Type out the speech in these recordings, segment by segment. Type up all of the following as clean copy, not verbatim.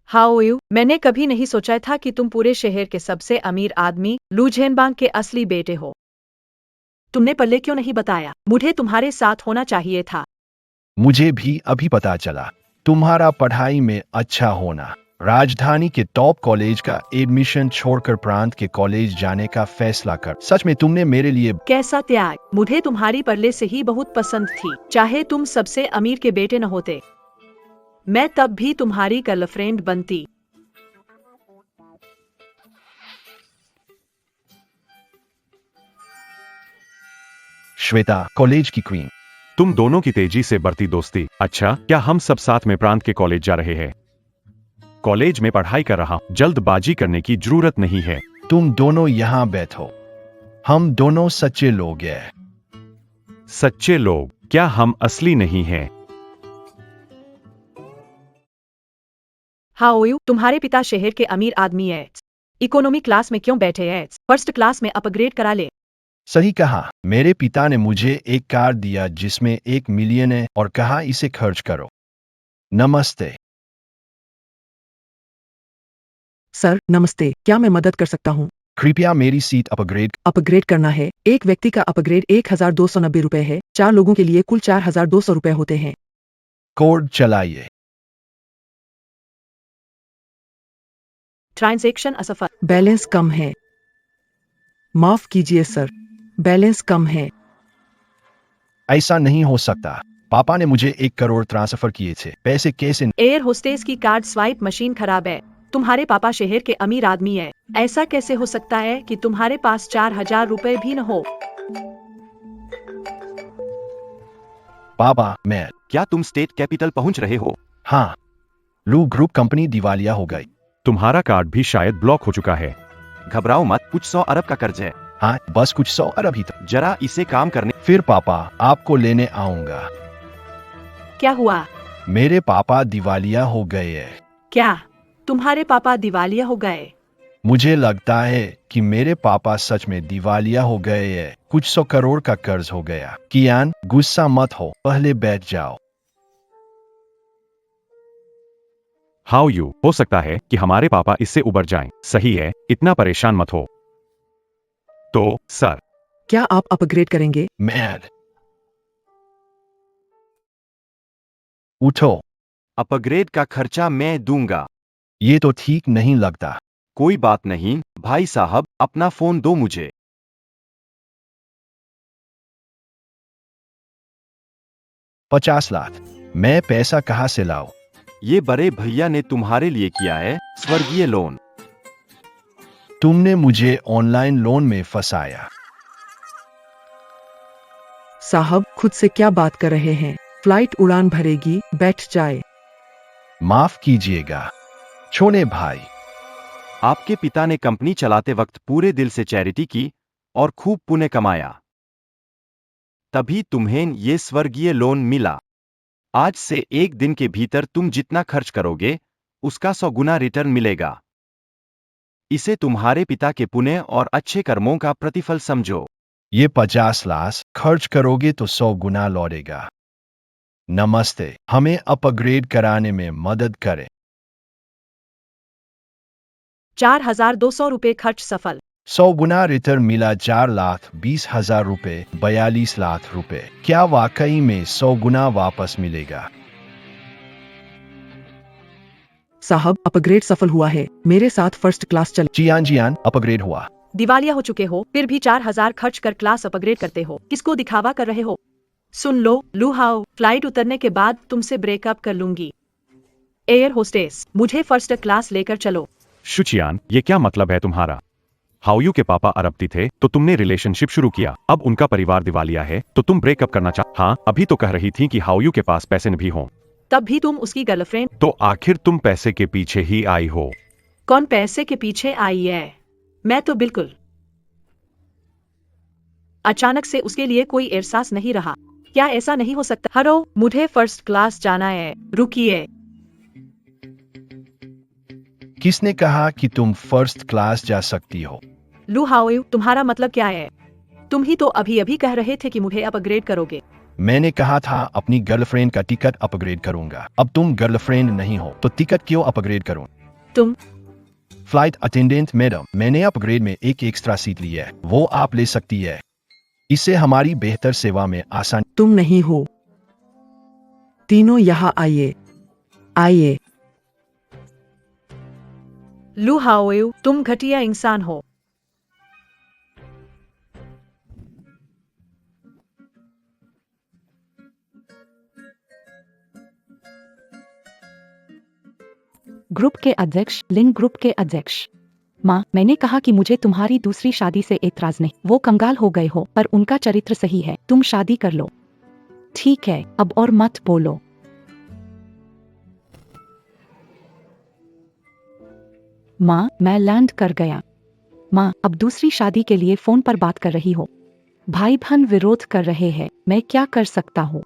How you? मैंने कभी नहीं सोचा था कि तुम पूरे शहर के सबसे अमीर आदमी लू झेनबांग के असली बेटे हो। तुमने पहले क्यों नहीं बताया? मुझे तुम्हारे साथ होना चाहिए था। मुझे भी अभी पता चला। तुम्हारा पढ़ाई में अच्छा होना, राजधानी के टॉप कॉलेज का एडमिशन छोड़कर प्रांत के कॉलेज जाने का फैसला कर। सच में तुमने मेरे लिए कैसा त्याग! मुझे तुम्हारी पहले से ही बहुत पसंद थी, चाहे तुम सबसे अमीर के बेटे न होते। मैं तब भी तुम्हारी गर्लफ्रेंड बनती। श्वेता, कॉलेज की क्वीन। तुम दोनों की तेजी से बढ़ती दोस्ती। अच्छा, क्या हम सब साथ में प्रांत के कॉलेज जा रहे हैं? कॉलेज में पढ़ाई कर रहा हूं, जल्दबाजी करने की जरूरत नहीं है। तुम दोनों यहाँ बैठो। हम दोनों सच्चे लोग हैं। सच्चे लोग? क्या हम असली नहीं हैं? How you? तुम्हारे पिता शहर के अमीर आदमी है। इकोनॉमी क्लास में क्यों बैठे हैं? फर्स्ट क्लास में अपग्रेड करा ले। सही कहा। मेरे पिता ने मुझे एक कार दिया जिसमें 1 मिलियन है और कहा इसे खर्च करो। नमस्ते। सर नमस्ते, क्या मैं मदद कर सकता हूँ? कृपया मेरी सीट अपग्रेड करना है। एक व्यक्ति का अपग्रेड 1290 रुपए है। 4 लोगों के लिए कुल 4200 रुपए होते हैं। कोड चलाइए। ट्रांजैक्शन असफल। बैलेंस कम है। माफ कीजिए सर, बैलेंस कम है। ऐसा नहीं हो सकता। पापा ने मुझे 1 करोड़ ट्रांसफर किए थे। पैसे कैसे? एयर होस्टेस की कार्ड स्वाइप मशीन खराब है। तुम्हारे पापा शहर के अमीर आदमी है। ऐसा कैसे हो सकता है कि तुम्हारे पास 4000 रुपए भी न हो? पापा, मैं। क्या तुम स्टेट कैपिटल पहुंच रहे हो? हाँ। लू ग्रुप कंपनी दिवालिया हो गई। तुम्हारा कार्ड भी शायद ब्लॉक हो चुका है। घबराओ मत, कुछ 100 अरब का कर्ज है। हाँ, बस कुछ 100 अरब ही था। जरा इसे काम करने। फिर पापा, आपको लेने आऊंगा। क्या हुआ? मेरे पापा दिवालिया हो गए हैं। क्या तुम्हारे पापा दिवालिया हो गए? मुझे लगता है कि मेरे पापा सच में दिवालिया हो गए हैं। कुछ 100 करोड़ का कर्ज हो गया। कियान, गुस्सा मत हो, पहले बैठ जाओ। How you? हो सकता है कि हमारे पापा इससे उबर जाएं। सही है, इतना परेशान मत हो। तो सर, क्या आप अपग्रेड करेंगे? मैड। उठो। अपग्रेड का खर्चा मैं दूंगा। ये तो ठीक नहीं लगता। कोई बात नहीं भाई साहब, अपना फोन दो मुझे। 50 लाख। मैं पैसा कहाँ से लाऊं? ये बड़े भैया ने तुम्हारे लिए किया है स्वर्गीय लोन। तुमने मुझे ऑनलाइन लोन में फंसाया। साहब खुद से क्या बात कर रहे हैं? फ्लाइट उड़ान भरेगी, बैठ जाए। माफ कीजिएगा छोटे भाई। आपके पिता ने कंपनी चलाते वक्त पूरे दिल से चैरिटी की और खूब पुण्य कमाया, तभी तुम्हें ये स्वर्गीय लोन मिला। आज से 1 दिन के भीतर तुम जितना खर्च करोगे उसका 100 गुना रिटर्न मिलेगा। इसे तुम्हारे पिता के पुण्य और अच्छे कर्मों का प्रतिफल समझो। ये 50 लाख खर्च करोगे तो 100 गुना लौटेगा। नमस्ते, हमें अपग्रेड कराने में मदद करें। 4200 रुपए खर्च सफल। 100 गुना रिटर्न मिला। 4,20,000 रुपए, 42 लाख रुपए। क्या वाकई में 100 गुना वापस मिलेगा? साहब अपग्रेड सफल हुआ है। मेरे साथ फर्स्ट क्लास चले। जियान अपग्रेड हुआ। दिवालिया हो चुके हो, फिर भी 4000 खर्च कर क्लास अपग्रेड करते हो। किसको दिखावा कर रहे हो? सुन लो लू हाओ, फ्लाइट उतरने के बाद तुमसे ब्रेकअप कर लूंगी। एयर होस्टेस, मुझे फर्स्ट क्लास लेकर चलो। शुचियान, ये क्या मतलब है तुम्हारा? हाउयू के पापा अरबती थे तो तुमने रिलेशनशिप शुरू किया, अब उनका परिवार दिवालिया है तो तुम ब्रेकअप करना हाँ, अभी तो कह रही थी कि हाउयू के पास पैसे नहीं हों। तब भी तुम उसकी गर्लफ्रेंड। तो आखिर तुम पैसे के पीछे ही आई हो। कौन पैसे के पीछे आई है? मैं तो बिल्कुल। अचानक से उसके लिए कोई एहसास नहीं रहा। क्या ऐसा नहीं हो सकता? हरो, मुझे फर्स्ट क्लास जाना है। रुकिए। किसने कहा कि तुम फर्स्ट क्लास जा सकती हो? लू हाओ, तुम्हारा मतलब क्या है? तुम ही तो अभी अभी कह रहे थे कि मुझे अपग्रेड करोगे। मैंने कहा था अपनी गर्लफ्रेंड का टिकट अपग्रेड करूंगा। अब तुम गर्लफ्रेंड नहीं हो तो टिकट क्यों अपग्रेड करूं? तुम फ्लाइट अटेंडेंट मैडम, मैंने अपग्रेड में एक एक्स्ट्रा सीट ली है, वो आप ले सकती है। इससे हमारी बेहतर सेवा में आसानी। तुम नहीं हो। तीनों यहाँ आइए, आइए। लू हाओयू, तुम घटिया इंसान हो। ग्रुप के अध्यक्ष, लिंग ग्रुप के अध्यक्ष। माँ, मैंने कहा कि मुझे तुम्हारी दूसरी शादी से एतराज नहीं। वो कंगाल हो गए हो, पर उनका चरित्र सही है। तुम शादी कर लो। ठीक है, अब और मत बोलो। माँ, मैं लैंड कर गया। माँ, अब दूसरी शादी के लिए फोन पर बात कर रही हो। भाई बहन विरोध कर रहे हैं, मैं क्या कर सकता हूँ?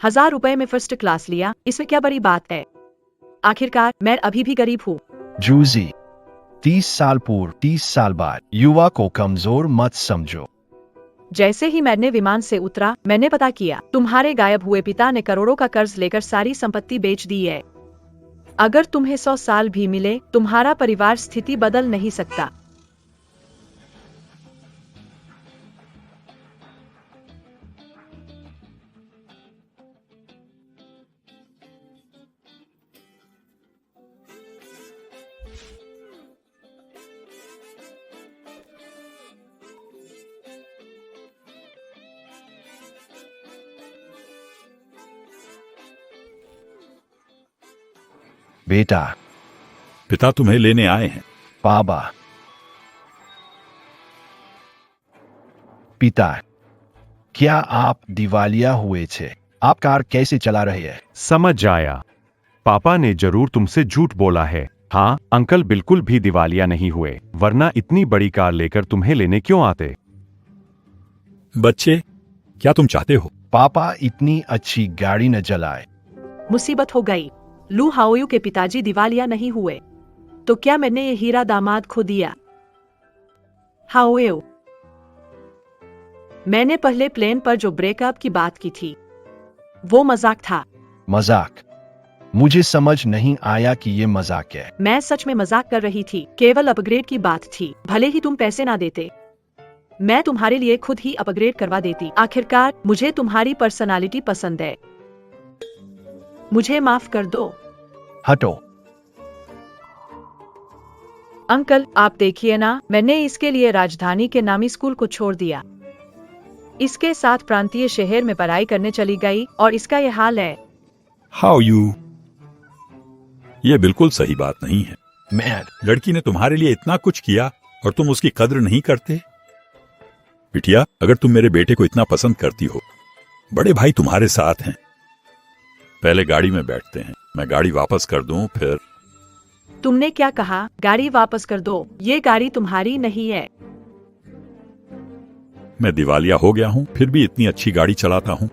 ₹1000 में फर्स्ट क्लास लिया, इसमें क्या बड़ी बात है? आखिरकार मैं अभी भी गरीब हूँ। जूजी, 30 साल पूर्व 30 साल बाद, युवा को कमजोर मत समझो। जैसे ही मैंने विमान से उतरा, मैंने पता किया तुम्हारे गायब हुए पिता ने करोड़ों का कर्ज लेकर सारी संपत्ति बेच दी है। अगर तुम्हें 100 साल भी मिले, तुम्हारा परिवार स्थिति बदल नहीं सकता। बेटा, पिता तुम्हें लेने आए हैं। बाबा, पिता, क्या आप दिवालिया हुए थे? आप कार कैसे चला रहे हैं? समझ आया। पापा ने जरूर तुमसे झूठ बोला है। हाँ, अंकल बिल्कुल भी दिवालिया नहीं हुए, वरना इतनी बड़ी कार लेकर तुम्हें लेने क्यों आते? बच्चे, क्या तुम चाहते हो? पापा इतनी अच्छी गाड़ी न चलाए। मुसीबत हो गई। लू हाओयू के पिताजी दिवालिया नहीं हुए, तो क्या मैंने ये हीरा दामाद खो दिया? हाओयू, मैंने पहले प्लेन पर जो ब्रेकअप की बात की थी, वो मजाक था। मजाक? मुझे समझ नहीं आया कि ये मजाक है। मैं सच में मजाक कर रही थी, केवल अपग्रेड की बात थी। भले ही तुम पैसे ना देते, मैं तुम्हारे लिए खुद ही अपग्रेड करवा देती। आखिरकार मुझे तुम्हारी पर्सनालिटी पसंद है। मुझे माफ कर दो। हटो। अंकल, आप देखिए ना, मैंने इसके लिए राजधानी के नामी स्कूल को छोड़ दिया। इसके साथ प्रांतीय शहर में पढ़ाई करने चली गई और इसका ये हाल है। How you? ये बिल्कुल सही बात नहीं है। मैं लड़की ने तुम्हारे लिए इतना कुछ किया और तुम उसकी कद्र नहीं करते। बिटिया, अगर तुम मेरे बेटे को इतना पसंद करती हो, बड़े भाई तुम्हारे साथ हैं। पहले गाड़ी में बैठते हैं, मैं गाड़ी वापस कर दूं, फिर। तुमने क्या कहा? गाड़ी वापस कर दो? ये गाड़ी तुम्हारी नहीं है। मैं दिवालिया हो गया हूं, फिर भी इतनी अच्छी गाड़ी चलाता हूं।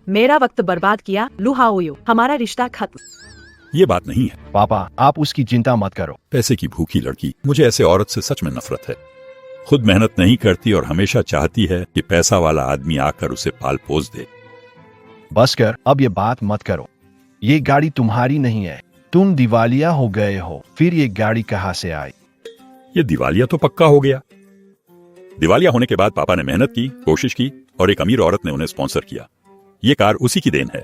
मेरा वक्त बर्बाद किया। लू हाओयू, हमारा रिश्ता खत्म। ये बात नहीं है। पापा, आप उसकी चिंता मत करो। पैसे की भूखी लड़की, मुझे ऐसे औरत से सच में नफरत है। खुद मेहनत नहीं करती और हमेशा चाहती है कि पैसा वाला आदमी आकर उसे पाल पोस दे। बस कर, अब ये बात मत करो। ये गाड़ी तुम्हारी नहीं है। तुम दिवालिया हो गए हो, फिर ये गाड़ी कहाँ से आई? ये दिवालिया तो पक्का हो गया। दिवालिया होने के बाद पापा ने मेहनत की, कोशिश की और एक अमीर औरत ने उन्हें स्पॉन्सर किया। ये कार उसी की देन है।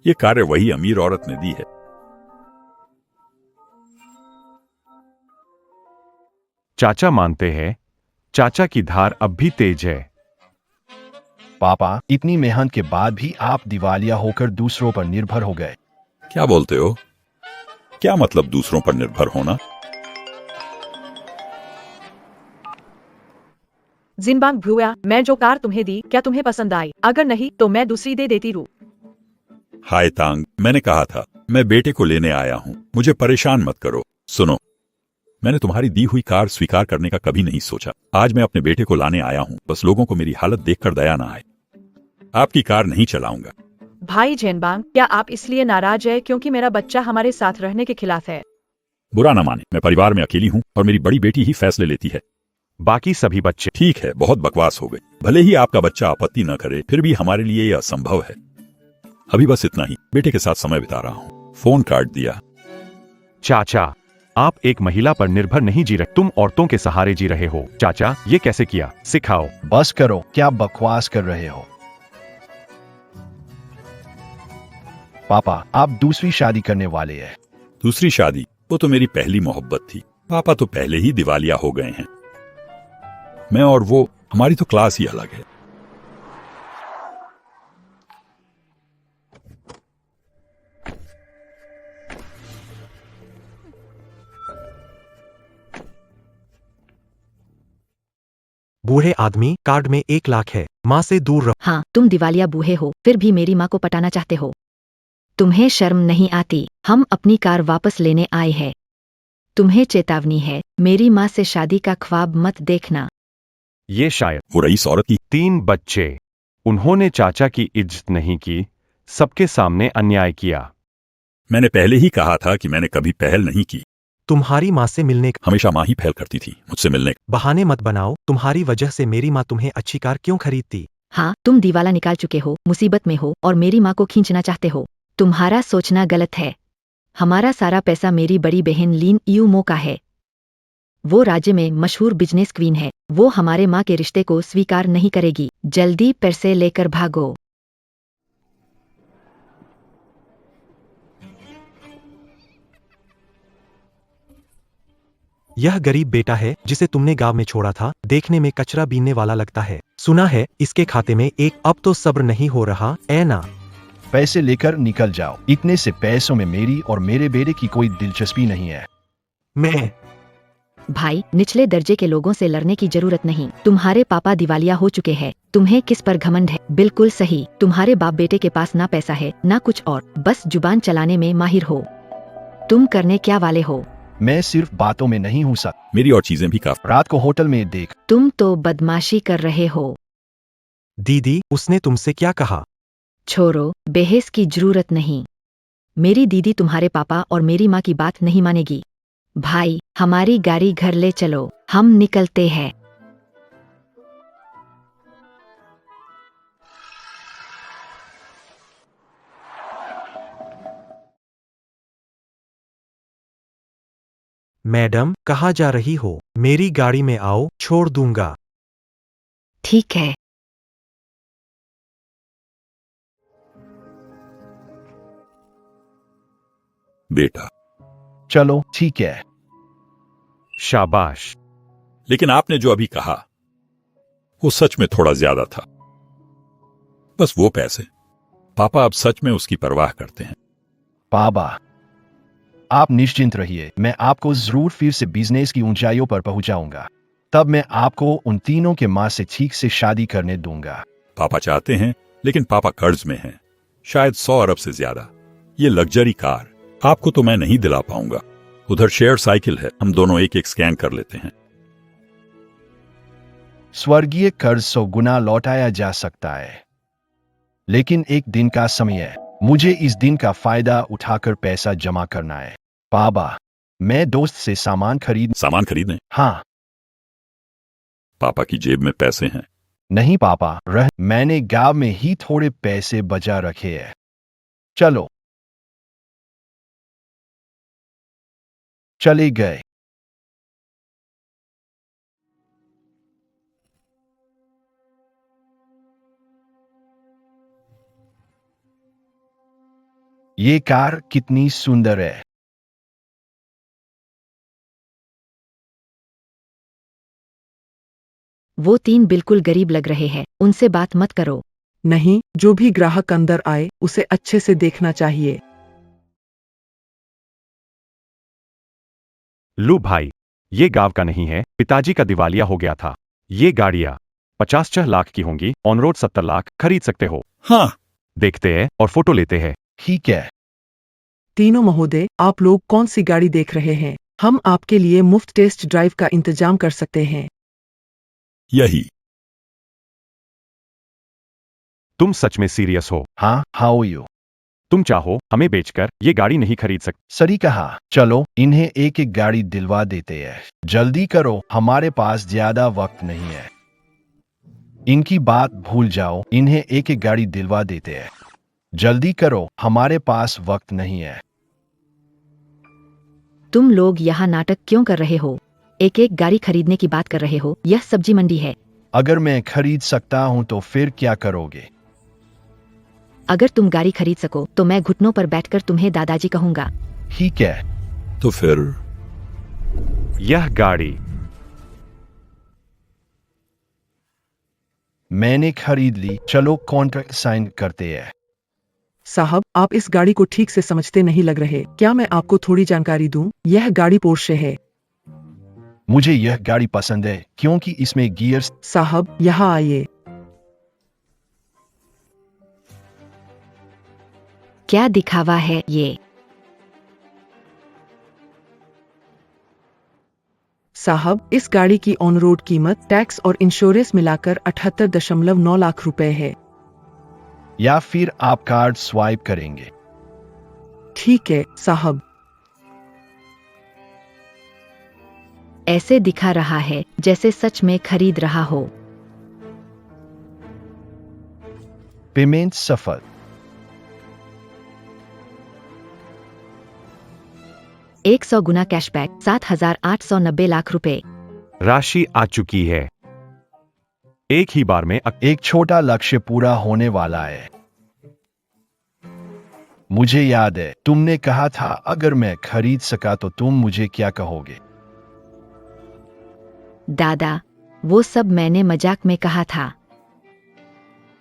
ये कार्य वही अमीर औरत ने दी है। चाचा मानते हैं, चाचा की धार अब भी तेज है। पापा, इतनी मेहनत के बाद भी आप दिवालिया होकर दूसरों पर निर्भर हो गए। क्या बोलते हो? क्या मतलब दूसरों पर निर्भर होना? जिनबांग भुआ, मैं जो कार तुम्हें दी, क्या तुम्हें पसंद आई? अगर नहीं तो मैं दूसरी दे देती रू। हाय तांग, मैंने कहा था, मैं बेटे को लेने आया हूं, मुझे परेशान मत करो। सुनो, मैंने तुम्हारी दी हुई कार स्वीकार करने का कभी नहीं सोचा। आज मैं अपने बेटे को लाने आया हूं, बस लोगों को मेरी हालत देखकर दया ना आए। आपकी कार नहीं चलाऊंगा। भाई जेनबांग, क्या आप इसलिए नाराज है क्योंकि मेरा बच्चा हमारे साथ रहने के खिलाफ है? बुरा ना माने, मैं परिवार में अकेली हूँ और मेरी बड़ी बेटी ही फैसले लेती है। बाकी सभी बच्चे ठीक है, बहुत बकवास हो गई। भले ही आपका बच्चा आपत्ति न करे, फिर भी हमारे लिए यह असंभव है। अभी बस इतना ही, बेटे के साथ समय बिता रहा हूँ। फोन काट दिया। चाचा, आप एक महिला पर निर्भर नहीं जी रहे, तुम औरतों के सहारे जी रहे हो। चाचा, ये कैसे किया? सिखाओ। बस करो, क्या बकवास कर रहे हो? पापा, आप दूसरी शादी करने वाले हैं। दूसरी शादी? वो तो मेरी पहली मोहब्बत थी। पापा तो पहले ही दिवालिया हो गए हैं। मैं और वो, हमारी तो क्लास ही अलग है। बूढ़े आदमी, कार्ड में 1 लाख है, माँ से दूर रहो। हाँ, तुम दिवालिया बूढ़े हो, फिर भी मेरी माँ को पटाना चाहते हो। तुम्हें शर्म नहीं आती? हम अपनी कार वापस लेने आए हैं। तुम्हें चेतावनी है, मेरी माँ से शादी का ख्वाब मत देखना। ये शायद वो रईस औरत की 3 बच्चे, उन्होंने चाचा की इज्जत नहीं की, सबके सामने अन्याय किया। मैंने पहले ही कहा था कि मैंने कभी पहल नहीं की। तुम्हारी माँ से मिलने का हमेशा माँ ही पहल करती थी मुझसे मिलने। बहाने मत बनाओ। तुम्हारी वजह से मेरी माँ तुम्हें अच्छी कार क्यों खरीदती? हाँ, तुम दिवाला निकाल चुके हो, मुसीबत में हो और मेरी माँ को खींचना चाहते हो। तुम्हारा सोचना गलत है। हमारा सारा पैसा मेरी बड़ी बहन लीन यूमो का है। वो राज्य में मशहूर बिजनेस क्वीन है। वो हमारे माँ के रिश्ते को स्वीकार नहीं करेगी। जल्दी पैसे लेकर भागो। यह गरीब बेटा है जिसे तुमने गांव में छोड़ा था, देखने में कचरा बीनने वाला लगता है। सुना है इसके खाते में अब तो सब्र नहीं हो रहा, ऐ ना? पैसे लेकर निकल जाओ। इतने से पैसों में मेरी और मेरे बेटे की कोई दिलचस्पी नहीं है। मैं भाई, निचले दर्जे के लोगों से लड़ने की जरूरत नहीं। तुम्हारे पापा दिवालिया हो चुके हैं। तुम्हें किस पर घमंड है? बिल्कुल सही, तुम्हारे बाप बेटे के पास ना पैसा है ना कुछ और, बस जुबान चलाने में माहिर हो। तुम करने क्या वाले हो? मैं सिर्फ बातों में नहीं हूँ सर। मेरी और चीजें भी काफी। रात को होटल में देख। तुम तो बदमाशी कर रहे हो। दीदी, उसने तुमसे क्या कहा? छोड़ो, बहस की जरूरत नहीं। मेरी दीदी तुम्हारे पापा और मेरी माँ की बात नहीं मानेगी। भाई, हमारी गाड़ी घर ले चलो, हम निकलते हैं। मैडम, कहाँ जा रही हो? मेरी गाड़ी में आओ, छोड़ दूंगा। ठीक है। बेटा, चलो ठीक है। शाबाश। लेकिन आपने जो अभी कहा वो सच में थोड़ा ज्यादा था। बस वो पैसे, पापा अब सच में उसकी परवाह करते हैं। पापा, आप निश्चिंत रहिए, मैं आपको जरूर फिर से बिजनेस की ऊंचाइयों पर पहुंचाऊंगा। तब मैं आपको उन तीनों के माँ से ठीक से शादी करने दूंगा। पापा चाहते हैं, लेकिन पापा कर्ज में हैं, शायद 100 अरब से ज्यादा। ये लग्जरी कार आपको तो मैं नहीं दिला पाऊंगा। उधर शेयर साइकिल है, हम दोनों एक एक स्कैन कर लेते हैं। स्वर्गीय कर्ज 100 गुना लौटाया जा सकता है, लेकिन एक दिन का समय है। मुझे इस दिन का फायदा उठाकर पैसा जमा करना है। पापा, मैं दोस्त से सामान खरीदने? हाँ। पापा की जेब में पैसे हैं? नहीं पापा, मैंने गांव में ही थोड़े पैसे बचा रखे हैं। चलो। चले गए। ये कार कितनी सुंदर है। वो 3 बिल्कुल गरीब लग रहे हैं, उनसे बात मत करो। नहीं, जो भी ग्राहक अंदर आए उसे अच्छे से देखना चाहिए। लू भाई, ये गांव का नहीं है, पिताजी का दिवालिया हो गया था। ये गाड़ियां 50 लाख की होंगी, ऑन रोड 70 लाख, खरीद सकते हो। हाँ। देखते हैं और फोटो लेते हैं। ठीक है। तीनों महोदय, आप लोग कौन सी गाड़ी देख रहे हैं? हम आपके लिए मुफ्त टेस्ट ड्राइव का इंतजाम कर सकते हैं। यही। तुम सच में सीरियस हो? हाँ, हाउ यू? तुम चाहो हमें बेचकर ये गाड़ी नहीं खरीद सकते? सही कहा। चलो इन्हें एक एक गाड़ी दिलवा देते हैं। जल्दी करो, हमारे पास ज्यादा वक्त नहीं है। इनकी बात भूल जाओ, इन्हें एक एक गाड़ी दिलवा देते हैं। जल्दी करो, हमारे पास वक्त नहीं है। तुम लोग यहाँ नाटक क्यों कर रहे हो? एक एक गाड़ी खरीदने की बात कर रहे हो। यह सब्जी मंडी है। अगर मैं खरीद सकता हूं तो फिर क्या करोगे? अगर तुम गाड़ी खरीद सको तो मैं घुटनों पर बैठकर तुम्हें दादाजी कहूंगा। ठीक है। तो फिर यह गाड़ी मैंने खरीद ली। चलो कॉन्ट्रैक्ट साइन करते हैं। साहब, आप इस गाड़ी को ठीक से समझते नहीं लग रहे। क्या मैं आपको थोड़ी जानकारी दूं? यह गाड़ी पोर्शे है। मुझे यह गाड़ी पसंद है क्योंकि इसमें गियर्स। साहब, यहाँ आइए। क्या दिखावा है ये? साहब, इस गाड़ी की ऑन रोड कीमत टैक्स और इंश्योरेंस मिलाकर 78.9 लाख रुपए है। या फिर आप कार्ड स्वाइप करेंगे? ठीक है साहब। ऐसे दिखा रहा है जैसे सच में खरीद रहा हो। पेमेंट सफल। 100 गुना कैशबैक 7,890 लाख रुपए। राशि आ चुकी है। एक ही बार में एक छोटा लक्ष्य पूरा होने वाला है। मुझे याद है, तुमने कहा था अगर मैं खरीद सका तो तुम मुझे क्या कहोगे? दादा, वो सब मैंने मजाक में कहा था।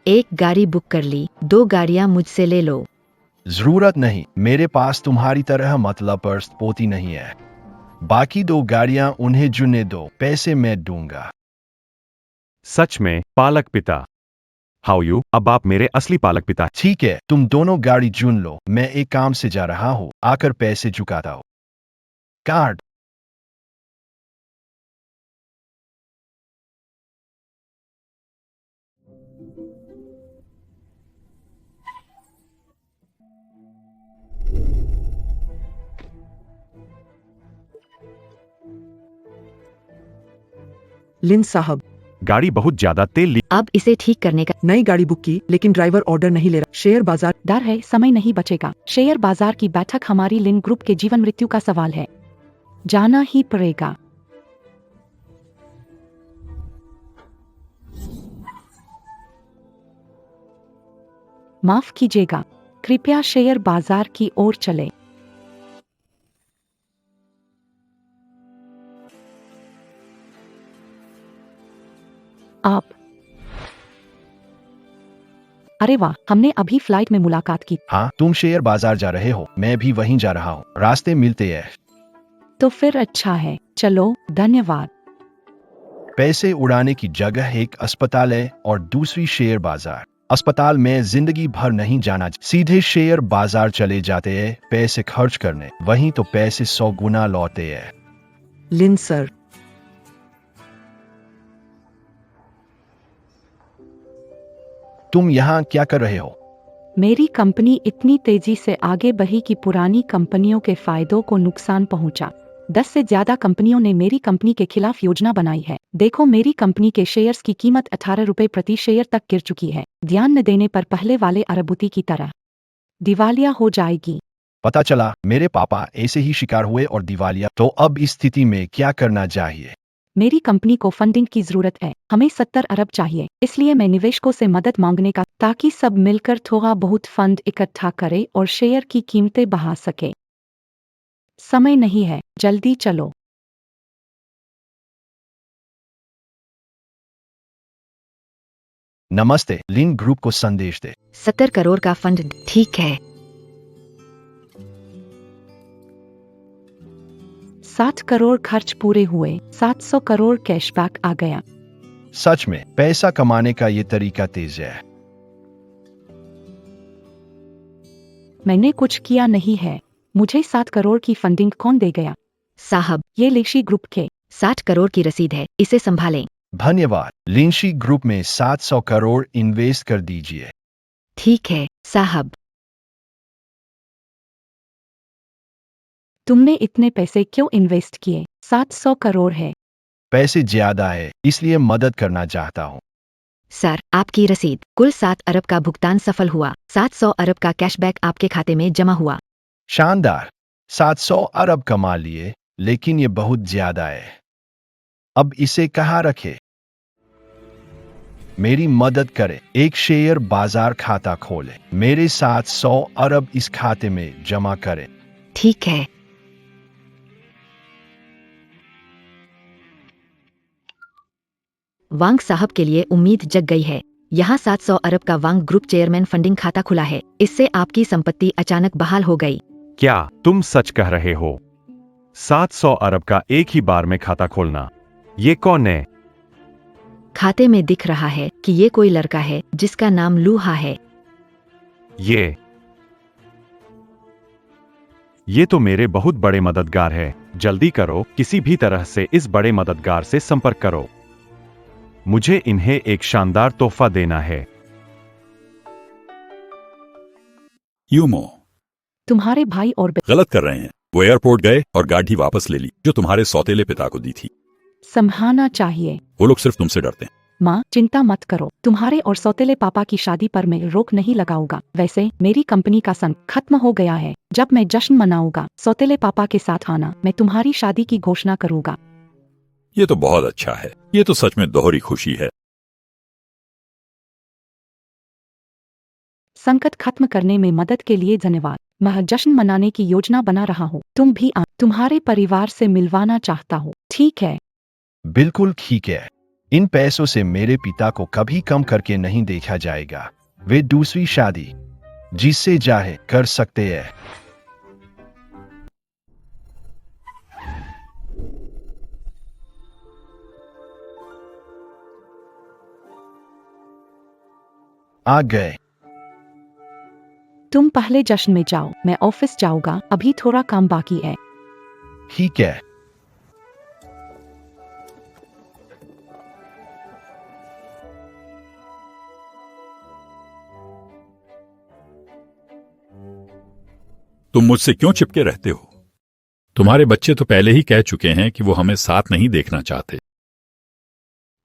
एक गाड़ी बुक कर ली, 2 गाड़ियां मुझसे ले लो। जरूरत नहीं, मेरे पास तुम्हारी तरह मतलब पर्स पोती नहीं है। बाकी 2 गाड़ियां उन्हें जुने दो, पैसे मैं दूंगा। सच में पालक पिता। How you? अब आप मेरे असली पालक पिता। ठीक है, तुम दोनों गाड़ी चुन लो। मैं एक काम से जा रहा हूं, आकर पैसे चुकाता हूं। कार्ड। लिन साहब, गाड़ी बहुत ज्यादा तेल ली। अब इसे ठीक करने का। नई गाड़ी बुक की लेकिन ड्राइवर ऑर्डर नहीं ले रहा। शेयर बाजार। डर है समय नहीं बचेगा। शेयर बाजार की बैठक हमारी लिन ग्रुप के जीवन मृत्यु का सवाल है। जाना ही पड़ेगा। माफ कीजिएगा, कृपया शेयर बाजार की ओर चले। आप। अरे वाह, हमने अभी फ्लाइट में मुलाकात की। हाँ, तुम शेयर बाजार जा रहे हो, मैं भी वहीं जा रहा हूँ। रास्ते मिलते हैं। तो फिर अच्छा है, चलो धन्यवाद। पैसे उड़ाने की जगह एक अस्पताल है और दूसरी शेयर बाजार। अस्पताल में जिंदगी भर नहीं जाना, सीधे शेयर बाजार चले जाते हैं पैसे खर्च करने। वहीं तो पैसे 100 गुना लौटते हैं। लिन सर, तुम यहाँ क्या कर रहे हो? मेरी कंपनी इतनी तेजी से आगे बढ़ी कि पुरानी कंपनियों के फायदों को नुकसान पहुंचा। 10 से ज्यादा कंपनियों ने मेरी कंपनी के खिलाफ योजना बनाई है। देखो, मेरी कंपनी के शेयर्स की कीमत 18 रुपए प्रति शेयर तक गिर चुकी है। ध्यान न देने पर पहले वाले अरबपति की तरह दिवालिया हो जाएगी। पता चला मेरे पापा ऐसे ही शिकार हुए और दिवालिया। तो अब इस स्थिति में क्या करना चाहिए? मेरी कंपनी को फंडिंग की जरूरत है। हमें 70 अरब चाहिए। इसलिए मैं निवेशकों से मदद मांगने का, ताकि सब मिलकर थोड़ा बहुत फंड इकट्ठा करें और शेयर की कीमतें बढ़ा सके। समय नहीं है, जल्दी चलो। नमस्ते, लिन ग्रुप को संदेश दे। 70 करोड़ का फंड। ठीक है। 60 करोड़ खर्च पूरे हुए, 700 करोड़ कैशबैक आ गया। सच में पैसा कमाने का ये तरीका तेज है। मैंने कुछ किया नहीं है। मुझे 7 करोड़ की फंडिंग कौन दे गया? साहब, ये लेशी ग्रुप के 60 करोड़ की रसीद है, इसे संभालें। धन्यवाद। लिंशी ग्रुप में 700 करोड़ इन्वेस्ट कर दीजिए। ठीक है साहब। तुमने इतने पैसे क्यों इन्वेस्ट किए? 700 करोड़ है। पैसे ज्यादा है, इसलिए मदद करना चाहता हूँ। सर आपकी रसीद। कुल 7 अरब का भुगतान सफल हुआ। 700 अरब का कैशबैक आपके खाते में जमा हुआ। शानदार। 700 अरब कमा लिए, लेकिन ये बहुत ज्यादा है। अब इसे कहाँ रखे? मेरी मदद करें। एक शेयर बाजार खाता खोले, मेरे 700 अरब इस खाते में जमा करें। ठीक है। वांग साहब के लिए उम्मीद जग गई है। यहाँ 700 अरब का वांग ग्रुप चेयरमैन फंडिंग खाता खुला है। इससे आपकी संपत्ति अचानक बहाल हो गई। क्या तुम सच कह रहे हो? 700 अरब का एक ही बार में खाता खोलना, ये कौन है? खाते में दिख रहा है कि ये कोई लड़का है जिसका नाम लूहा है। ये तो मेरे बहुत बड़े मददगार है। जल्दी करो, किसी भी तरह से इस बड़े मददगार से संपर्क करो। मुझे इन्हें एक शानदार तोहफा देना है। यूमो, तुम्हारे भाई और गलत कर रहे हैं। वो एयरपोर्ट गए और गाड़ी वापस ले ली जो तुम्हारे सौतेले पिता को दी थी। संभालना चाहिए। वो लोग सिर्फ तुमसे डरते हैं। माँ चिंता मत करो, तुम्हारे और सौतेले पापा की शादी पर मैं रोक नहीं लगाऊंगा। वैसे मेरी कंपनी का संग खत्म हो गया है। जब मैं जश्न मनाऊंगा सौतेले पापा के साथ आना, मैं तुम्हारी शादी की घोषणा करूंगा। ये तो बहुत अच्छा है। ये तो सच में दोहरी खुशी है। संकट खत्म करने में मदद के लिए धन्यवाद। मैं जश्न मनाने की योजना बना रहा हूँ। तुम भी तुम्हारे परिवार से मिलवाना चाहता हूँ, ठीक है? बिल्कुल ठीक है। इन पैसों से मेरे पिता को कभी कम करके नहीं देखा जाएगा। वे दूसरी शादी जिससे चाहे कर सकते हैं। आ गए। तुम पहले जश्न में जाओ, मैं ऑफिस जाऊंगा। अभी थोड़ा काम बाकी है। ठीक है। तुम मुझसे क्यों चिपके रहते हो? तुम्हारे बच्चे तो पहले ही कह चुके हैं कि वो हमें साथ नहीं देखना चाहते।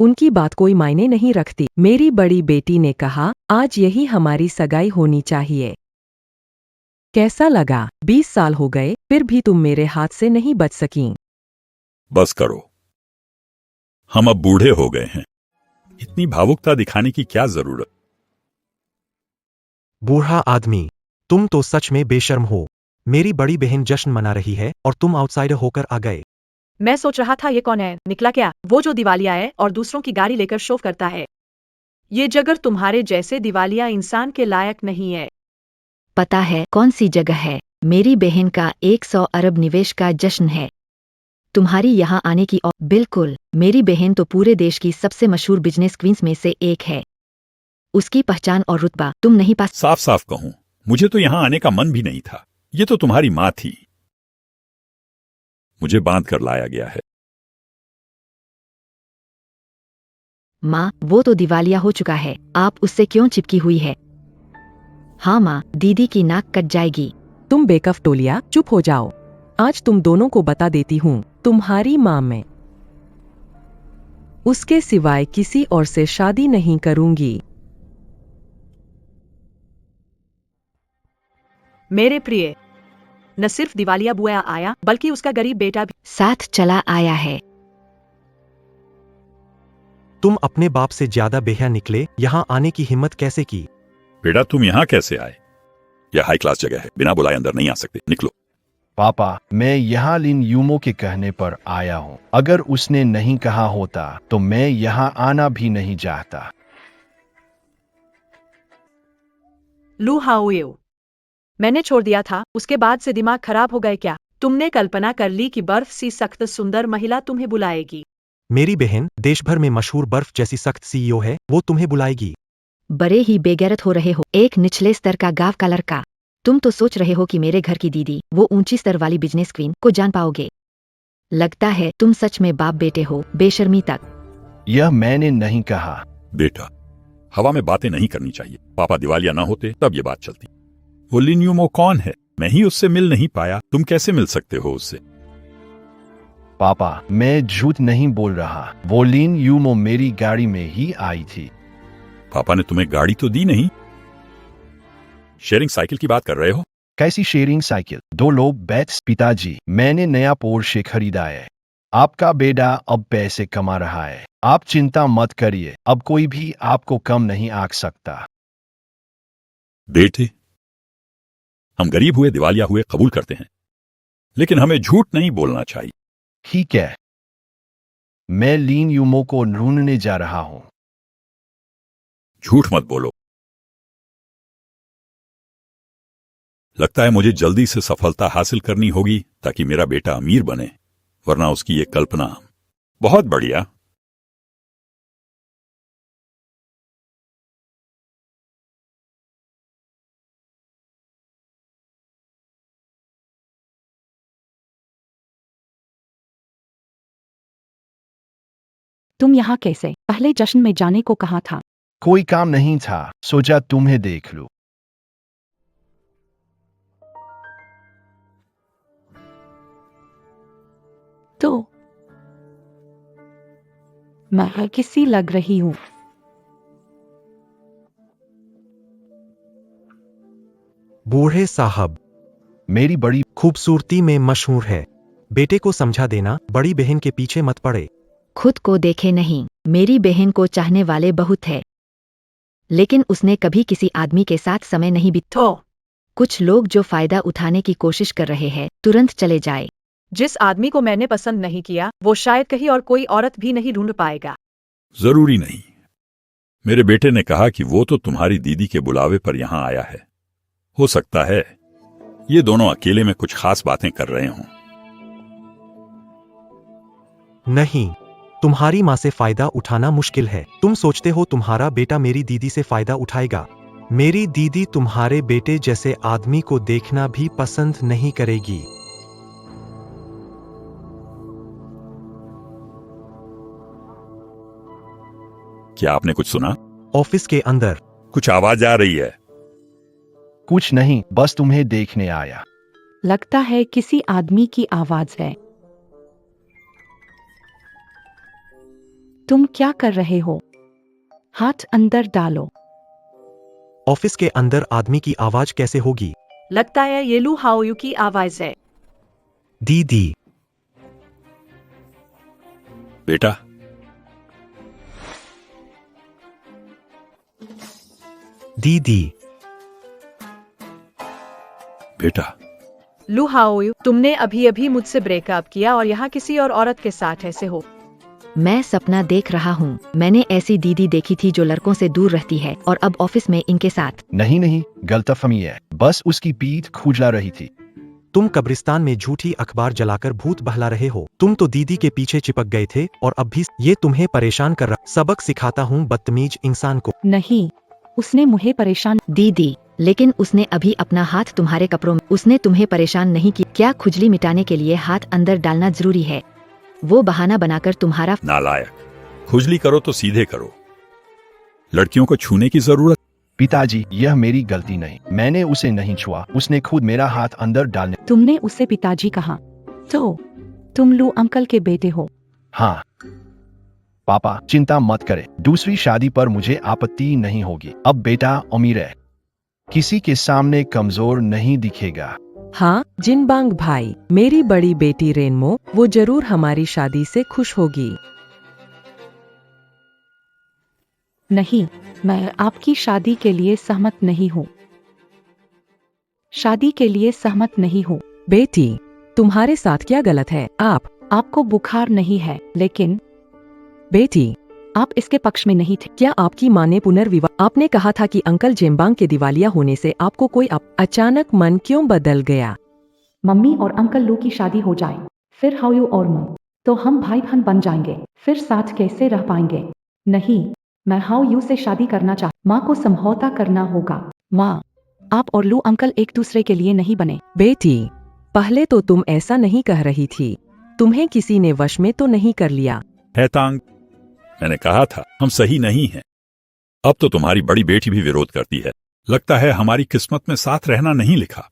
उनकी बात कोई मायने नहीं रखती। मेरी बड़ी बेटी ने कहा आज यही हमारी सगाई होनी चाहिए। कैसा लगा? 20 साल हो गए, फिर भी तुम मेरे हाथ से नहीं बच सकीं। बस करो, हम अब बूढ़े हो गए हैं। इतनी भावुकता दिखाने की क्या जरूरत? बूढ़ा आदमी, तुम तो सच में बेशर्म हो। मेरी बड़ी बहन जश्न मना रही है और तुम आउटसाइडर होकर आ गए। मैं सोच रहा था ये कौन है। निकला क्या? वो जो दिवालिया है और दूसरों की गाड़ी लेकर शो करता है। ये जगह तुम्हारे जैसे दिवालिया इंसान के लायक नहीं है। पता है कौन सी जगह है? मेरी बहन का 100 अरब निवेश का जश्न है। तुम्हारी यहाँ आने की और बिल्कुल, मेरी बहन तो पूरे देश की सबसे मशहूर बिजनेस क्वींस में से एक है। उसकी पहचान और रुतबा तुम नहीं पा। साफ साफ कहूं, मुझे तो यहां आने का मन भी नहीं था। ये तो तुम्हारी माँ थी। मुझे बांध कर लाया गया है। माँ, वो तो दिवालिया हो चुका है। आप उससे क्यों चिपकी हुई है? हाँ माँ, दीदी की नाक कट जाएगी। तुम बेकफ टोलिया, चुप हो जाओ। आज तुम दोनों को बता देती हूँ, तुम्हारी माँ मैं उसके सिवाय किसी और से शादी नहीं करूंगी। मेरे प्रिय, न सिर्फ दिवालिया बुआ आया बल्कि उसका गरीब बेटा भी साथ चला आया है। तुम अपने बाप से ज्यादा बेहया निकले। यहाँ आने की हिम्मत कैसे की? बेटा तुम यहां कैसे आए? यह हाई क्लास जगह है, बिना बुलाए अंदर नहीं आ सकते। निकलो। पापा, मैं यहाँ लिन यूमो के कहने पर आया हूँ। अगर उसने नहीं कहा होता तो मैं यहाँ आना भी नहीं चाहता। लू हाओ, मैंने छोड़ दिया था। उसके बाद से दिमाग खराब हो गए क्या? तुमने कल्पना कर ली कि बर्फ सी सख्त सुंदर महिला तुम्हें बुलाएगी। मेरी बहन देश भर में मशहूर बर्फ जैसी सख्त सीईओ है, वो तुम्हें बुलाएगी। बड़े ही बेगैरत हो रहे हो, एक निचले स्तर का गांव का लड़का। तुम तो सोच रहे हो कि मेरे घर की दीदी, वो ऊंची स्तर वाली बिजनेस क्वीन को जान पाओगे। लगता है तुम सच में बाप बेटे हो, बेशर्मी तक। यह मैंने नहीं कहा। बेटा, हवा में बातें नहीं करनी चाहिए। पापा दिवालिया ना होते तब ये बात चलती। वो लिन यूमो कौन है? मैं ही उससे मिल नहीं पाया, तुम कैसे मिल सकते हो उससे? पापा, मैं झूठ नहीं बोल रहा। वो लिन यूमो मेरी गाड़ी में ही आई थी। पापा ने तुम्हें गाड़ी तो दी नहीं। शेयरिंग साइकिल की बात कर रहे हो? कैसी शेयरिंग साइकिल? 2 लोग बैठ। पिताजी, मैंने नया पोर्शे खरीदा है। आपका बेटा अब पैसे कमा रहा है। आप चिंता मत करिए, अब कोई भी आपको कम नहीं आंक सकता। बेटे, हम गरीब हुए दिवालिया हुए कबूल करते हैं, लेकिन हमें झूठ नहीं बोलना चाहिए। ठीक है, मैं लिन यूमो को ढूंढने जा रहा हूं। झूठ मत बोलो। लगता है मुझे जल्दी से सफलता हासिल करनी होगी ताकि मेरा बेटा अमीर बने, वरना उसकी ये कल्पना। बहुत बढ़िया। तुम यहाँ कैसे? पहले जश्न में जाने को कहा था। कोई काम नहीं था, सोचा तुम्हें देख लूं। तो मैं किसी लग रही हूँ। बूढ़े साहब मेरी बड़ी खूबसूरती में मशहूर है। बेटे को समझा देना, बड़ी बहन के पीछे मत पड़े। खुद को देखे नहीं। मेरी बहन को चाहने वाले बहुत है, लेकिन उसने कभी किसी आदमी के साथ समय नहीं बिताया। कुछ लोग जो फायदा उठाने की कोशिश कर रहे हैं, तुरंत चले जाए। जिस आदमी को मैंने पसंद नहीं किया, वो शायद कहीं और कोई औरत भी नहीं ढूंढ पाएगा। जरूरी नहीं। मेरे बेटे ने कहा कि वो तो तुम्हारी दीदी के बुलावे पर यहां आया है। हो सकता है ये दोनों अकेले में कुछ खास बातें कर रहे हों। नहीं, तुम्हारी माँ से फायदा उठाना मुश्किल है। तुम सोचते हो तुम्हारा बेटा मेरी दीदी से फायदा उठाएगा। मेरी दीदी तुम्हारे बेटे जैसे आदमी को देखना भी पसंद नहीं करेगी। क्या आपने कुछ सुना? ऑफिस के अंदर कुछ आवाज आ रही है। कुछ नहीं, बस तुम्हें देखने आया। लगता है किसी आदमी की आवाज है। तुम क्या कर रहे हो? हाथ अंदर डालो। ऑफिस के अंदर आदमी की आवाज कैसे होगी? लगता है ये लू हाओयू की आवाज है। दीदी। बेटा, दीदी। बेटा, लू हाओयू, तुमने अभी अभी मुझसे ब्रेकअप किया और यहाँ किसी और औरत के साथ ऐसे हो। मैं सपना देख रहा हूँ। मैंने ऐसी दीदी देखी थी जो लड़कों से दूर रहती है और अब ऑफिस में इनके साथ। नहीं नहीं, गलतफहमी है। बस उसकी पीठ खुजला रही थी। तुम कब्रिस्तान में झूठी अखबार जलाकर भूत बहला रहे हो। तुम तो दीदी के पीछे चिपक गए थे और अब भी ये तुम्हें परेशान कर रहा। सबक सिखाता हूँ बदतमीज इंसान को। नहीं, उसने मुझे परेशान। दीदी, लेकिन उसने अभी अपना हाथ तुम्हारे कपड़ों में। उसने तुम्हें परेशान नहीं किया। क्या खुजली मिटाने के लिए हाथ अंदर डालना जरूरी है? वो बहाना बनाकर तुम्हारा। नालायक। खुजली करो तो सीधे करो। लड़कियों को छूने की जरूरत। पिताजी, यह मेरी गलती नहीं। मैंने उसे नहीं छुआ, उसने खुद मेरा हाथ अंदर डालने। तुमने उससे पिताजी कहा? तो तुम लू अंकल के बेटे हो? हाँ पापा, चिंता मत करें। दूसरी शादी पर मुझे आपत्ति नहीं होगी। अब बेटा अमीर है, किसी के सामने कमजोर नहीं दिखेगा। हाँ जिनबांग भाई, मेरी बड़ी बेटी रेनमो, वो जरूर हमारी शादी से खुश होगी। नहीं, मैं आपकी शादी के लिए सहमत नहीं हूँ। शादी के लिए सहमत नहीं हूँ। बेटी, तुम्हारे साथ क्या गलत है? आपको बुखार नहीं है, लेकिन बेटी, आप इसके पक्ष में नहीं थे। क्या आपकी माँ ने पुनर्विवाह? आपने कहा था कि अंकल जेम्बांग के दिवालिया होने से आपको कोई अचानक मन क्यों बदल गया? मम्मी और अंकल लू की शादी हो जाए, फिर हाओयू और मैं, तो हम भाई बहन बन जाएंगे। फिर साथ कैसे रह पाएंगे? नहीं, मैं हाओयू से शादी करना चाहती। माँ को समझौता करना होगा। माँ, आप और लू अंकल एक दूसरे के लिए नहीं बने। बेटी, पहले तो तुम ऐसा नहीं कह रही थी। तुम्हें किसी ने वश में तो नहीं कर लिया? है तांग, मैंने कहा था हम सही नहीं हैं। अब तो तुम्हारी बड़ी बेटी भी विरोध करती है। लगता है हमारी किस्मत में साथ रहना नहीं लिखा।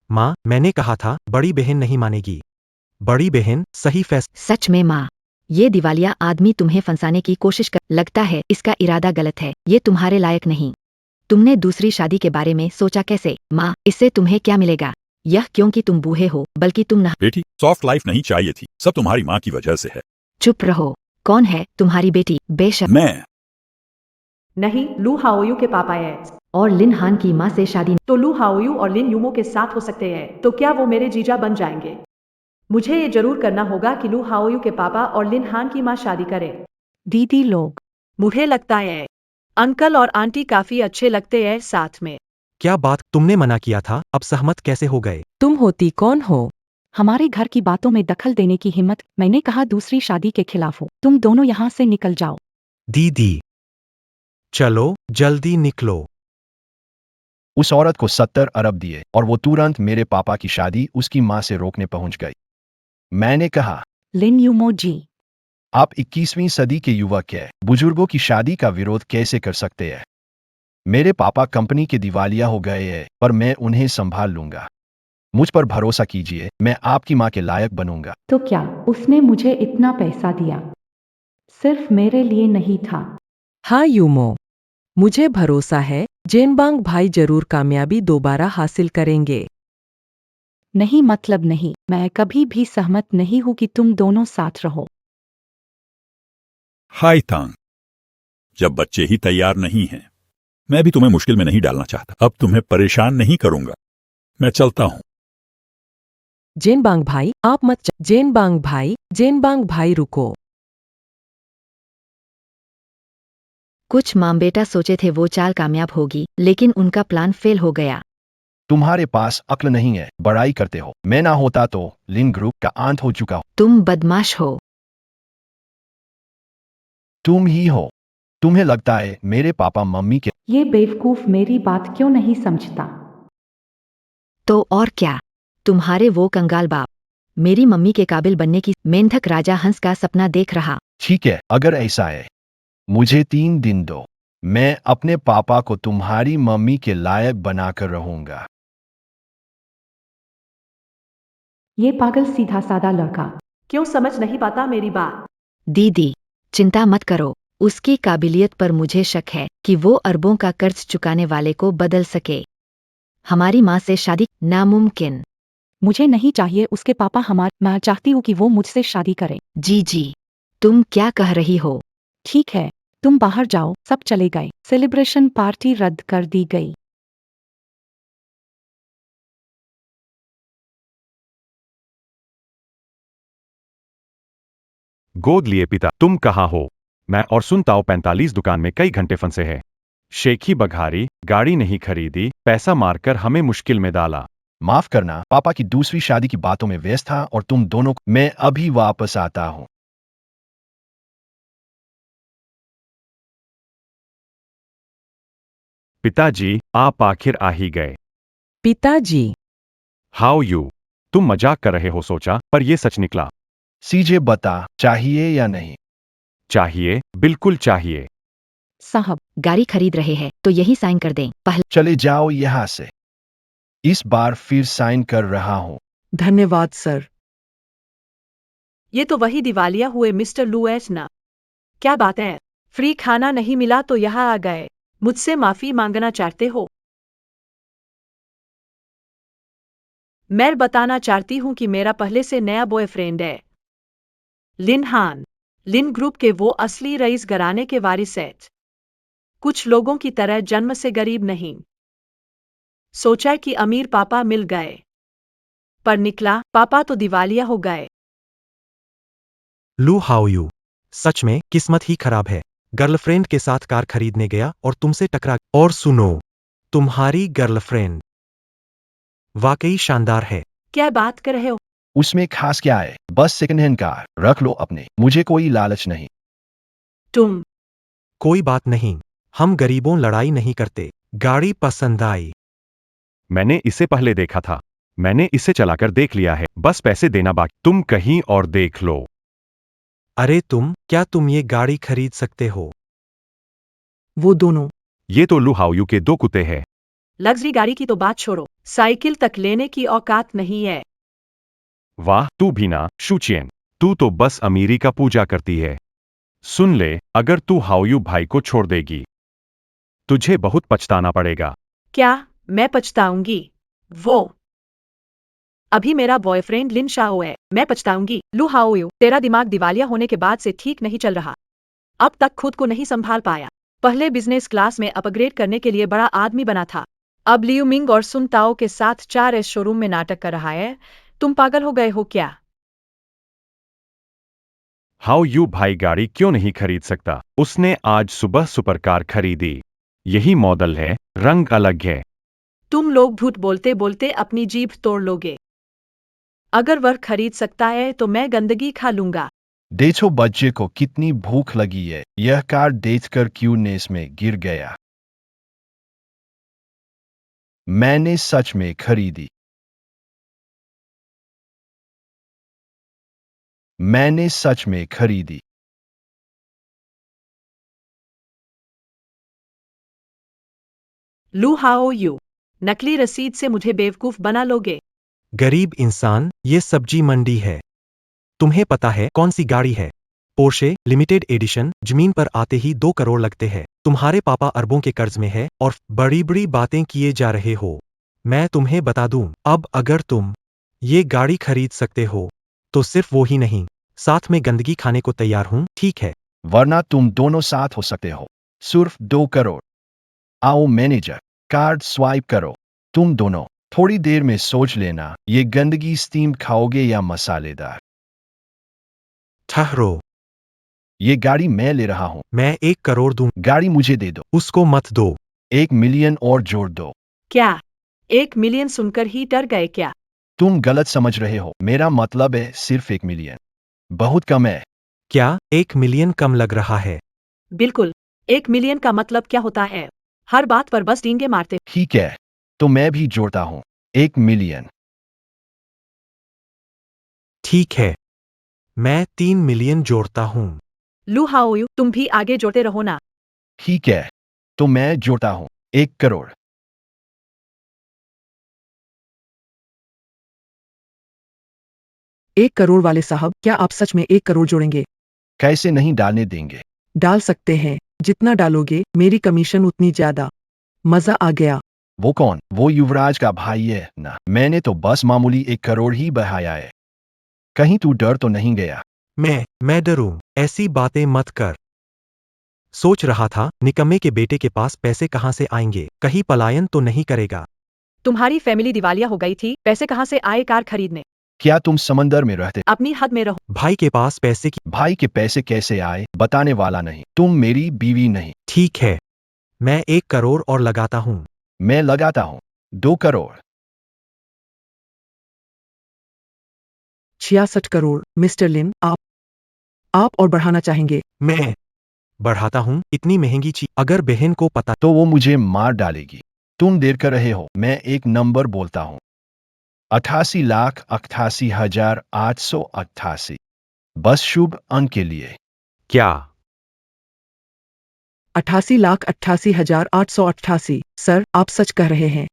माँ, मैंने कहा था बड़ी बहन नहीं मानेगी। बड़ी बहन सही फैसला। सच में माँ, ये दिवालिया आदमी तुम्हें फंसाने की कोशिश कर, लगता है इसका इरादा गलत है, ये तुम्हारे लायक नहीं। तुमने दूसरी शादी के बारे में सोचा कैसे? माँ, इससे तुम्हें क्या मिलेगा? यह क्योंकि तुम बूढ़े हो, बल्कि तुम न। बेटी, सॉफ्ट लाइफ नहीं चाहिए थी, सब तुम्हारी माँ की वजह से है। चुप रहो। कौन है तुम्हारी बेटी? बेशक। मैं। नहीं, लू हाओयू के पापा है। और लिन हान की माँ से शादी? तो लू हाओयू और लिन यूमो के साथ हो सकते हैं, तो क्या वो मेरे जीजा बन जाएंगे? मुझे ये जरूर करना होगा कि लू हाओयू के पापा और लिन हान की माँ शादी करें। दीदी लोग, मुझे लगता है अंकल और आंटी काफी अच्छे लगते हैं साथ में। क्या बात, तुमने मना किया था, अब सहमत कैसे हो गए? तुम होती कौन हो? हमारे घर की बातों में दखल देने की हिम्मत? मैंने कहा दूसरी शादी के खिलाफ हो। तुम दोनों यहाँ से निकल जाओ। दीदी, चलो जल्दी निकलो। उस औरत को 70 अरब दिए और वो तुरंत मेरे पापा की शादी उसकी माँ से रोकने पहुंच गई। मैंने कहा, लिन यूमो जी, आप 21वीं सदी के युवक हैं, बुजुर्गों की शादी का विरोध कैसे कर सकते हैं? मेरे पापा कंपनी के दिवालिया हो गए हैं, पर मैं उन्हें संभाल लूंगा। मुझ पर भरोसा कीजिए, मैं आपकी माँ के लायक बनूंगा। तो क्या उसने मुझे इतना पैसा दिया? सिर्फ मेरे लिए नहीं था। हाँ यूमो, मुझे भरोसा है जेनबांग भाई जरूर कामयाबी दोबारा हासिल करेंगे। नहीं, मतलब नहीं, मैं कभी भी सहमत नहीं हूँ कि तुम दोनों साथ रहो। हाय तांग, जब बच्चे ही तैयार नहीं हैं, मैं भी तुम्हें मुश्किल में नहीं डालना चाहता। अब तुम्हें परेशान नहीं करूंगा, मैं चलता हूं। जेनबांग भाई, आप मत जेनबांग भाई रुको। कुछ माँ बेटा सोचे थे वो चाल कामयाब होगी, लेकिन उनका प्लान फेल हो गया। तुम्हारे पास अक्ल नहीं है, बड़ाई करते हो। मैं ना होता तो लिन ग्रुप का अंत हो चुका हो। तुम बदमाश हो। तुम ही हो। तुम्हें लगता है मेरे पापा मम्मी के। ये बेवकूफ मेरी बात क्यों नहीं समझता? तो और क्या, तुम्हारे वो कंगाल बाप मेरी मम्मी के काबिल बनने की मेंढक राजा हंस का सपना देख रहा। ठीक है, अगर ऐसा है, मुझे 3 दिन दो, मैं अपने पापा को तुम्हारी मम्मी के लायक बनाकर रहूंगा। ये पागल सीधा साधा लड़का। क्यों समझ नहीं पाता मेरी बात? दीदी, चिंता मत करो, उसकी काबिलियत पर मुझे शक है कि वो अरबों का कर्ज चुकाने वाले को बदल सके। हमारी माँ से शादी नामुमकिन। मुझे नहीं चाहिए उसके पापा मैं चाहती हूँ कि वो मुझसे शादी करे। जी, तुम क्या कह रही हो? ठीक है, तुम बाहर जाओ। सब चले गए। सेलिब्रेशन पार्टी रद्द कर दी गई। गोद लिए पिता, तुम कहाँ हो? मैं और सुनताओ 45 दुकान में कई घंटे फंसे हैं। शेखी बघारी, गाड़ी नहीं खरीदी, पैसा मारकर हमें मुश्किल में डाला। माफ करना, पापा की दूसरी शादी की बातों में व्यस्त था और तुम दोनों को। मैं अभी वापस आता हूँ। पिताजी, आप आखिर आ ही गए। पिताजी, हाउ यू? तुम मजाक कर रहे हो सोचा, पर यह सच निकला। सीजे बता, चाहिए या नहीं? चाहिए, बिल्कुल चाहिए। साहब, गाड़ी खरीद रहे हैं तो यही साइन कर दें। पहले चले जाओ यहाँ से। इस बार फिर साइन कर रहा हूँ। धन्यवाद सर। ये तो वही दिवालिया हुए मिस्टर लुएस ना? क्या बात है, फ्री खाना नहीं मिला तो यहाँ आ गए। मुझसे माफी मांगना चाहते हो? मैं बताना चाहती हूँ कि मेरा पहले से नया बॉयफ्रेंड है लिन हान। लिन ग्रुप के वो असली रईस घराने के वारिस हैं। कुछ लोगों की तरह जन्म से गरीब नहीं। सोचा कि अमीर पापा मिल गए, पर निकला पापा तो दिवालिया हो गए। लू हाउ यू? सच में किस्मत ही खराब है। गर्लफ्रेंड के साथ कार खरीदने गया और तुमसे टकरा। और सुनो, तुम्हारी गर्लफ्रेंड वाकई शानदार है। क्या बात कर रहे हो? उसमें खास क्या है? बस सेकंड हैंड कार, रख लो अपने, मुझे कोई लालच नहीं। तुम कोई बात नहीं, हम गरीबों लड़ाई नहीं करते। गाड़ी पसंद आई? मैंने इसे पहले देखा था। मैंने इसे चलाकर देख लिया है, बस पैसे देना बाकी। तुम कहीं और देख लो। अरे क्या तुम ये गाड़ी खरीद सकते हो? वो दोनों। ये तो लू हाओयू के दो कुत्ते हैं। लग्जरी गाड़ी की तो बात छोड़ो, साइकिल तक लेने की औकात नहीं है। वाह, तू भी ना, शुचियन। तू तो बस अमीरी का पूजा करती है। सुन ले, अगर तू हाओयू भाई को छोड़ देगी, तुझे बहुत पछताना पड़ेगा। क्या मैं पछताऊंगी? वो अभी मेरा बॉयफ्रेंड लिन शाओ है, मैं पछताऊंगी? लू हाओयू, तेरा दिमाग दिवालिया होने के बाद से ठीक नहीं चल रहा। अब तक खुद को नहीं संभाल पाया। पहले बिजनेस क्लास में अपग्रेड करने के लिए बड़ा आदमी बना था, अब लियू मिंग और सुन ताओ के साथ 4S शोरूम में नाटक कर रहा है। तुम पागल हो गए हो क्या? हाओयू भाई गाड़ी क्यों नहीं खरीद सकता? उसने आज सुबह सुपरकार खरीदी। यही मॉडल है, रंग अलग है। तुम लोग झूठ बोलते बोलते अपनी जीभ तोड़ लोगे। अगर वह खरीद सकता है तो मैं गंदगी खा लूंगा। देखो बच्चे को कितनी भूख लगी है, यह कार देखकर क्यों नेस में गिर गया। मैंने सच में खरीदी। मैंने सच में खरीदी। लू हाओयू, नकली रसीद से मुझे बेवकूफ बना लोगे? गरीब इंसान, ये सब्जी मंडी है। तुम्हें पता है कौन सी गाड़ी है? Porsche limited edition. जमीन पर आते ही 2 करोड़ लगते हैं। तुम्हारे पापा अरबों के कर्ज में है और बड़ी बड़ी बातें किए जा रहे हो। मैं तुम्हें बता दूं, अब अगर तुम ये गाड़ी खरीद सकते हो तो सिर्फ वो ही नहीं, साथ में गंदगी खाने को तैयार हूं, ठीक है? वरना तुम दोनों साथ हो सकते हो। सिर्फ 2 करोड़। आओ मैनेजर, कार्ड स्वाइप करो। तुम दोनों थोड़ी देर में सोच लेना, ये गंदगी स्टीम खाओगे या मसालेदार। ठहरो, ये गाड़ी मैं ले रहा हूं। मैं 1 करोड़ दूं। गाड़ी मुझे दे दो। उसको मत दो। 1 मिलियन और जोड़ दो। क्या 1 मिलियन सुनकर ही डर गए क्या? तुम गलत समझ रहे हो, मेरा मतलब है सिर्फ 1 मिलियन। बहुत कम है। क्या 1 मिलियन कम लग रहा है? बिल्कुल, 1 मिलियन का मतलब क्या होता है? हर बात पर बस डींगे मारते। ठीक है, तो मैं भी जोड़ता हूं 1 मिलियन। ठीक है, मैं 3 मिलियन जोड़ता हूं। लू हाओयू, तुम भी आगे जोड़ते रहो ना। ठीक है, तो मैं जोड़ता हूं 1 करोड़। 1 करोड़ वाले साहब, क्या आप सच में 1 करोड़ जोड़ेंगे? कैसे नहीं डालने देंगे? डाल सकते हैं, जितना डालोगे मेरी कमीशन उतनी ज्यादा। मजा आ गया। वो कौन? वो युवराज का भाई है ना? मैंने तो बस मामूली 1 करोड़ ही बहाया है। कहीं तू डर तो नहीं गया? मैं डरूं? ऐसी बातें मत कर। सोच रहा था, निकम्मे के बेटे के पास पैसे कहां से आएंगे? कहीं पलायन तो नहीं करेगा? तुम्हारी फैमिली दिवालिया हो गई थी, पैसे कहाँ से आए कार खरीदने? क्या तुम समंदर में रहते? अपनी हद में रहो। भाई के पास पैसे की। भाई के पैसे कैसे आए बताने वाला नहीं। तुम मेरी बीवी नहीं। ठीक है, मैं 1 करोड़ और लगाता हूं। मैं लगाता हूं 2 करोड़। 66 करोड़। मिस्टर लिन, आप और बढ़ाना चाहेंगे? मैं बढ़ाता हूं। इतनी महंगी चीज अगर बहन को पता। तो वो मुझे मार डालेगी। तुम देर कर रहे हो, मैं एक नंबर बोलता हूं। 88,88,888। बस शुभ अंक के लिए। क्या? 88,88,888। सर, आप सच कह रहे हैं?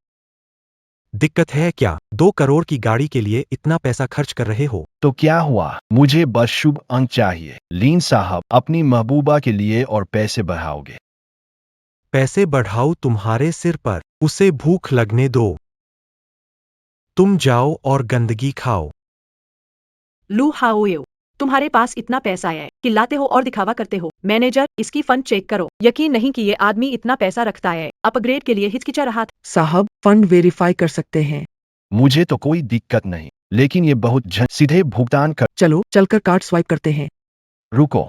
दिक्कत है क्या? 2 करोड़ की गाड़ी के लिए इतना पैसा खर्च कर रहे हो? तो क्या हुआ, मुझे बस शुभ अंक चाहिए। लीन साहब, अपनी महबूबा के लिए और पैसे बढ़ाओगे? पैसे बढ़ाओ तुम्हारे सिर पर, उसे भूख लगने दो। तुम जाओ और गंदगी खाओ। लू हाओयू, तुम्हारे पास इतना पैसा है, चिल्लाते हो और दिखावा करते हो। मैनेजर, इसकी फंड चेक करो। यकीन नहीं कि ये आदमी इतना पैसा रखता है। अपग्रेड के लिए हिचकिचा रहा था। साहब, फंड वेरीफाई कर सकते हैं। मुझे तो कोई दिक्कत नहीं, लेकिन ये बहुत सीधे भुगतान कर। चलो, चलकर कार्ड स्वाइप करते हैं। रुको।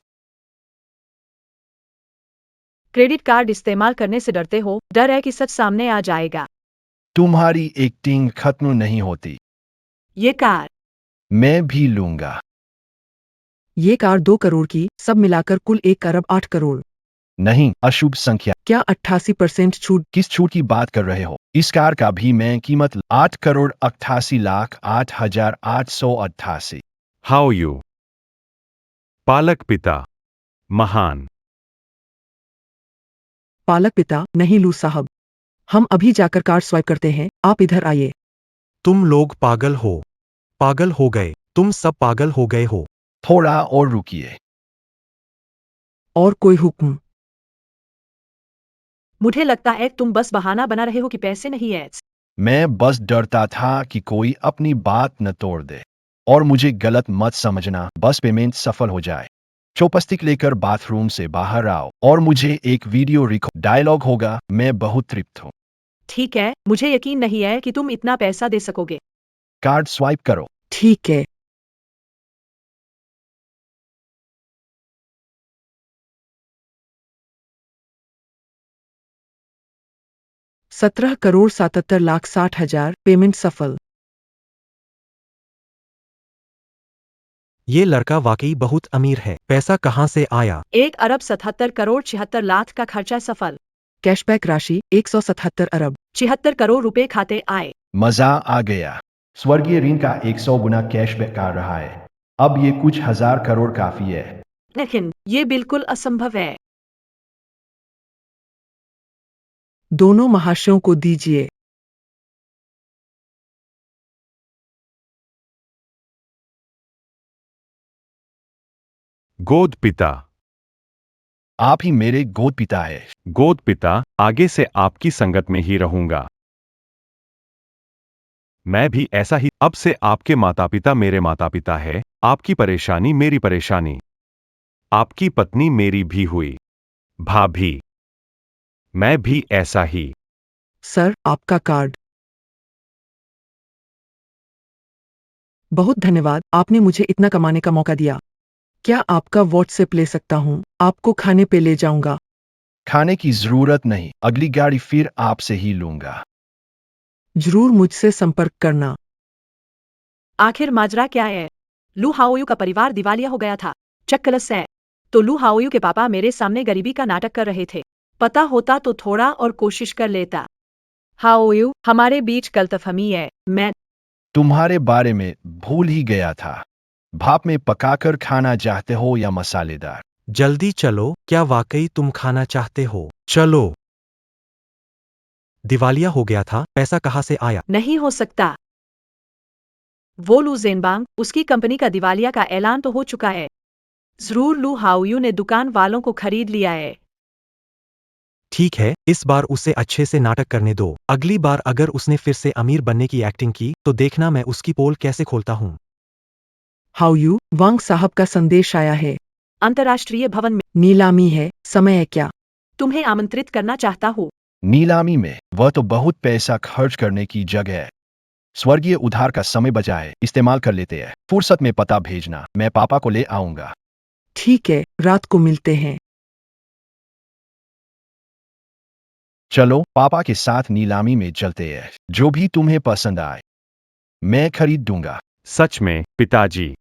क्रेडिट कार्ड इस्तेमाल करने से डरते हो, डर है कि सच सामने आ जाएगा। तुम्हारी एक्टिंग खत्म नहीं होती। ये कार मैं भी लूंगा। ये कार 2 करोड़ की, सब मिलाकर कुल 1 अरब 8 करोड़। नहीं, अशुभ संख्या। क्या 88% छूट? किस छूट की बात कर रहे हो? इस कार का भी मैं कीमत 8,88,08,888। हाओयू, पालक पिता, महान। पालक पिता, नहीं लू साहब। हम अभी जाकर कार्ड स्वाइप करते हैं, आप इधर आइए। तुम लोग पागल हो। पागल हो गए, तुम सब पागल हो गए हो। थोड़ा और रुकिए। और कोई हुक्म? मुझे लगता है तुम बस बहाना बना रहे हो कि पैसे नहीं है। मैं बस डरता था कि कोई अपनी बात न तोड़ दे। और मुझे गलत मत समझना, बस पेमेंट सफल हो जाए। चौपस्टिक लेकर बाथरूम से बाहर आओ और मुझे एक वीडियो रिकॉर्ड डायलॉग होगा। मैं बहुत तृप्त हूँ। ठीक है, मुझे यकीन नहीं है कि तुम इतना पैसा दे सकोगे। कार्ड स्वाइप करो। ठीक है। 17,77,60,000 पेमेंट सफल। ये लड़का वाकई बहुत अमीर है। पैसा कहाँ से आया? 1,77,76,00,000 का खर्चा सफल। कैशबैक राशि 177 अरब। 76 करोड़ रुपए खाते आए। मजा आ गया। स्वर्गीय ऋण का 100 गुना कैशबैक आ रहा है। अब ये कुछ हजार करोड़ काफी है। लेकिन ये बिल्कुल असंभव है। दोनों महाशयों को दीजिए। गोद पिता। आप ही मेरे गोद पिता है। गोद पिता, आगे से आपकी संगत में ही रहूंगा। मैं भी ऐसा ही। अब से आपके माता पिता मेरे माता पिता है, आपकी परेशानी मेरी परेशानी, आपकी पत्नी मेरी भी हुई। भाभी, मैं भी ऐसा ही। सर, आपका कार्ड। बहुत धन्यवाद, आपने मुझे इतना कमाने का मौका दिया। क्या आपका व्हाट्सएप ले सकता हूँ? आपको खाने पे ले जाऊंगा। खाने की जरूरत नहीं, अगली गाड़ी फिर आपसे ही लूंगा। जरूर मुझसे संपर्क करना। आखिर माजरा क्या है? लू हाओयू का परिवार दिवालिया हो गया था। चक्कलस है। तो लू हाओयू के पापा मेरे सामने गरीबी का नाटक कर रहे थे। पता होता तो थोड़ा और कोशिश कर लेता। हाओयू, हमारे बीच गलतफहमी है। मैं तुम्हारे बारे में भूल ही गया था। भाप में पकाकर खाना चाहते हो या मसालेदार? जल्दी चलो, क्या वाकई तुम खाना चाहते हो? चलो। दिवालिया हो गया था, पैसा कहाँ से आया? नहीं हो सकता। वो लू जेनबांग, उसकी कंपनी का दिवालिया का ऐलान तो हो चुका है। जरूर लू हाओयू ने दुकान वालों को खरीद लिया है। ठीक है, इस बार उसे अच्छे से नाटक करने दो। अगली बार अगर उसने फिर से अमीर बनने की एक्टिंग की तो देखना मैं उसकी पोल कैसे खोलता हूँ। हाओयू, वांग साहब का संदेश आया है। अंतर्राष्ट्रीय भवन में नीलामी है, समय है क्या? तुम्हें आमंत्रित करना चाहता हूँ। नीलामी में? वह तो बहुत पैसा खर्च करने की जगह है। स्वर्गीय उधार का समय बचा है, इस्तेमाल कर लेते हैं। फुर्सत में पता भेजना, मैं पापा को ले आऊंगा। ठीक है, रात को मिलते हैं। चलो, पापा के साथ नीलामी में चलते हैं। जो भी तुम्हें पसंद आए मैं खरीद दूंगा। सच में, पिताजी।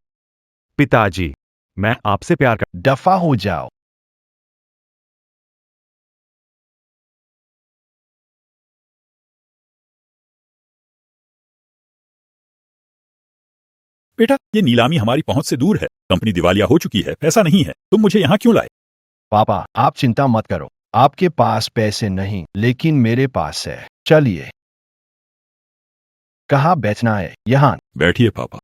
पिताजी, मैं आपसे प्यार कर। दफा हो जाओ। बेटा, ये नीलामी हमारी पहुंच से दूर है। कंपनी दिवालिया हो चुकी है, पैसा नहीं है। तुम मुझे यहाँ क्यों लाए? पापा, आप चिंता मत करो। आपके पास पैसे नहीं, लेकिन मेरे पास है। चलिए। कहाँ बैठना है? यहाँ। बैठिए पापा।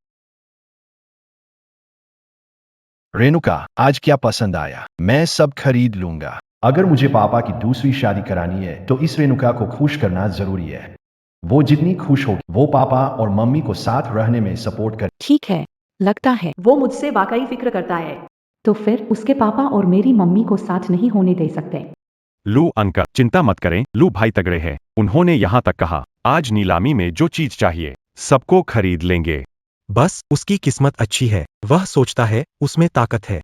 रेणुका, आज क्या पसंद आया? मैं सब खरीद लूंगा। अगर मुझे पापा की दूसरी शादी करानी है तो इस रेणुका को खुश करना जरूरी है। वो जितनी खुश होगी, वो पापा और मम्मी को साथ रहने में सपोर्ट कर। ठीक है, लगता है। वो मुझसे वाकई फिक्र करता है। तो फिर उसके पापा और मेरी मम्मी को साथ नहीं होने दे सकते। लू अंकल, चिंता मत करें, लू भाई तगड़े हैं। उन्होंने यहाँ तक कहा, आज नीलामी में जो चीज चाहिए सबको खरीद लेंगे। बस उसकी किस्मत अच्छी है, वह सोचता है उसमें ताकत है।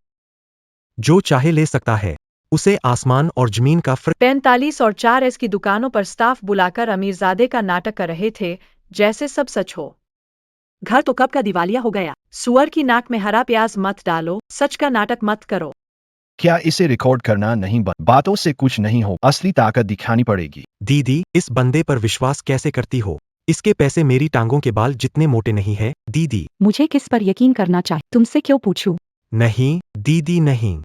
जो चाहे ले सकता है। उसे आसमान और जमीन का फर्क। 45 और 4S की दुकानों पर स्टाफ बुलाकर अमीरजादे का नाटक कर रहे थे, जैसे सब सच हो। घर तो कब का दिवालिया हो गया। सुअर की नाक में हरा प्याज मत डालो, सच का नाटक मत करो। क्या इसे रिकॉर्ड करना नहीं? बातों से कुछ नहीं हो, असली ताकत दिखानी पड़ेगी। दीदी, इस बंदे पर विश्वास कैसे करती हो? इसके पैसे मेरी टांगों के बाल जितने मोटे नहीं है, दीदी। मुझे किस पर यकीन करना चाहिए? तुमसे क्यों पूछूं? नहीं, दीदी नहीं।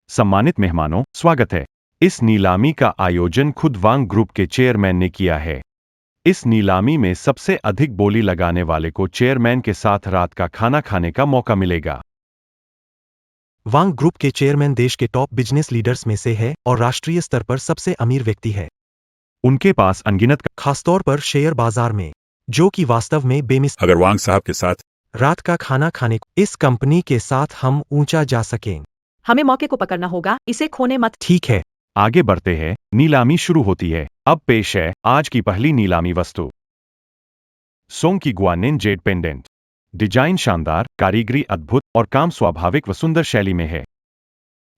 सम्मानित मेहमानों, स्वागत है। इस नीलामी का आयोजन खुद वांग ग्रुप के चेयरमैन ने किया है। इस नीलामी में सबसे अधिक बोली लगाने वाले को चेयरमैन के साथ रात का खाना खाने का मौका मिलेगा। वांग ग्रुप के चेयरमैन देश के टॉप बिजनेस लीडर्स में से है और राष्ट्रीय स्तर पर सबसे अमीर व्यक्ति है, उनके पास अनगिनत खासतौर पर शेयर बाजार में, जो कि वास्तव में बेमिस। अगर वांग साहब के साथ रात का खाना खाने को इस कंपनी के साथ हम ऊंचा जा सकें। हमें मौके को पकड़ना होगा, इसे खोने मत। ठीक है, आगे बढ़ते हैं। नीलामी शुरू होती है। अब पेश है आज की पहली नीलामी वस्तु। सोंग की गुआनिन जेड पेंडेंट। डिजाइन शानदार, कारीगरी अद्भुत और काम स्वाभाविक व सुंदर शैली में है।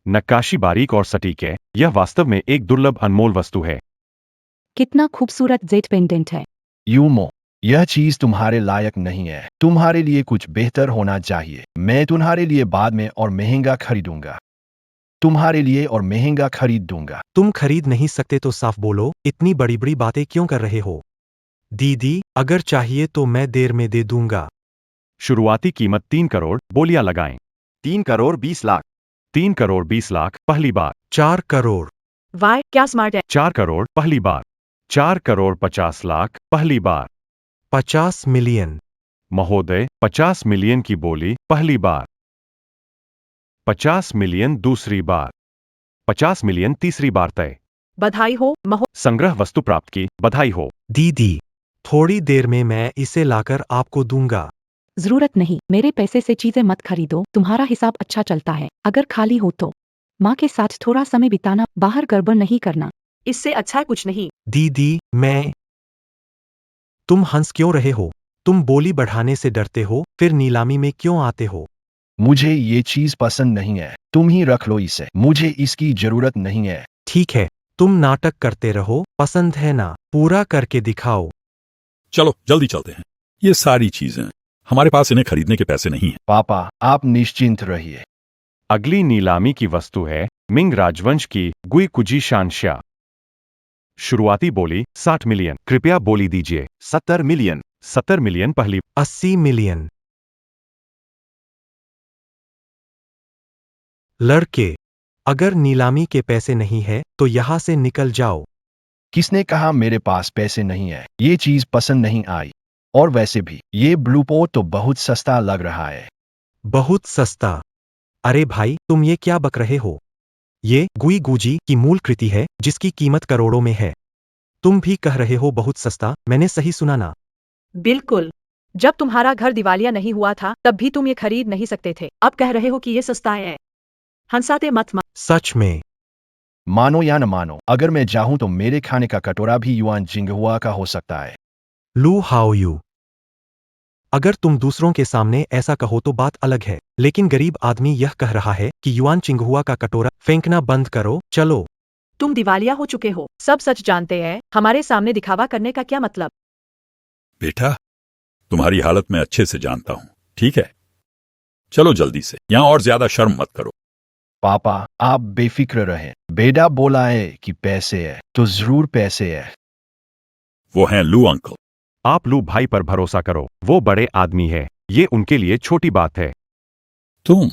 नक्काशी बारीक और सटीक है। यह वास्तव में एक दुर्लभ अनमोल वस्तु है। कितना खूबसूरत जेड पेंडेंट है। यूमो, यह चीज तुम्हारे लायक नहीं है। तुम्हारे लिए कुछ बेहतर होना चाहिए। मैं तुम्हारे लिए बाद में और महंगा खरीदूंगा। तुम्हारे लिए और महंगा खरीद दूंगा। तुम खरीद नहीं सकते तो साफ बोलो, इतनी बड़ी बड़ी बातें क्यों कर रहे हो? दीदी, अगर चाहिए तो मैं देर में दे दूंगा। शुरुआती कीमत 3 करोड़, बोलियां लगाएं। 3 करोड़ 20 लाख। 3 करोड़ 20 लाख पहली बार। 4 करोड़। वाह, क्या स्मार्ट है। 4 करोड़ पहली बार। 4 करोड़ 50 लाख पहली बार। 50 मिलियन। महोदय, 50 मिलियन की बोली पहली बार। 50 मिलियन दूसरी बार। 50 मिलियन तीसरी बार तय। बधाई हो संग्रह वस्तु प्राप्त की, बधाई हो। दीदी, थोड़ी देर में मैं इसे लाकर आपको दूंगा। जरूरत नहीं, मेरे पैसे से चीजें मत खरीदो, तुम्हारा हिसाब अच्छा चलता है। अगर खाली हो तो माँ के साथ थोड़ा समय बिताना, बाहर गड़बड़ नहीं करना। इससे अच्छा कुछ नहीं। दीदी, मैं। तुम हंस क्यों रहे हो? तुम बोली बढ़ाने से डरते हो, फिर नीलामी में क्यों आते हो? मुझे ये चीज पसंद नहीं है। तुम ही रख लो इसे। मुझे इसकी जरूरत नहीं है। ठीक है, तुम नाटक करते रहो, पसंद है ना? पूरा करके दिखाओ। चलो जल्दी चलते हैं। ये सारी चीजें हमारे पास इन्हें खरीदने के पैसे नहीं हैं। पापा, आप निश्चिंत रहिए। अगली नीलामी की वस्तु है मिंग राजवंश की गुई कुजी शानशा। शुरुआती बोली 60 मिलियन। कृपया बोली दीजिए। 70 मिलियन। 70 मिलियन पहली। 80 मिलियन। लड़के, अगर नीलामी के पैसे नहीं है तो यहां से निकल जाओ। किसने कहा मेरे पास पैसे नहीं है? ये चीज पसंद नहीं आई। और वैसे भी ये ब्लूपोर्ट तो बहुत सस्ता लग रहा है। बहुत सस्ता? अरे भाई, तुम ये क्या बक रहे हो? ये गुई गुजी की मूल कृति है जिसकी कीमत करोड़ों में है। तुम भी कह रहे हो बहुत सस्ता? मैंने सही सुना ना? बिल्कुल। जब तुम्हारा घर दिवालिया नहीं हुआ था तब भी तुम ये खरीद नहीं सकते थे। अब कह रहे हो कि ये सस्ता है। हंसाते मत। सच में? मानो या न मानो, अगर मैं चाहूं तो मेरे खाने का कटोरा भी युआन जिंगहुआ का हो सकता है। लू हाओ यू, अगर तुम दूसरों के सामने ऐसा कहो तो बात अलग है, लेकिन गरीब आदमी यह कह रहा है कि युआन चिंगहुआ का कटोरा फेंकना बंद करो। चलो। तुम दिवालिया हो चुके हो, सब सच जानते हैं। हमारे सामने दिखावा करने का क्या मतलब? बेटा, तुम्हारी हालत मैं अच्छे से जानता हूं, ठीक है? चलो जल्दी से, यहां और ज्यादा शर्म मत करो। पापा, आप बेफिक्र रहें। बेटा बोला है कि पैसे है तो जरूर पैसे है। वो हैं लू अंकल। आप लू भाई पर भरोसा करो, वो बड़े आदमी है। ये उनके लिए छोटी बात है। तुम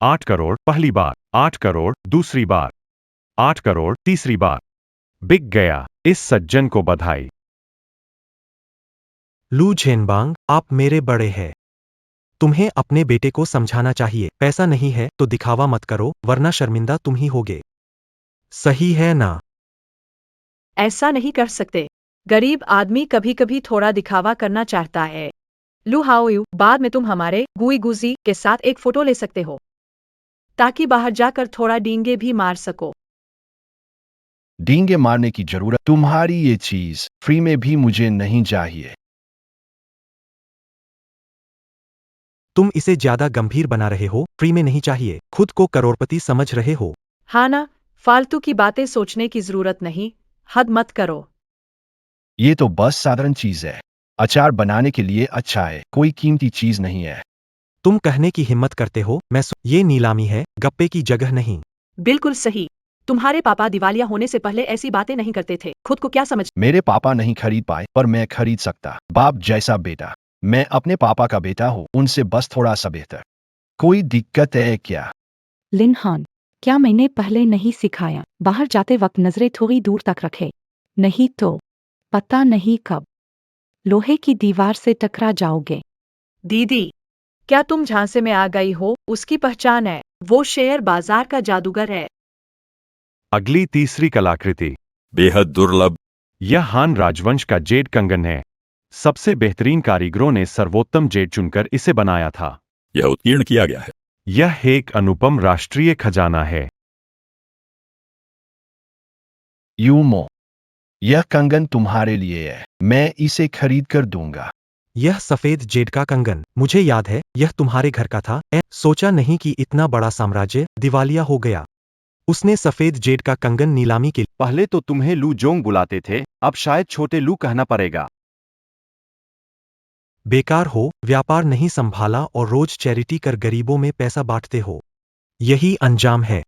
8 करोड़ पहली बार। 8 करोड़ दूसरी बार। 8 करोड़ तीसरी बार। बिक गया। इस सज्जन को बधाई। लू झेनबांग, आप मेरे बड़े हैं। तुम्हें अपने बेटे को समझाना चाहिए। पैसा नहीं है तो दिखावा मत करो, वरना शर्मिंदा तुम ही होगे। सही है ना? ऐसा नहीं कर सकते। गरीब आदमी कभी कभी थोड़ा दिखावा करना चाहता है। लू हाओ यू, बाद में तुम हमारे गुई गुजी के साथ एक फोटो ले सकते हो ताकि बाहर जाकर थोड़ा डींगे भी मार सको। डींगे मारने की जरूरत? तुम्हारी ये चीज फ्री में भी मुझे नहीं चाहिए। तुम इसे ज्यादा गंभीर बना रहे हो। फ्री में नहीं चाहिए। खुद को करोड़पति समझ रहे हो। हाँ ना, फालतू की बातें सोचने की जरूरत नहीं। हद मत करो। ये तो बस साधारण चीज है। अचार बनाने के लिए अच्छा है, कोई कीमती चीज नहीं है। तुम कहने की हिम्मत करते हो? ये नीलामी है, गप्पे की जगह नहीं। बिल्कुल सही। तुम्हारे पापा दिवालिया होने से पहले ऐसी बातें नहीं करते थे। खुद को क्या समझ? मेरे पापा नहीं खरीद पाए पर मैं खरीद सकता। बाप जैसा बेटा। मैं अपने पापा का बेटा हूँ, उनसे बस थोड़ा सा बेहतर। कोई दिक्कत है क्या? लिन हान, क्या मैंने पहले नहीं सिखाया? बाहर जाते वक्त नजरें थोड़ी दूर तक रखे, नहीं तो पता नहीं कब लोहे की दीवार से टकरा जाओगे। दीदी, क्या तुम झांसे में आ गई हो? उसकी पहचान है, वो शेयर बाजार का जादूगर है। अगली तीसरी कलाकृति। बेहद दुर्लभ। यह हान राजवंश का जेड कंगन है। सबसे बेहतरीन कारीगरों ने सर्वोत्तम जेड चुनकर इसे बनाया था। यह उत्कीर्ण किया गया है। यह एक अनुपम राष्ट्रीय खजाना है। यूमो, यह कंगन तुम्हारे लिए है, मैं इसे खरीद कर दूंगा। यह सफेद जेड का कंगन, मुझे याद है, यह तुम्हारे घर का था। सोचा नहीं कि इतना बड़ा साम्राज्य दिवालिया हो गया। उसने सफेद जेड का कंगन नीलामी के पहले तो तुम्हें लू जोंग बुलाते थे, अब शायद छोटे लू कहना पड़ेगा। बेकार हो, व्यापार नहीं संभाला और रोज चैरिटी कर गरीबों में पैसा बांटते हो। यही अंजाम है।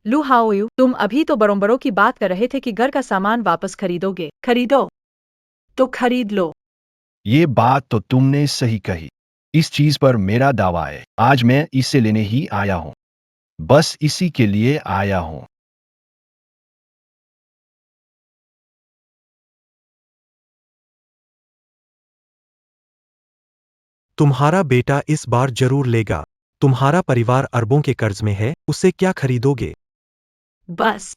लू हाओयू, तुम अभी तो बरों की बात कर रहे थे कि घर का सामान वापस खरीदोगे। खरीदो तो खरीद लो। ये बात तो तुमने सही कही। इस चीज पर मेरा दावा है। आज मैं इसे लेने ही आया हूं, बस इसी के लिए आया हूं। तुम्हारा बेटा इस बार जरूर लेगा। तुम्हारा परिवार अरबों के कर्ज में है, उससे क्या खरीदोगे? बस,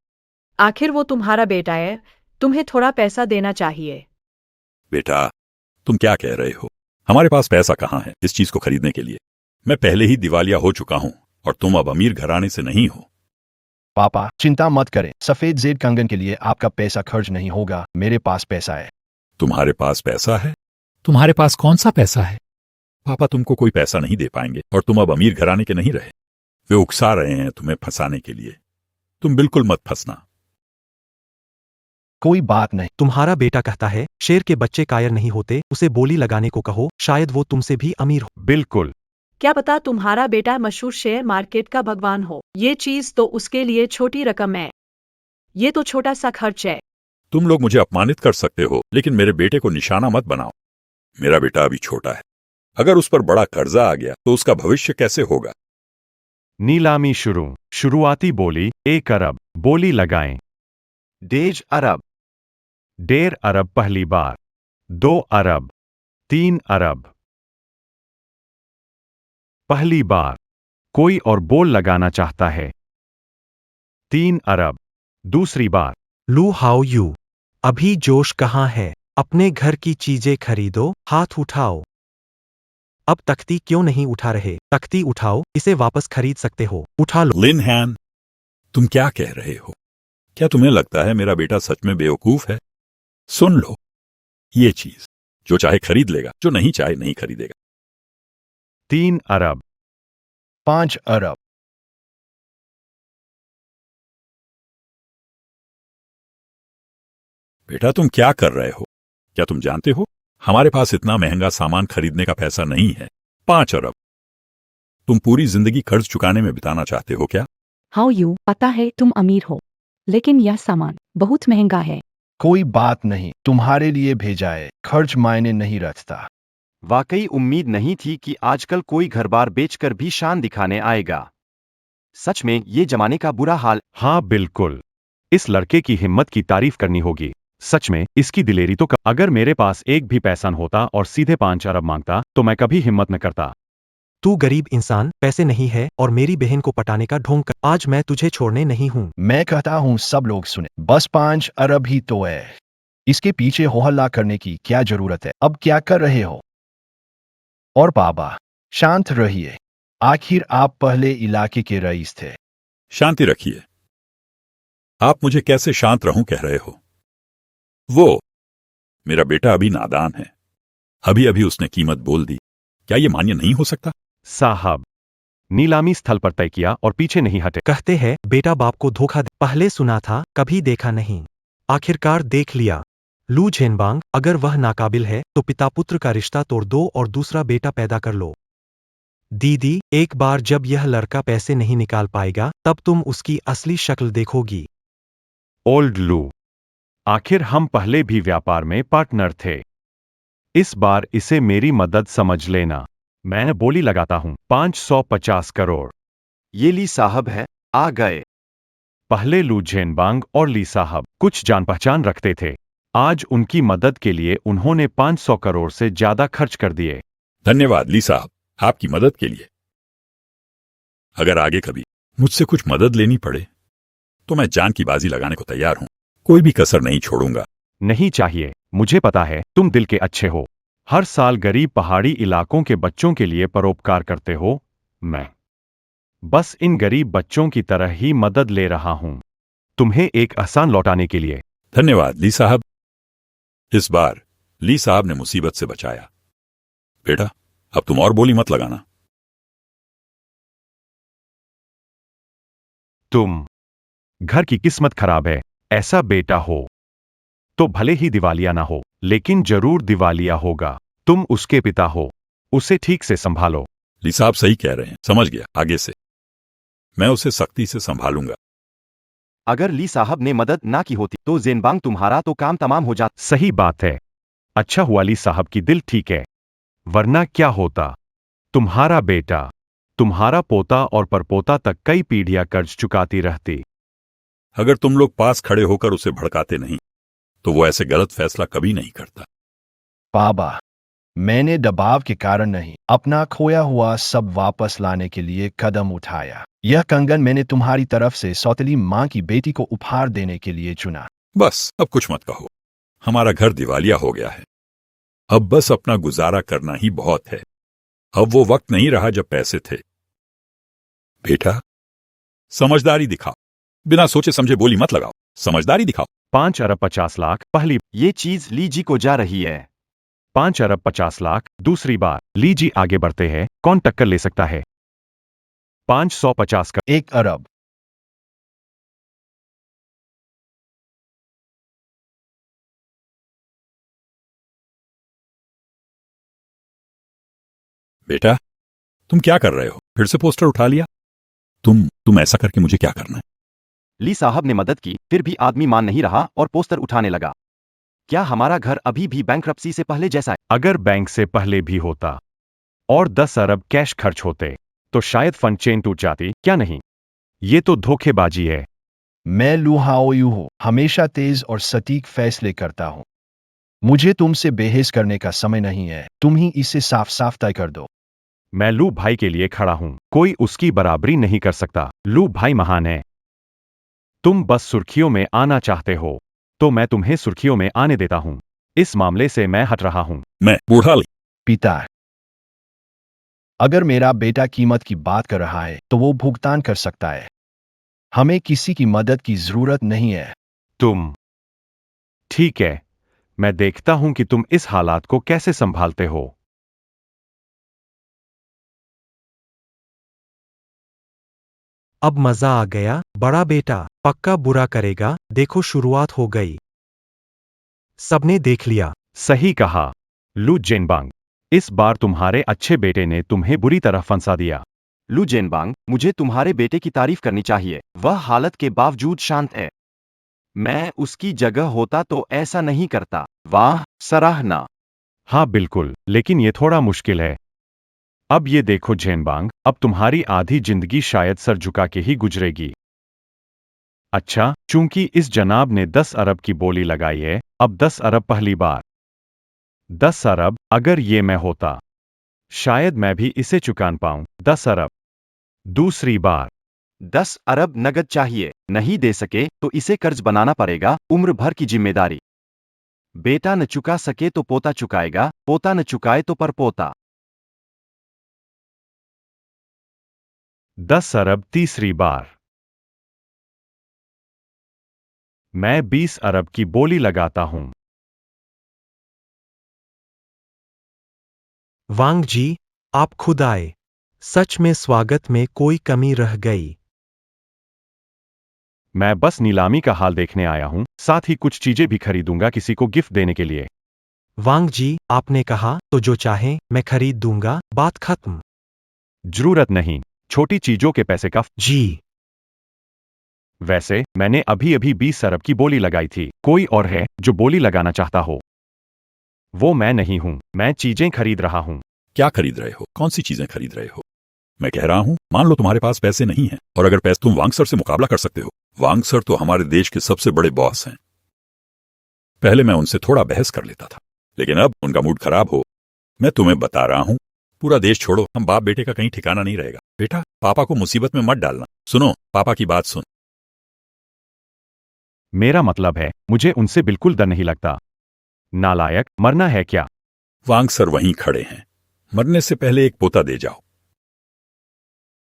आखिर वो तुम्हारा बेटा है, तुम्हें थोड़ा पैसा देना चाहिए। बेटा, तुम क्या कह रहे हो? हमारे पास पैसा कहाँ है इस चीज को खरीदने के लिए? मैं पहले ही दिवालिया हो चुका हूं और तुम अब अमीर घराने से नहीं हो। पापा, चिंता मत करें, सफेद जेड कंगन के लिए आपका पैसा खर्च नहीं होगा। मेरे पास पैसा है। तुम्हारे पास पैसा है? तुम्हारे पास कौन सा पैसा है? पापा तुमको कोई पैसा नहीं दे पाएंगे और तुम अब अमीर घराने के नहीं रहे। वे उकसा रहे हैं तुम्हें फंसाने के लिए। तुम बिल्कुल मत फंसना। कोई बात नहीं। तुम्हारा बेटा कहता है, शेर के बच्चे कायर नहीं होते, उसे बोली लगाने को कहो, शायद वो तुमसे भी अमीर हो। बिल्कुल। क्या पता तुम्हारा बेटा मशहूर शेयर मार्केट का भगवान हो। ये चीज तो उसके लिए छोटी रकम है। ये तो छोटा सा खर्च है। तुम लोग मुझे अपमानित कर सकते हो, लेकिन मेरे बेटे को निशाना मत बनाओ। मेरा बेटा अभी छोटा है। अगर उस पर बड़ा कर्जा आ गया तो उसका भविष्य कैसे होगा? नीलामी शुरू। शुरुआती बोली 1 अरब। बोली लगाएं। डेज अरब, 1.5 अरब पहली बार। 2 अरब। 3 अरब। पहली बार। कोई और बोल लगाना चाहता है? 3 अरब। दूसरी बार। लू हाओ यू, अभी जोश कहाँ है? अपने घर की चीजें खरीदो, हाथ उठाओ। अब तख्ती क्यों नहीं उठा रहे? तख्ती उठाओ, इसे वापस खरीद सकते हो, उठा लो। लिन हैन, तुम क्या कह रहे हो? क्या तुम्हें लगता है मेरा बेटा सच में बेवकूफ है? सुन लो, ये चीज जो चाहे खरीद लेगा, जो नहीं चाहे नहीं खरीदेगा। 3 अरब। 5 अरब। बेटा तुम क्या कर रहे हो? क्या तुम जानते हो हमारे पास इतना महंगा सामान खरीदने का पैसा नहीं है। 5 अरब। तुम पूरी जिंदगी कर्ज चुकाने में बिताना चाहते हो क्या? हाउ यू, पता है तुम अमीर हो, लेकिन यह सामान बहुत महंगा है। कोई बात नहीं, तुम्हारे लिए भेजा है, खर्च मायने नहीं रखता। वाकई उम्मीद नहीं थी कि आजकल कोई घर बार बेचकर भी शान दिखाने आएगा। सच में ये जमाने का बुरा हाल। हाँ बिल्कुल, इस लड़के की हिम्मत की तारीफ करनी होगी। सच में इसकी दिलेरी तो अगर मेरे पास एक भी पैसा होता और सीधे 5 अरब मांगता तो मैं कभी हिम्मत न करता। तू गरीब इंसान, पैसे नहीं है और मेरी बहन को पटाने का ढोंग कर। आज मैं तुझे छोड़ने नहीं हूँ। मैं कहता हूँ सब लोग सुने, बस 5 अरब ही तो है। इसके पीछे हो हल्ला करने की क्या जरूरत है? अब क्या कर रहे हो? और बाबा, शांत रहिए। आखिर आप पहले इलाके के रईस थे। शांति रखिए। आप मुझे कैसे शांत रहूं कह रहे हो? वो मेरा बेटा अभी नादान है। अभी अभी उसने कीमत बोल दी। क्या ये मान्य नहीं हो सकता? साहब, नीलामी स्थल पर तय किया और पीछे नहीं हटे। कहते हैं बेटा बाप को धोखा दे। पहले सुना था, कभी देखा नहीं, आखिरकार देख लिया। लू झेनबांग, अगर वह नाकाबिल है तो पिता पुत्र का रिश्ता तोड़ दो और दूसरा बेटा पैदा कर लो। दीदी, एक बार जब यह लड़का पैसे नहीं निकाल पाएगा तब तुम उसकी असली शक्ल देखोगी। ओल्ड लू, आखिर हम पहले भी व्यापार में पार्टनर थे। इस बार इसे मेरी मदद समझ लेना। मैं बोली लगाता हूं 550 करोड़। ये ली साहब है, आ गए। पहले लू जेनबांग और ली साहब कुछ जान पहचान रखते थे। आज उनकी मदद के लिए उन्होंने 500 करोड़ से ज्यादा खर्च कर दिए। धन्यवाद ली साहब, आपकी मदद के लिए। अगर आगे कभी मुझसे कुछ मदद लेनी पड़े तो मैं जान की बाजी लगाने को तैयार हूं, कोई भी कसर नहीं छोड़ूंगा। नहीं चाहिए, मुझे पता है तुम दिल के अच्छे हो। हर साल गरीब पहाड़ी इलाकों के बच्चों के लिए परोपकार करते हो। मैं बस इन गरीब बच्चों की तरह ही मदद ले रहा हूं, तुम्हें एक एहसान लौटाने के लिए। धन्यवाद ली साहब। इस बार ली साहब ने मुसीबत से बचाया। बेटा, अब तुम और बोली मत लगाना। तुम घर की किस्मत खराब है। ऐसा बेटा हो तो भले ही दिवालिया ना हो, लेकिन जरूर दिवालिया होगा। तुम उसके पिता हो, उसे ठीक से संभालो। ली साहब सही कह रहे हैं, समझ गया। आगे से मैं उसे सख्ती से संभालूंगा। अगर ली साहब ने मदद ना की होती तो जेनबांग तुम्हारा तो काम तमाम हो जाता। सही बात है। अच्छा हुआ ली साहब की दिल ठीक है, वरना क्या होता। तुम्हारा बेटा, तुम्हारा पोता और परपोता तक कई पीढ़ियां कर्ज चुकाती रहती। अगर तुम लोग पास खड़े होकर उसे भड़काते नहीं तो वो ऐसे गलत फैसला कभी नहीं करता। बाबा, मैंने दबाव के कारण नहीं, अपना खोया हुआ सब वापस लाने के लिए कदम उठाया। यह कंगन मैंने तुम्हारी तरफ से सौतेली मां की बेटी को उपहार देने के लिए चुना। बस अब कुछ मत कहो, हमारा घर दिवालिया हो गया है। अब बस अपना गुजारा करना ही बहुत है। अब वो वक्त नहीं रहा जब पैसे थे। बेटा, समझदारी दिखाओ, बिना सोचे समझे बोली मत लगाओ, समझदारी दिखाओ। 5 अरब 50 लाख पहली, ये चीज ली जी को जा रही है। 5 अरब 50 लाख दूसरी बार। ली जी आगे बढ़ते हैं, कौन टक्कर ले सकता है। 550 का 1 अरब। बेटा, तुम क्या कर रहे हो? फिर से पोस्टर उठा लिया? तुम ऐसा करके मुझे क्या करना है? ली साहब ने मदद की, फिर भी आदमी मान नहीं रहा और पोस्टर उठाने लगा। क्या हमारा घर अभी भी बैंकरप्सी से पहले जैसा है? अगर बैंक से पहले भी होता और 10 अरब कैश खर्च होते तो शायद फंड चेन टूट जाती। क्या नहीं, ये तो धोखेबाजी है। मैं लू हाओयू हूं, हमेशा तेज और सटीक फैसले करता हूं। मुझे तुमसे बहस करने का समय नहीं है, तुम ही इसे साफ साफ तय कर दो। मैं लू भाई के लिए खड़ा हूं, कोई उसकी बराबरी नहीं कर सकता। लू भाई महान है। तुम बस सुर्खियों में आना चाहते हो तो मैं तुम्हें सुर्खियों में आने देता हूं। इस मामले से मैं हट रहा हूं। मैं बूढ़ा ली। पिता, अगर मेरा बेटा कीमत की बात कर रहा है तो वो भुगतान कर सकता है। हमें किसी की मदद की जरूरत नहीं है। तुम ठीक है, मैं देखता हूं कि तुम इस हालात को कैसे संभालते हो। अब मजा आ गया, बड़ा बेटा पक्का बुरा करेगा। देखो शुरुआत हो गई। सबने देख लिया। सही कहा लू जेनबांग, इस बार तुम्हारे अच्छे बेटे ने तुम्हें बुरी तरह फंसा दिया। लू जेनबांग, मुझे तुम्हारे बेटे की तारीफ करनी चाहिए। वह हालत के बावजूद शांत है। मैं उसकी जगह होता तो ऐसा नहीं करता। वाह, सराहना। हाँ बिल्कुल, लेकिन ये थोड़ा मुश्किल है। अब ये देखो जेनबांग, अब तुम्हारी आधी जिंदगी शायद सर झुका के ही गुजरेगी। अच्छा, चूंकि इस जनाब ने 10 अरब की बोली लगाई है, अब 10 अरब पहली बार। 10 अरब, अगर ये मैं होता शायद मैं भी इसे चुकान पाऊं। 10 अरब दूसरी बार। 10 अरब नगद चाहिए। नहीं दे सके तो इसे कर्ज बनाना पड़ेगा, उम्र भर की जिम्मेदारी। बेटा न चुका सके तो पोता चुकाएगा, पोता न चुकाए तो परपोता। 10 अरब तीसरी बार। मैं 20 अरब की बोली लगाता हूं। वांग जी, आप खुद आए। सच में स्वागत में कोई कमी रह गई। मैं बस नीलामी का हाल देखने आया हूं, साथ ही कुछ चीजें भी खरीदूंगा किसी को गिफ्ट देने के लिए। वांग जी, आपने कहा तो जो चाहें मैं खरीद दूंगा, बात खत्म। जरूरत नहीं, छोटी चीजों के पैसे का। जी, वैसे मैंने अभी अभी 20 अरब की बोली लगाई थी। कोई और है जो बोली लगाना चाहता हो? वो मैं नहीं हूं, मैं चीजें खरीद रहा हूं। क्या खरीद रहे हो? कौन सी चीजें खरीद रहे हो? मैं कह रहा हूं, मान लो तुम्हारे पास पैसे नहीं हैं, और अगर पैसे तुम वांग सर से मुकाबला कर सकते हो, वांग सर तो हमारे देश के सबसे बड़े बॉस हैं। पहले मैं उनसे थोड़ा बहस कर लेता था, लेकिन अब उनका मूड खराब हो। मैं तुम्हें बता रहा हूं, पूरा देश छोड़ो, हम बाप बेटे का कहीं ठिकाना नहीं रहेगा। बेटा, पापा को मुसीबत में मत डालना। सुनो, पापा की बात सुन। मेरा मतलब है, मुझे उनसे बिल्कुल डर नहीं लगता। नालायक, मरना है क्या? वांग सर वहीं खड़े हैं। मरने से पहले एक पोता दे जाओ।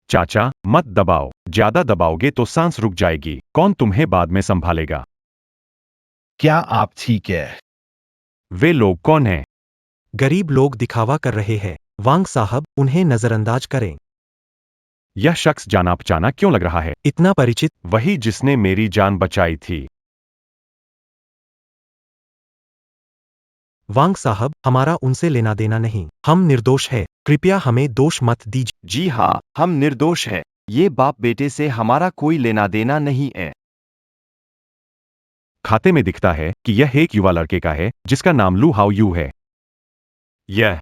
चाचा, मत दबाओ। ज्यादा दबाओगे तो सांस रुक जाएगी। कौन तुम्हें बाद में संभालेगा? क्या आप ठीक है? वे लोग कौन हैं? गरीब लोग दिखावा कर रहे हैं। वांग साहब, उन्हें नजरअंदाज करें। यह शख्स जाना पहचाना क्यों लग रहा है? इतना परिचित। वही जिसने मेरी जान बचाई थी। वांग साहब, हमारा उनसे लेना देना नहीं। हम निर्दोष है। कृपया हमें दोष मत दीजिए। जी हाँ, हम निर्दोष हैं। ये बाप बेटे से हमारा कोई लेना देना नहीं है। खाते में दिखता है कि यह एक युवा लड़के का है जिसका नाम लू हाउ यू है। यह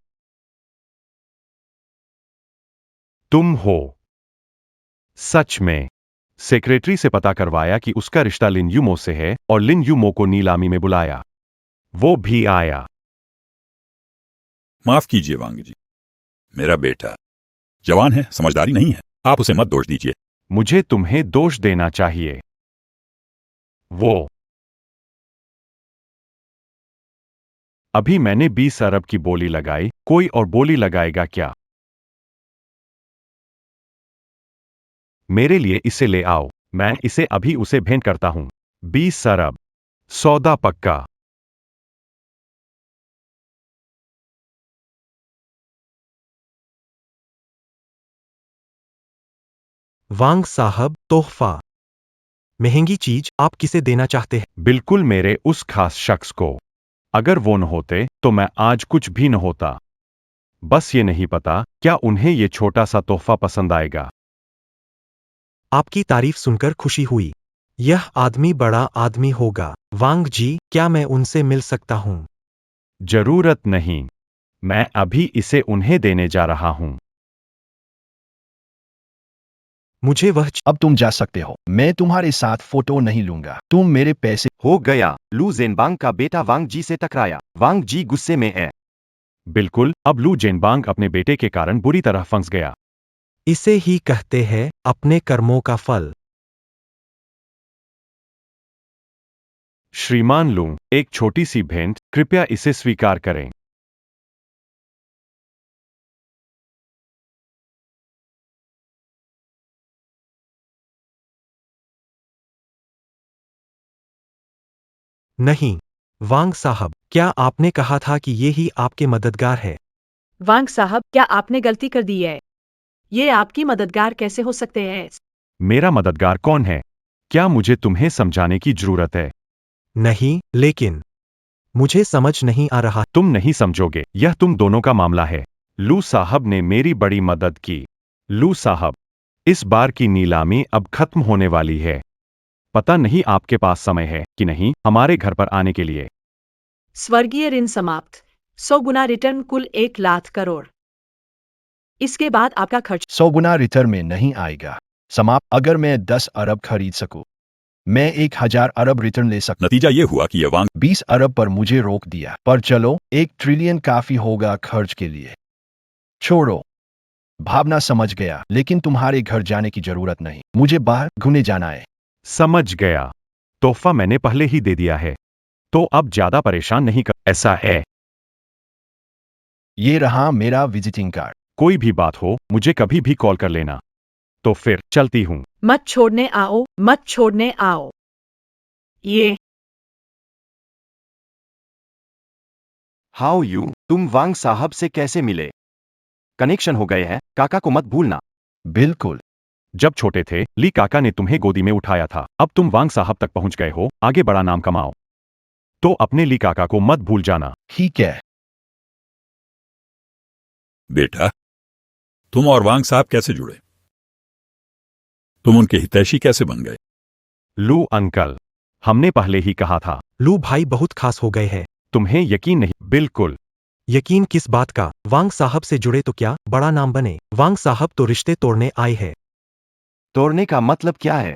तुम हो? सच में? सेक्रेटरी से पता करवाया कि उसका रिश्ता लिन यूमो से है और लिन यूमो को नीलामी में बुलाया। वो भी आया। माफ कीजिए वांग जी, मेरा बेटा जवान है, समझदारी नहीं है। आप उसे मत दोष दीजिए। मुझे तुम्हें दोष देना चाहिए। वो अभी मैंने 20 अरब की बोली लगाई, कोई और बोली लगाएगा क्या? मेरे लिए इसे ले आओ, मैं इसे अभी उसे भेंट करता हूं। 20 अरब, सौदा पक्का। वांग साहब, तोहफा। महंगी चीज आप किसे देना चाहते हैं? बिल्कुल मेरे उस खास शख्स को। अगर वो न होते तो मैं आज कुछ भी न होता। बस ये नहीं पता क्या उन्हें ये छोटा सा तोहफा पसंद आएगा। आपकी तारीफ सुनकर खुशी हुई। यह आदमी बड़ा आदमी होगा। वांग जी, क्या मैं उनसे मिल सकता हूं? जरूरत नहीं, मैं अभी इसे उन्हें देने जा रहा हूं। मुझे वह अब तुम जा सकते हो। मैं तुम्हारे साथ फोटो नहीं लूंगा। तुम मेरे पैसे। हो गया। लू जेनबांग का बेटा वांग जी से टकराया। वांग जी गुस्से में है। बिल्कुल, अब लू जेनबांग अपने बेटे के कारण बुरी तरह फंस गया। इसे ही कहते हैं अपने कर्मों का फल। श्रीमान लू, एक छोटी सी भेंट, कृपया इसे स्वीकार करें। नहीं। वांग साहब, क्या आपने कहा था कि ये ही आपके मददगार है? वांग साहब, क्या आपने गलती कर दी है? ये आपकी मददगार कैसे हो सकते हैं? मेरा मददगार कौन है? क्या मुझे तुम्हें समझाने की जरूरत है? नहीं, लेकिन मुझे समझ नहीं आ रहा। तुम नहीं समझोगे, यह तुम दोनों का मामला है। लू साहब ने मेरी बड़ी मदद की। लू साहब, इस बार की नीलामी अब खत्म होने वाली है। पता नहीं आपके पास समय है कि नहीं हमारे घर पर आने के लिए। स्वर्गीय ऋण समाप्त। 100 गुना रिटर्न कुल 1 लाख करोड़। इसके बाद आपका खर्च 100 गुना रिटर्न में नहीं आएगा। समाप्त। अगर मैं 10 अरब खरीद सकूं, मैं 1000 अरब रिटर्न ले सकता। नतीजा ये हुआ कि यह वांग 20 अरब पर मुझे रोक दिया। पर चलो, 1 ट्रिलियन काफी होगा खर्च के लिए। छोड़ो, भावना समझ गया, लेकिन तुम्हारे घर जाने की जरूरत नहीं। मुझे बाहर घूमने जाना है। समझ गया। तोहफा मैंने पहले ही दे दिया है, तो अब ज्यादा परेशान नहीं कर। ऐसा है। ये रहा मेरा विजिटिंग कार्ड। कोई भी बात हो, मुझे कभी भी कॉल कर लेना। तो फिर चलती हूं। मत छोड़ने आओ, मत छोड़ने आओ। ये हाउ यू, तुम वांग साहब से कैसे मिले? कनेक्शन हो गए हैं, काका को मत भूलना। बिल्कुल। जब छोटे थे, ली काका ने तुम्हें गोदी में उठाया था। अब तुम वांग साहब तक पहुंच गए हो, आगे बड़ा नाम कमाओ। तो अपने ली काका को मत भूल जाना। ठीक है। बेटा, तुम और वांग साहब कैसे जुड़े? तुम उनके हितैषी कैसे बन गए? लू अंकल, हमने पहले ही कहा था। लू भाई बहुत खास हो गए हैं। तुम्हें यकीन नहीं? बिल्कुल। यकीन किस बात का? वांग साहब से जुड़े तो क्या बड़ा नाम बने। वांग साहब तो रिश्ते तोड़ने आए हैं। तोड़ने का मतलब क्या है?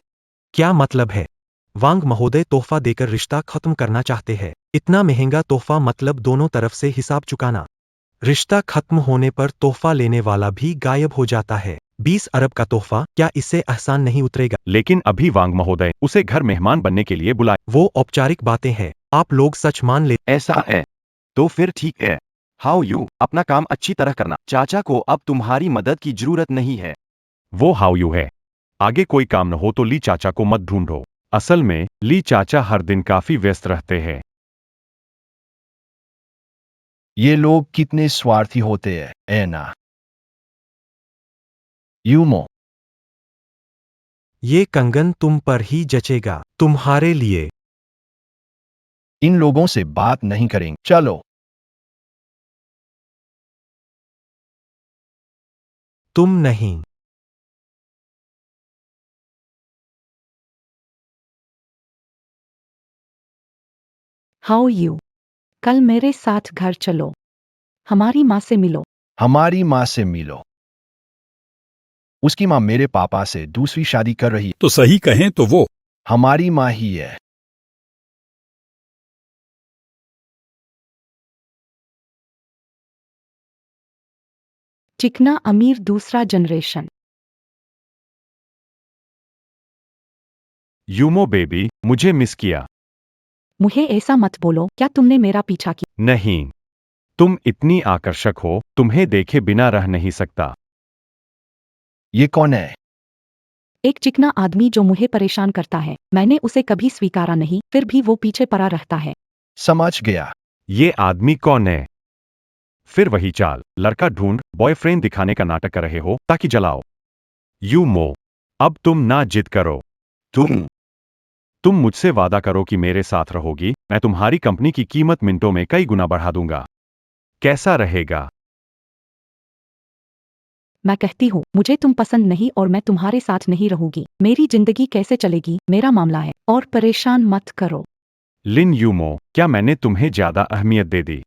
क्या मतलब है? वांग महोदय तोहफा देकर रिश्ता खत्म करना चाहते हैं। इतना महंगा तोहफा मतलब दोनों तरफ से हिसाब चुकाना। रिश्ता खत्म होने पर तोहफा लेने वाला भी गायब हो जाता है। 20 अरब का तोहफा, क्या इससे एहसान नहीं उतरेगा? लेकिन अभी वांग महोदय उसे घर मेहमान बनने के लिए बुलाए। वो औपचारिक बातें हैं, आप लोग सच मान ले। ऐसा है तो फिर ठीक है। हाउ यू, अपना काम अच्छी तरह करना। चाचा को अब तुम्हारी मदद की जरूरत नहीं है। वो हाउ यू है। आगे कोई काम न हो तो ली चाचा को मत ढूंढो। असल में ली चाचा हर दिन काफी व्यस्त रहते हैं। ये लोग कितने स्वार्थी होते हैं, ऐना। यूमो, ये कंगन तुम पर ही जचेगा, तुम्हारे लिए। इन लोगों से बात नहीं करेंगे, चलो। तुम नहीं। How you? कल मेरे साथ घर चलो, हमारी माँ से मिलो। हमारी माँ से मिलो। उसकी माँ मेरे पापा से दूसरी शादी कर रही है। तो सही कहें तो वो हमारी माँ ही है। चिकना अमीर दूसरा जनरेशन। यूमो बेबी, मुझे मिस किया? मुझे ऐसा मत बोलो, क्या तुमने मेरा पीछा किया? नहीं, तुम इतनी आकर्षक हो, तुम्हें देखे बिना रह नहीं सकता। ये कौन है? एक चिकना आदमी जो मुझे परेशान करता है। मैंने उसे कभी स्वीकारा नहीं, फिर भी वो पीछे पड़ा रहता है। समझ गया। ये आदमी कौन है? फिर वही चाल, लड़का ढूंढ बॉयफ्रेंड दिखाने का नाटक कर रहे हो ताकि जलाओ। यूमो, अब तुम ना जिद करो। तुम मुझसे वादा करो कि मेरे साथ रहोगी, मैं तुम्हारी कंपनी की कीमत मिनटों में कई गुना बढ़ा दूंगा। कैसा रहेगा? मैं कहती हूँ, मुझे तुम पसंद नहीं और मैं तुम्हारे साथ नहीं रहूंगी। मेरी जिंदगी कैसे चलेगी, मेरा मामला है, और परेशान मत करो। लिन यूमो, क्या मैंने तुम्हें ज्यादा अहमियत दे दी?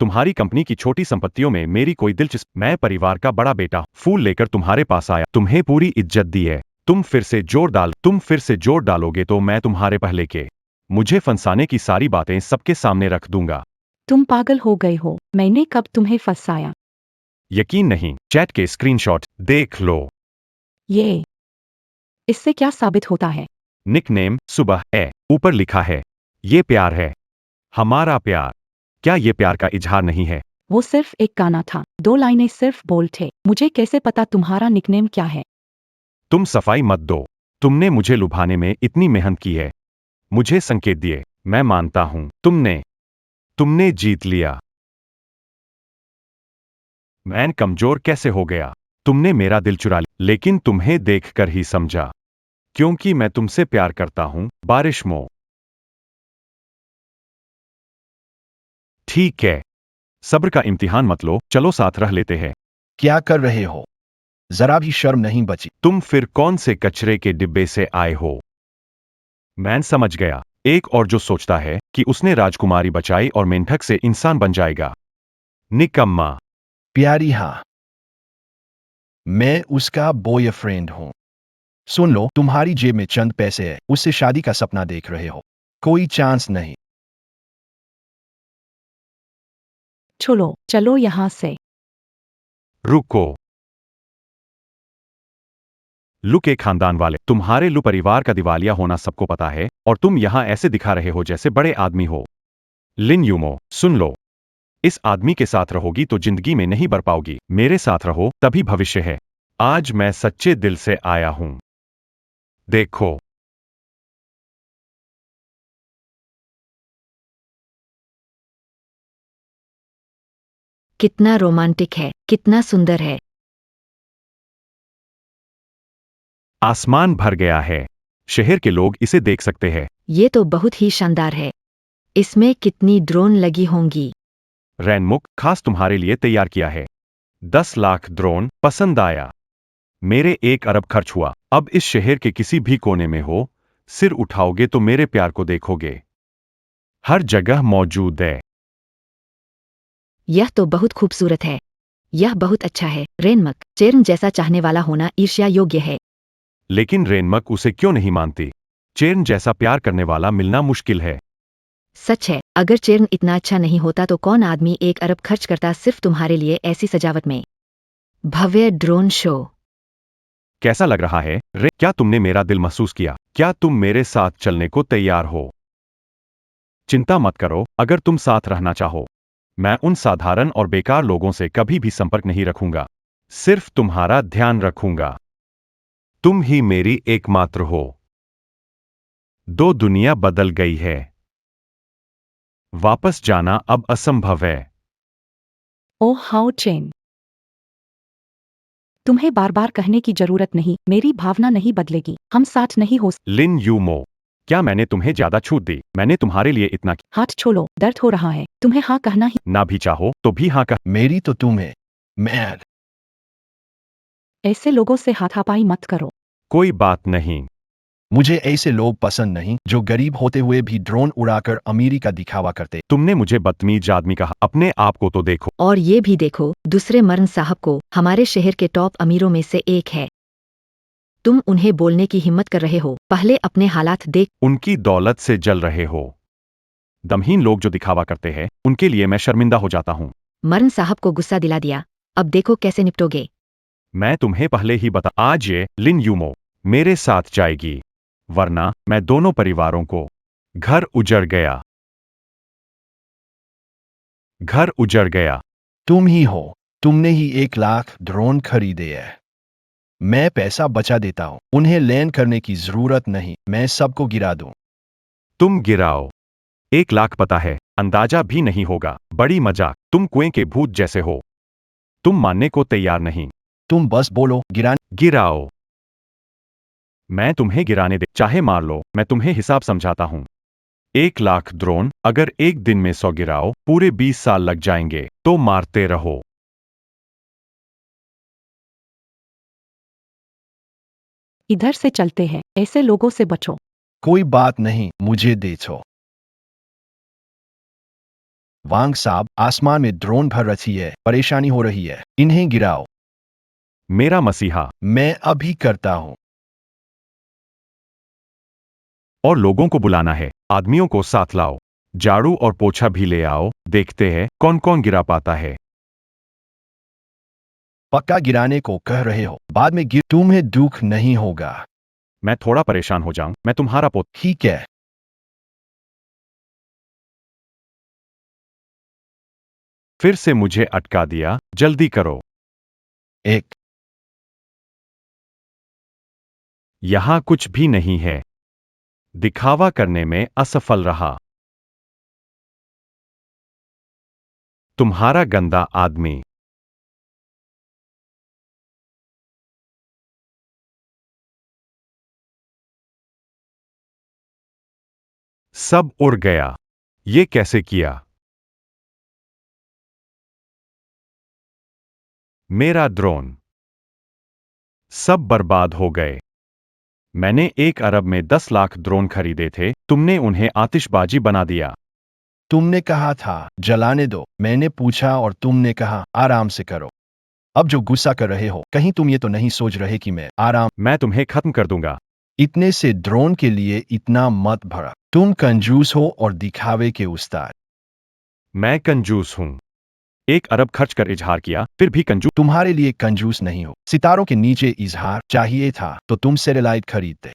तुम्हारी कंपनी की छोटी संपत्तियों में मेरी कोई दिलचस्पी। मैं परिवार का बड़ा बेटा फूल लेकर तुम्हारे पास आया, तुम्हें पूरी इज्जत दी है। तुम फिर से जोर डालोगे तो मैं तुम्हारे पहले के मुझे फंसाने की सारी बातें सबके सामने रख दूंगा। तुम पागल हो गए हो, मैंने कब तुम्हें फंसाया? यकीन नहीं? चैट के स्क्रीनशॉट देख लो। ये इससे क्या साबित होता है? निकनेम सुबह है, ऊपर लिखा है ये प्यार है, हमारा प्यार। क्या ये प्यार का इजहार नहीं है? वो सिर्फ एक गाना था, 2 लाइनें सिर्फ बोल थे। मुझे कैसे पता तुम्हारा निकनेम क्या है? तुम सफाई मत दो। तुमने मुझे लुभाने में इतनी मेहनत की है, मुझे संकेत दिए। मैं मानता हूं तुमने जीत लिया। मैं कमजोर कैसे हो गया? तुमने मेरा दिल चुरा लिया, लेकिन तुम्हें देखकर ही समझा, क्योंकि मैं तुमसे प्यार करता हूं, बारिशमो। ठीक है, सब्र का इम्तिहान मत लो, चलो साथ रह लेते हैं। क्या कर रहे हो? जरा भी शर्म नहीं बची। तुम फिर कौन से कचरे के डिब्बे से आए हो? मैं समझ गया, एक और जो सोचता है कि उसने राजकुमारी बचाई और मेंढक से इंसान बन जाएगा। निकम्मा। प्यारी, हाँ, मैं उसका बॉयफ्रेंड हूं। सुन लो, तुम्हारी जेब में चंद पैसे है, उससे शादी का सपना देख रहे हो। कोई चांस नहीं। चलो यहाँ से। रुको। लू के खानदान वाले, तुम्हारे लू परिवार का दिवालिया होना सबको पता है, और तुम यहां ऐसे दिखा रहे हो जैसे बड़े आदमी हो। लिन यूमो, सुन लो, इस आदमी के साथ रहोगी तो जिंदगी में नहीं बढ़ पाओगी। मेरे साथ रहो, तभी भविष्य है। आज मैं सच्चे दिल से आया हूं। देखो। कितना रोमांटिक है, कितना सुंदर है। आसमान भर गया है, शहर के लोग इसे देख सकते हैं। ये तो बहुत ही शानदार है। इसमें कितनी ड्रोन लगी होंगी। रैनमुक, खास तुम्हारे लिए तैयार किया है। 10 लाख ड्रोन, पसंद आया? मेरे 1 अरब खर्च हुआ। अब इस शहर के किसी भी कोने में हो, सिर उठाओगे तो मेरे प्यार को देखोगे। हर जगह मौजूद है। यह तो बहुत खूबसूरत है। यह बहुत अच्छा है। रेनमक, चेरन जैसा चाहने वाला होना ईर्ष्या योग्य है। लेकिन रेनमक उसे क्यों नहीं मानती? चेर्न जैसा प्यार करने वाला मिलना मुश्किल है। सच है, अगर चेर्न इतना अच्छा नहीं होता तो कौन आदमी 1 अरब खर्च करता सिर्फ तुम्हारे लिए ऐसी सजावट में? भव्य ड्रोन शो। कैसा लग रहा है क्या तुमने मेरा दिल महसूस किया? क्या तुम मेरे साथ चलने को तैयार हो? चिंता मत करो, अगर तुम साथ रहना चाहो। मैं उन साधारण और बेकार लोगों से कभी भी संपर्क नहीं रखूंगा। सिर्फ तुम्हारा ध्यान रखूंगा। तुम ही मेरी एकमात्र हो। दो दुनिया बदल गई है। वापस जाना अब असंभव है। ओह हाउ चेन, तुम्हें बार बार कहने की जरूरत नहीं, मेरी भावना नहीं बदलेगी, हम साथ नहीं हो। लिन यूमो, क्या मैंने तुम्हें ज्यादा छूट दी? मैंने तुम्हारे लिए इतना हाथ छोड़ो, दर्द हो रहा है, तुम्हें हाँ कहना ही। ना भी चाहो तो भी हाँ कह। मेरी तो तुम्हें मैं ऐसे लोगों से हाथापाई मत करो। कोई बात नहीं। मुझे ऐसे लोग पसंद नहीं जो गरीब होते हुए भी ड्रोन उड़ाकर अमीरी का दिखावा करते। तुमने मुझे बदतमीज आदमी कहा, अपने आप को तो देखो। और ये भी देखो, दूसरे मर्न साहब को हमारे शहर के टॉप अमीरों में से एक है। तुम उन्हें बोलने की हिम्मत कर रहे हो? पहले अपने हालात देख। उनकी दौलत से जल रहे हो। दमहीन लोग जो दिखावा करते हैं, उनके लिए मैं शर्मिंदा हो जाता हूँ। मर्न साहब को गुस्सा दिला दिया, अब देखो कैसे निपटोगे। मैं तुम्हें पहले ही बता, आज ये लिन यूमो मेरे साथ जाएगी, वरना मैं दोनों परिवारों को। घर उजड़ गया। घर उजड़ गया। तुम ही हो। तुमने ही 1 लाख ड्रोन खरीदे है। मैं पैसा बचा देता हूँ, उन्हें लैंड करने की जरूरत नहीं, मैं सबको गिरा दूं। तुम गिराओ। 1 लाख पता है, अंदाजा भी नहीं होगा। बड़ी मजाक, तुम कुएं के भूत जैसे हो। तुम मानने को तैयार नहीं। तुम बस बोलो गिराओ। मैं तुम्हें गिराने दे, चाहे मार लो, मैं तुम्हें हिसाब समझाता हूं। 1 लाख ड्रोन, अगर एक दिन में 100 गिराओ, पूरे 20 साल लग जाएंगे, तो मारते रहो। इधर से चलते हैं, ऐसे लोगों से बचो। कोई बात नहीं, मुझे देखो। वांग साहब, आसमान में ड्रोन भर रही है, परेशानी हो रही है, इन्हें गिराओ। मेरा मसीहा। मैं अभी करता हूं। और लोगों को बुलाना है, आदमियों को साथ लाओ। झाड़ू और पोछा भी ले आओ, देखते हैं कौन कौन गिरा पाता है। पक्का गिराने को कह रहे हो, बाद में तुम्हें दुख नहीं होगा। मैं थोड़ा परेशान हो जाऊं, मैं तुम्हारा पोत। ठीक है। फिर से मुझे अटका दिया, जल्दी करो। एक। यहां कुछ भी नहीं है। दिखावा करने में असफल रहा। तुम्हारा गंदा आदमी। सब उड़ गया। ये कैसे किया? मेरा ड्रोन। सब बर्बाद हो गए। मैंने 1 अरब में 10 लाख ड्रोन खरीदे थे, तुमने उन्हें आतिशबाजी बना दिया। तुमने कहा था जलाने दो, मैंने पूछा और तुमने कहा आराम से करो। अब जो गुस्सा कर रहे हो, कहीं तुम ये तो नहीं सोच रहे कि मैं तुम्हें खत्म कर दूंगा। इतने से ड्रोन के लिए इतना मत भरा। तुम कंजूस हो और दिखावे के उस्ताद। मैं कंजूस हूं। 1 अरब खर्च कर इजहार किया, फिर भी कंजूस। तुम्हारे लिए कंजूस नहीं हो। सितारों के नीचे इजहार चाहिए था तो तुम सैटेलाइट खरीदते।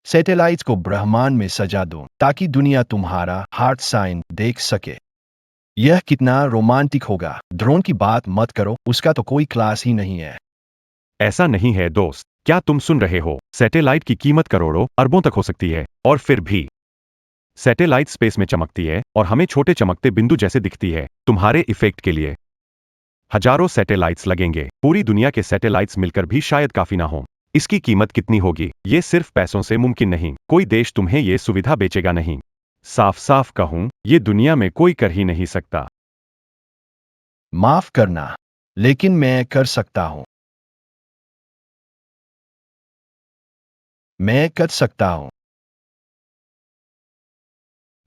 सैटेलाइट को ब्रह्मांड में सजा दो ताकि दुनिया तुम्हारा हार्ट साइन देख सके। यह कितना रोमांटिक होगा। ड्रोन की बात मत करो, उसका तो कोई क्लास ही नहीं है। ऐसा नहीं है दोस्त, क्या तुम सुन रहे हो? सैटेलाइट की कीमत करोड़ों अरबों तक हो सकती है, और फिर भी सैटेलाइट स्पेस में चमकती है और हमें छोटे चमकते बिंदु जैसे दिखती है। तुम्हारे इफेक्ट के लिए हजारों सैटेलाइट्स लगेंगे। पूरी दुनिया के सैटेलाइट्स मिलकर भी शायद काफी ना हो। इसकी कीमत कितनी होगी? ये सिर्फ पैसों से मुमकिन नहीं। कोई देश तुम्हें ये सुविधा बेचेगा नहीं। साफ साफ कहूं, ये दुनिया में कोई कर ही नहीं सकता। माफ करना, लेकिन मैं कर सकता हूं। मैं कर सकता हूं।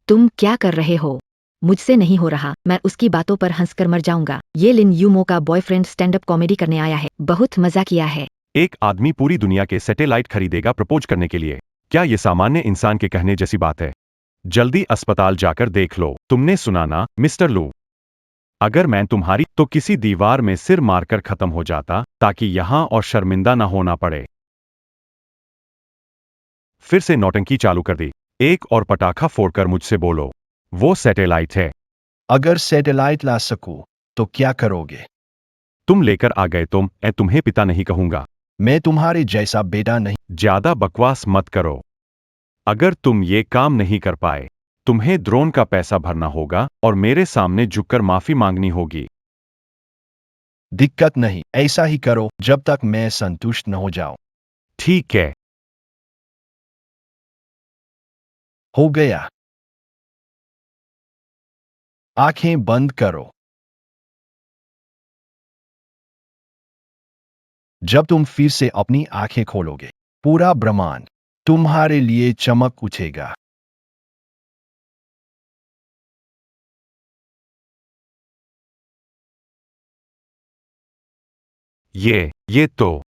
तुम क्या कर रहे हो? मुझसे नहीं हो रहा, मैं उसकी बातों पर हंसकर मर जाऊंगा। ये लिन यूमो का बॉयफ्रेंड स्टैंड अप कॉमेडी करने आया है, बहुत मजा किया है। एक आदमी पूरी दुनिया के सैटेलाइट खरीदेगा प्रपोज करने के लिए। क्या यह सामान्य इंसान के कहने जैसी बात है? जल्दी अस्पताल जाकर देख लो। तुमने सुना ना, मिस्टर लू? अगर मैं तुम्हारी तो किसी दीवार में सिर मारकर खत्म हो जाता ताकि यहां और शर्मिंदा ना होना पड़े। फिर से नौटंकी चालू कर दी। एक और पटाखा फोड़कर मुझसे बोलो, वो सैटेलाइट है। अगर सैटेलाइट ला सकूं तो क्या करोगे? तुम लेकर आ गए तो मैं तुम्हें पिता नहीं कहूंगा। मैं तुम्हारे जैसा बेटा नहीं। ज्यादा बकवास मत करो। अगर तुम ये काम नहीं कर पाए, तुम्हें ड्रोन का पैसा भरना होगा और मेरे सामने झुककर माफी मांगनी होगी। दिक्कत नहीं, ऐसा ही करो जब तक मैं संतुष्ट न हो जाऊं। ठीक है। हो गया। आंखें बंद करो। जब तुम फिर से अपनी आंखें खोलोगे, पूरा ब्रह्मांड तुम्हारे लिए चमक उठेगा। ये तो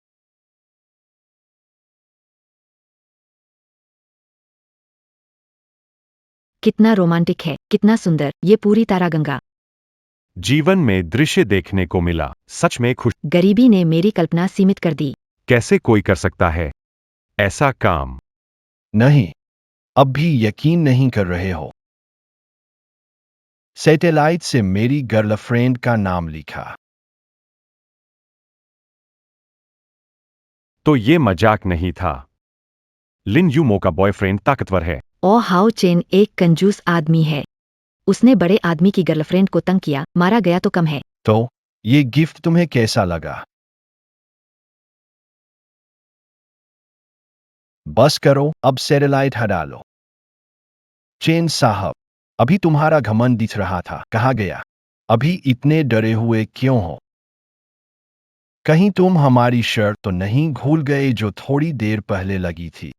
कितना रोमांटिक है, कितना सुंदर, ये पूरी तारागंगा। जीवन में दृश्य देखने को मिला। सच में खुश। गरीबी ने मेरी कल्पना सीमित कर दी। कैसे कोई कर सकता है ऐसा काम? नहीं, अब भी यकीन नहीं कर रहे हो। सैटेलाइट से मेरी गर्लफ्रेंड का नाम लिखा। तो ये मजाक नहीं था। लिन यूमो का बॉयफ्रेंड ताकतवर है। ओ हाउ चेन एक कंजूस आदमी है। उसने बड़े आदमी की गर्लफ्रेंड को तंग किया, मारा गया तो कम है। तो ये गिफ्ट तुम्हें कैसा लगा? बस करो, अब सैटेलाइट हटा लो। चेन साहब, अभी तुम्हारा घमंड दिख रहा था, कहाँ गया? अभी इतने डरे हुए क्यों हो? कहीं तुम हमारी शर्त तो नहीं भूल गए जो थोड़ी देर पहले लगी थी?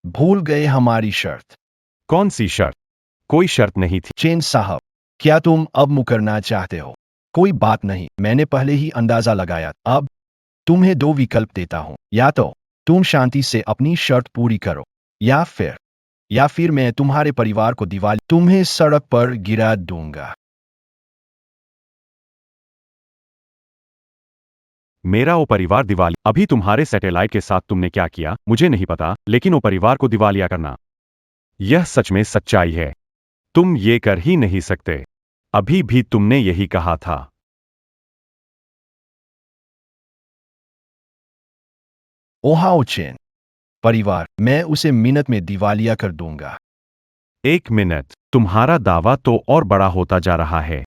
भूल गए हमारी शर्त? कौन सी शर्त? कोई शर्त नहीं थी। चेन साहब, क्या तुम अब मुकरना चाहते हो? कोई बात नहीं, मैंने पहले ही अंदाजा लगाया। अब तुम्हें दो विकल्प देता हूं, या तो तुम शांति से अपनी शर्त पूरी करो, या फिर मैं तुम्हारे परिवार को दिवाली तुम्हें सड़क पर गिरा दूंगा। मेरा वो परिवार दिवाली। अभी तुम्हारे सैटेलाइट के साथ तुमने क्या किया मुझे नहीं पता, लेकिन वो परिवार को दिवालिया करना, यह सच में सच्चाई है। तुम ये कर ही नहीं सकते। अभी भी तुमने यही कहा था। ओहाओ चेन, परिवार, मैं उसे मिनट में दिवालिया कर दूंगा। 1 मिनट, तुम्हारा दावा तो और बड़ा होता जा रहा है।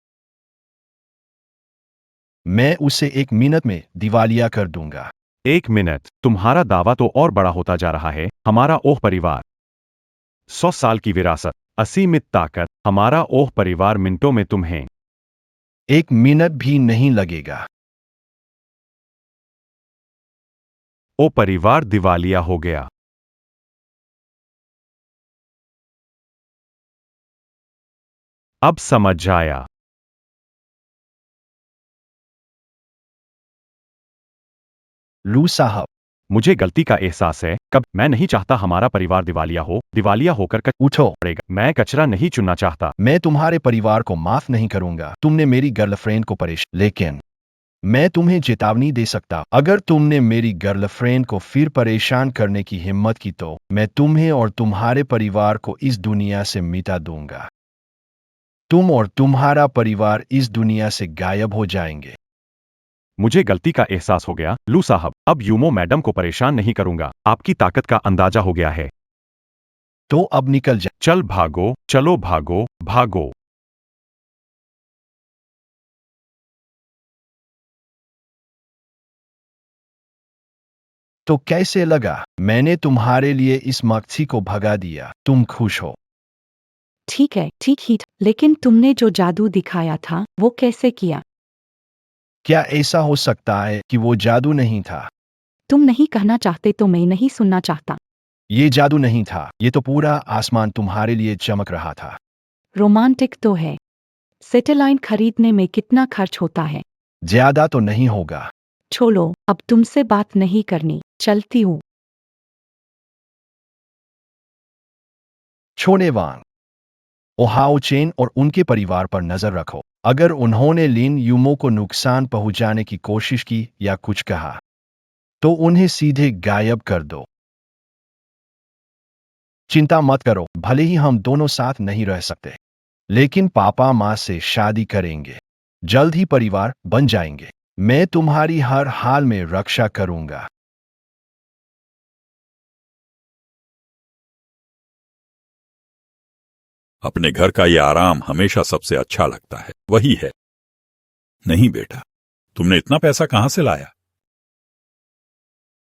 मैं उसे 1 मिनट में दिवालिया कर दूंगा। 1 मिनट, तुम्हारा दावा तो और बड़ा होता जा रहा है। हमारा ओह परिवार, 100 साल की विरासत, असीमित ताकत। हमारा ओह परिवार मिनटों में तुम्हें 1 मिनट भी नहीं लगेगा। ओ परिवार दिवालिया हो गया। अब समझ आया। लू साहब, मुझे गलती का एहसास है। कब मैं नहीं चाहता हमारा परिवार दिवालिया हो। दिवालिया होकर उठो। पड़ेगा। मैं कचरा नहीं चुनना चाहता। मैं तुम्हारे परिवार को माफ नहीं करूंगा। तुमने मेरी गर्लफ्रेंड को परेशान, लेकिन मैं तुम्हें चेतावनी दे सकता, अगर तुमने मेरी गर्लफ्रेंड को फिर परेशान करने की हिम्मत की तो मैं तुम्हें और तुम्हारे परिवार को इस दुनिया से मिटा दूंगा। तुम और तुम्हारा परिवार इस दुनिया से गायब हो जाएंगे। मुझे गलती का एहसास हो गया लू साहब। अब यूमो मैडम को परेशान नहीं करूंगा। आपकी ताकत का अंदाजा हो गया है। तो अब निकल जा। चल भागो, चलो भागो, भागो। तो कैसे लगा? मैंने तुम्हारे लिए इस मक्खी को भगा दिया। तुम खुश हो? ठीक है, ठीक ही था। लेकिन तुमने जो जादू दिखाया था वो कैसे किया? क्या ऐसा हो सकता है कि वो जादू नहीं था? तुम नहीं कहना चाहते तो मैं नहीं सुनना चाहता। ये जादू नहीं था, ये तो पूरा आसमान तुम्हारे लिए चमक रहा था। रोमांटिक तो है। सैटेलाइट खरीदने में कितना खर्च होता है? ज्यादा तो नहीं होगा। छोड़ो, अब तुमसे बात नहीं करनी, चलती हूँ। छोने वांग, ओहाओ चेन और उनके परिवार पर नजर रखो। अगर उन्होंने लिन यूमो को नुकसान पहुंचाने की कोशिश की या कुछ कहा तो उन्हें सीधे गायब कर दो। चिंता मत करो, भले ही हम दोनों साथ नहीं रह सकते, लेकिन पापा माँ से शादी करेंगे, जल्द ही परिवार बन जाएंगे। मैं तुम्हारी हर हाल में रक्षा करूंगा। अपने घर का ये आराम हमेशा सबसे अच्छा लगता है, वही है। नहीं बेटा, तुमने इतना पैसा कहां से लाया?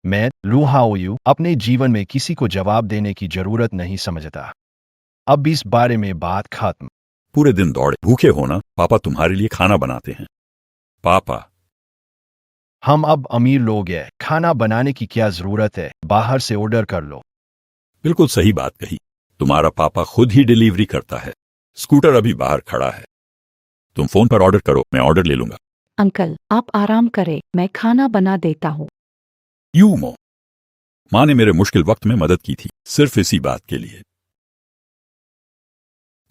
मैं लू हाओयू अपने जीवन में किसी को जवाब देने की जरूरत नहीं समझता। अब इस बारे में बात खत्म। पूरे दिन दौड़े भूखे होना, पापा तुम्हारे लिए खाना बनाते हैं। पापा, हम अब अमीर लोग हैं, खाना बनाने की क्या जरूरत है, बाहर से ऑर्डर कर लो। बिल्कुल सही बात कही। तुम्हारा पापा खुद ही डिलीवरी करता है। स्कूटर अभी बाहर खड़ा है, तुम फोन पर ऑर्डर करो, मैं ऑर्डर ले लूंगा। अंकल, आप आराम करें, मैं खाना बना देता हूँ। यूमो, माँ ने मेरे मुश्किल वक्त में मदद की थी, सिर्फ इसी बात के लिए।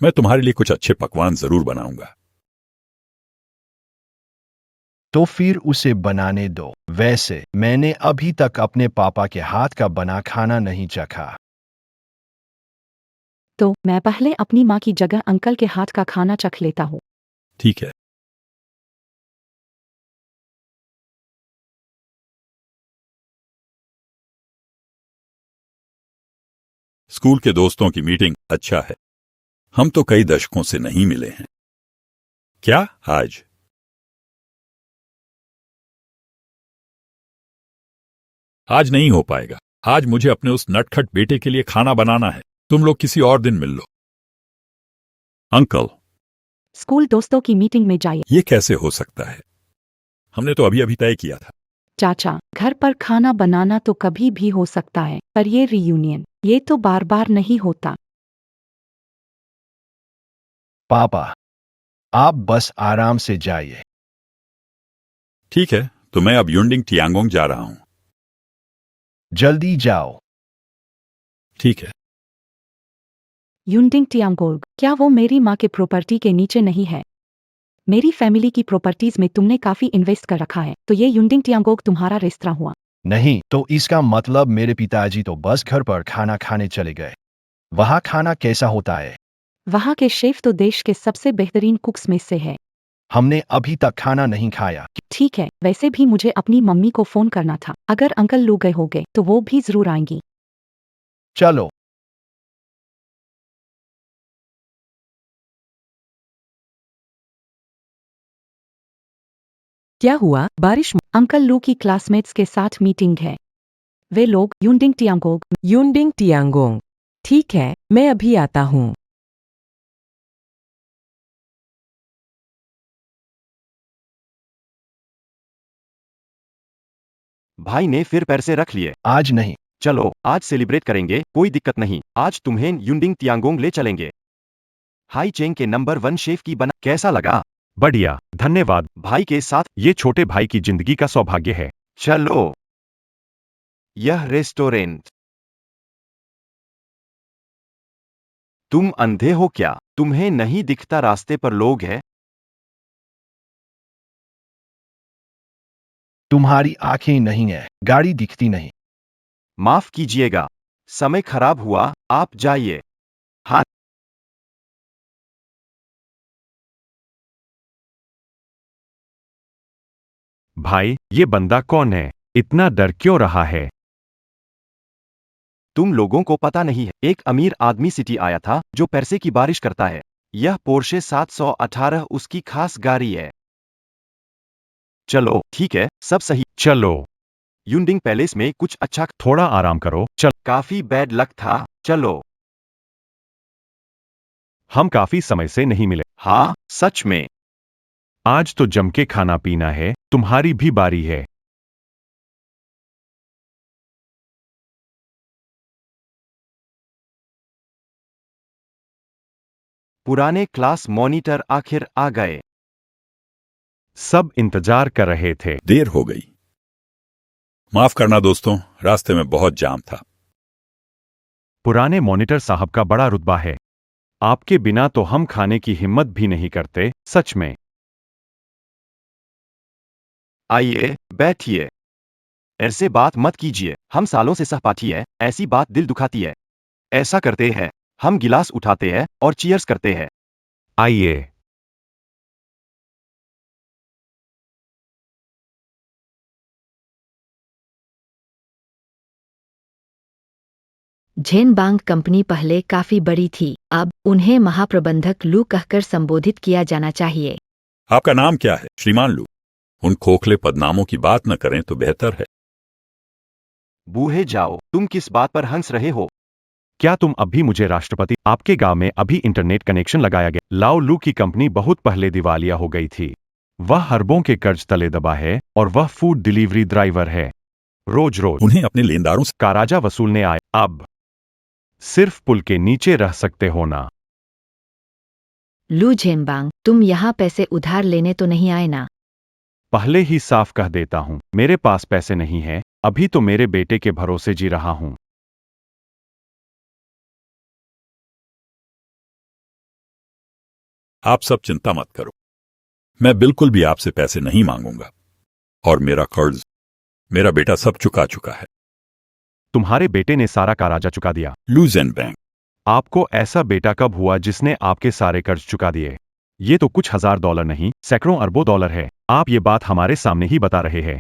मैं तुम्हारे लिए कुछ अच्छे पकवान जरूर बनाऊंगा। तो फिर उसे बनाने दो। वैसे मैंने अभी तक अपने पापा के हाथ का बना खाना नहीं चखा। तो मैं पहले अपनी माँ की जगह अंकल के हाथ का खाना चख लेता हूँ। ठीक है। स्कूल के दोस्तों की मीटिंग अच्छा है। हम तो कई दशकों से नहीं मिले हैं। क्या आज? आज नहीं हो पाएगा। आज मुझे अपने उस नटखट बेटे के लिए खाना बनाना है। तुम लोग किसी और दिन मिल लो। अंकल, स्कूल दोस्तों की मीटिंग में जाइए। ये कैसे हो सकता है? हमने तो अभी अभी तय किया था। चाचा, घर पर खाना बनाना तो कभी भी हो सकता है, पर ये रियूनियन, ये तो बार बार नहीं होता। पापा, आप बस आराम से जाइए। ठीक है, तो मैं अब युंडिंग टियांगोंग जा रहा हूं। जल्दी जाओ। ठीक है। युंडिंग टियांगोग, क्या वो मेरी माँ के प्रॉपर्टी के नीचे नहीं है? मेरी फैमिली की प्रॉपर्टीज में तुमने काफी इन्वेस्ट कर रखा है, तो ये युंडिंग टियांगोग तुम्हारा रेस्तरां हुआ। नहीं तो इसका मतलब मेरे पिताजी तो बस घर पर खाना खाने चले गए। वहाँ खाना कैसा होता है? वहाँ के शेफ तो देश के सबसे बेहतरीन कुक्स में से है। हमने अभी तक खाना नहीं खाया। ठीक है, वैसे भी मुझे अपनी मम्मी को फोन करना था। अगर अंकल लू गए होंगे तो वो भी जरूर आएंगी। चलो। क्या हुआ? बारिश? अंकल लू की क्लासमेट्स के साथ मीटिंग है। वे लोग युंडिंग टियांगोग। युंडिंग टियांगोंग। ठीक है, मैं अभी आता हूँ। भाई ने फिर पैसे रख लिए। आज नहीं। चलो आज सेलिब्रेट करेंगे, कोई दिक्कत नहीं। आज तुम्हें युंडिंग तियांगोंग ले चलेंगे। हाई चेंग के नंबर 1 शेफ की बना कैसा लगा? बढ़िया, धन्यवाद। भाई के साथ ये छोटे भाई की जिंदगी का सौभाग्य है। चलो। यह रेस्टोरेंट। तुम अंधे हो क्या? तुम्हें नहीं दिखता रास्ते पर लोग हैं? तुम्हारी आंखें नहीं है, गाड़ी दिखती नहीं। माफ कीजिएगा, समय खराब हुआ, आप जाइए। हाँ। भाई, ये बंदा कौन है? इतना डर क्यों रहा है? तुम लोगों को पता नहीं है, एक अमीर आदमी सिटी आया था जो पैसे की बारिश करता है। यह पोर्शे 718 उसकी खास गाड़ी है। चलो ठीक है, सब सही। चलो। युंडिंग पैलेस में कुछ अच्छा। थोड़ा आराम करो। चल। काफी बैड लक था। चलो। हम काफी समय से नहीं मिले। हाँ सच में। आज तो जम के खाना पीना है, तुम्हारी भी बारी है। पुराने क्लास मॉनिटर आखिर आ गए। सब इंतजार कर रहे थे। देर हो गई। माफ करना दोस्तों, रास्ते में बहुत जाम था। पुराने मॉनिटर साहब का बड़ा रुतबा है। आपके बिना तो हम खाने की हिम्मत भी नहीं करते, सच में। आइए, बैठिए। ऐसे बात मत कीजिए, हम सालों से सहपाठी है, ऐसी बात दिल दुखाती है। ऐसा करते हैं, हम गिलास उठाते हैं और चीयर्स करते हैं। आइए। झेन बांग कंपनी पहले काफी बड़ी थी, अब उन्हें महाप्रबंधक लू कहकर संबोधित किया जाना चाहिए। आपका नाम क्या है श्रीमान लू? उन खोखले पदनामों की बात न करें तो बेहतर है। बूहे जाओ, तुम किस बात पर हंस रहे हो? क्या तुम अभी मुझे राष्ट्रपति? आपके गांव में अभी इंटरनेट कनेक्शन लगाया गया। लाओ लू की कंपनी बहुत पहले दिवालिया हो गई थी। वह अरबों के कर्ज तले दबा है और वह फूड डिलीवरी ड्राइवर है। रोज रोज उन्हें अपने लेनदारों से का राजा वसूलने आए। अब सिर्फ पुल के नीचे रह सकते हो ना? लू झेनबांग, तुम यहाँ पैसे उधार लेने तो नहीं आए ना? पहले ही साफ कह देता हूं, मेरे पास पैसे नहीं है। अभी तो मेरे बेटे के भरोसे जी रहा हूं। आप सब चिंता मत करो, मैं बिल्कुल भी आपसे पैसे नहीं मांगूंगा और मेरा कर्ज मेरा बेटा सब चुका चुका है। तुम्हारे बेटे ने सारा कराजा चुका दिया। लू ज़ेनबैंग, आपको ऐसा बेटा कब हुआ जिसने आपके सारे कर्ज चुका दिए? ये तो कुछ $1000 नहीं, सैकड़ों अरबों डॉलर है। आप ये बात हमारे सामने ही बता रहे हैं।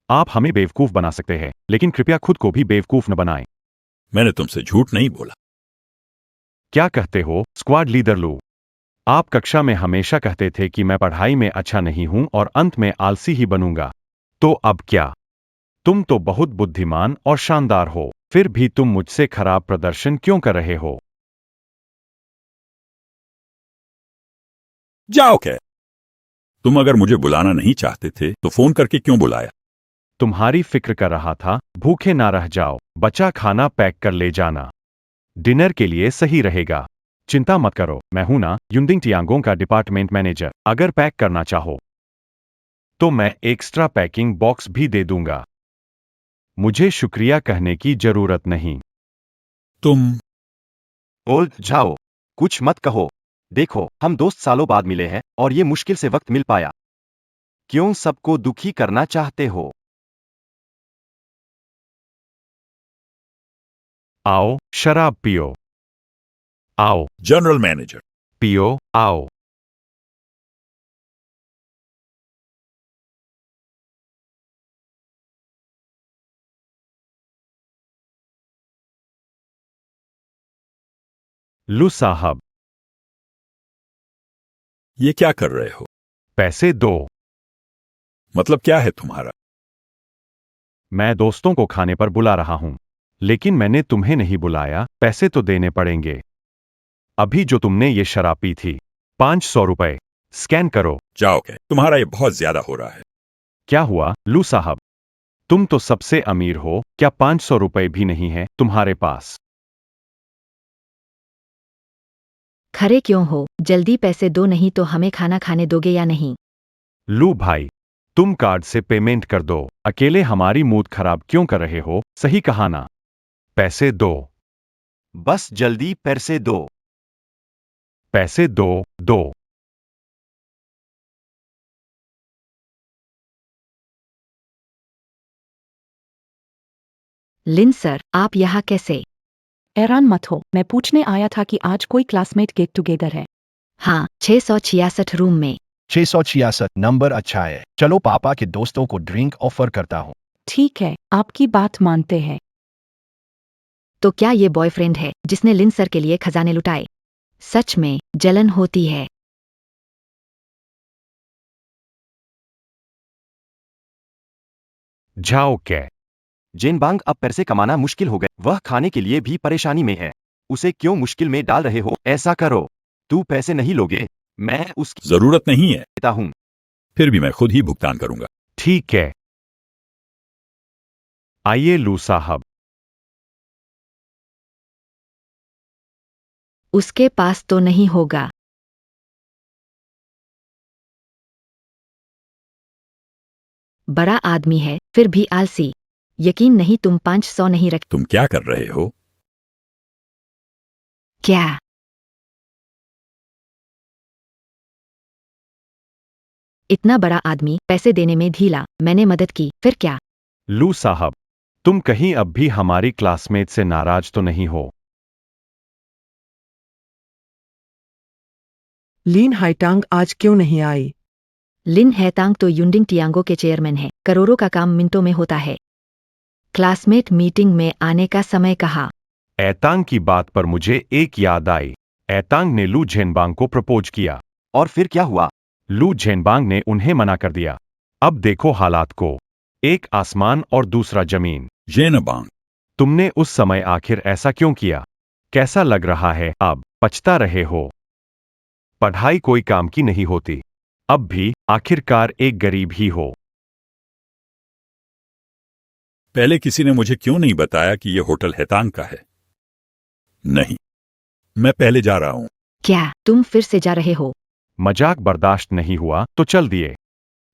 आप हमें बेवकूफ बना सकते हैं, लेकिन कृपया खुद को भी बेवकूफ न बनाएं। मैंने तुमसे झूठ नहीं बोला। क्या कहते हो स्क्वाड लीडर लू? आप कक्षा में हमेशा कहते थे कि मैं पढ़ाई में अच्छा नहीं हूं और अंत में आलसी ही बनूंगा। तो अब क्या? तुम तो बहुत बुद्धिमान और शानदार हो, फिर भी तुम मुझसे खराब प्रदर्शन क्यों कर रहे हो? जाओ क्या? तुम अगर मुझे बुलाना नहीं चाहते थे तो फोन करके क्यों बुलाया? तुम्हारी फिक्र कर रहा था। भूखे ना रह जाओ। बचा खाना पैक कर ले जाना, डिनर के लिए सही रहेगा। चिंता मत करो, मैं हूं ना, युंदिंग टियांगोंग का डिपार्टमेंट मैनेजर। अगर पैक करना चाहो तो मैं एक्स्ट्रा पैकिंग बॉक्स भी दे दूंगा। मुझे शुक्रिया कहने की जरूरत नहीं। तुम ओल्ड जाओ, कुछ मत कहो। देखो, हम दोस्त सालों बाद मिले हैं और ये मुश्किल से वक्त मिल पाया। क्यों सबको दुखी करना चाहते हो? आओ, शराब पियो। आओ, जनरल मैनेजर, पियो, आओ। लू साहब, ये क्या कर रहे हो? पैसे दो। मतलब क्या है तुम्हारा? मैं दोस्तों को खाने पर बुला रहा हूं, लेकिन मैंने तुम्हें नहीं बुलाया। पैसे तो देने पड़ेंगे। अभी जो तुमने ये शराब पी थी, 500 रुपए। स्कैन करो। जाओ क्या? तुम्हारा ये बहुत ज्यादा हो रहा है। क्या हुआ लू साहब? तुम तो सबसे अमीर हो, क्या 500 रुपए भी नहीं है तुम्हारे पास? खरे क्यों हो? जल्दी पैसे दो, नहीं तो हमें खाना खाने दोगे या नहीं? लू भाई, तुम कार्ड से पेमेंट कर दो। अकेले हमारी मूड खराब क्यों कर रहे हो? सही कहा ना? पैसे दो। बस जल्दी पैसे दो। पैसे दो, दो। लिन सर, आप यहाँ कैसे? हैरान मत हो, मैं पूछने आया था कि आज कोई क्लासमेट गेट टुगेदर है। हाँ, 666 रूम में। 666 नंबर अच्छा है। चलो पापा के दोस्तों को ड्रिंक ऑफर करता हूँ। ठीक है, आपकी बात मानते हैं। तो क्या ये बॉयफ्रेंड है जिसने लिन सर के लिए खजाने लुटाए? सच में जलन होती है। जाओ क्या? जेनबांग, अब पैसे कमाना मुश्किल हो गए। वह खाने के लिए भी परेशानी में है। उसे क्यों मुश्किल में डाल रहे हो? ऐसा करो, तू पैसे नहीं लोगे, मैं उसकी जरूरत नहीं है, देता हूं। फिर भी मैं खुद ही भुगतान करूंगा। ठीक है। आइए लू साहब। उसके पास तो नहीं होगा। बड़ा आदमी है फिर भी आलसी। यकीन नहीं तुम 500 नहीं रख। तुम क्या कर रहे हो? क्या? इतना बड़ा आदमी पैसे देने में ढीला, मैंने मदद की, फिर क्या? लू साहब, तुम कहीं अब भी हमारी क्लासमेट से नाराज तो नहीं हो? लीन हाइटांग आज क्यों नहीं आई? लिन हैतांग तो युंडिंग टियांगो के चेयरमैन है, करोड़ों का काम मिनटों में होता है। क्लासमेट मीटिंग में आने का समय कहा। ऐतांग की बात पर मुझे एक याद आई। ऐतांग ने लू झेनबांग को प्रपोज किया। और फिर क्या हुआ? लू झेनबांग ने उन्हें मना कर दिया। अब देखो हालात को, एक आसमान और दूसरा जमीन। जेनबांग, तुमने उस समय आखिर ऐसा क्यों किया? कैसा लग रहा है अब? पछता रहे हो? पढ़ाई कोई काम की नहीं होती। अब भी आखिरकार एक गरीब ही हो। पहले किसी ने मुझे क्यों नहीं बताया कि यह होटल हैतांग का है? नहीं, मैं पहले जा रहा हूं। क्या तुम फिर से जा रहे हो? मजाक बर्दाश्त नहीं हुआ तो चल दिए।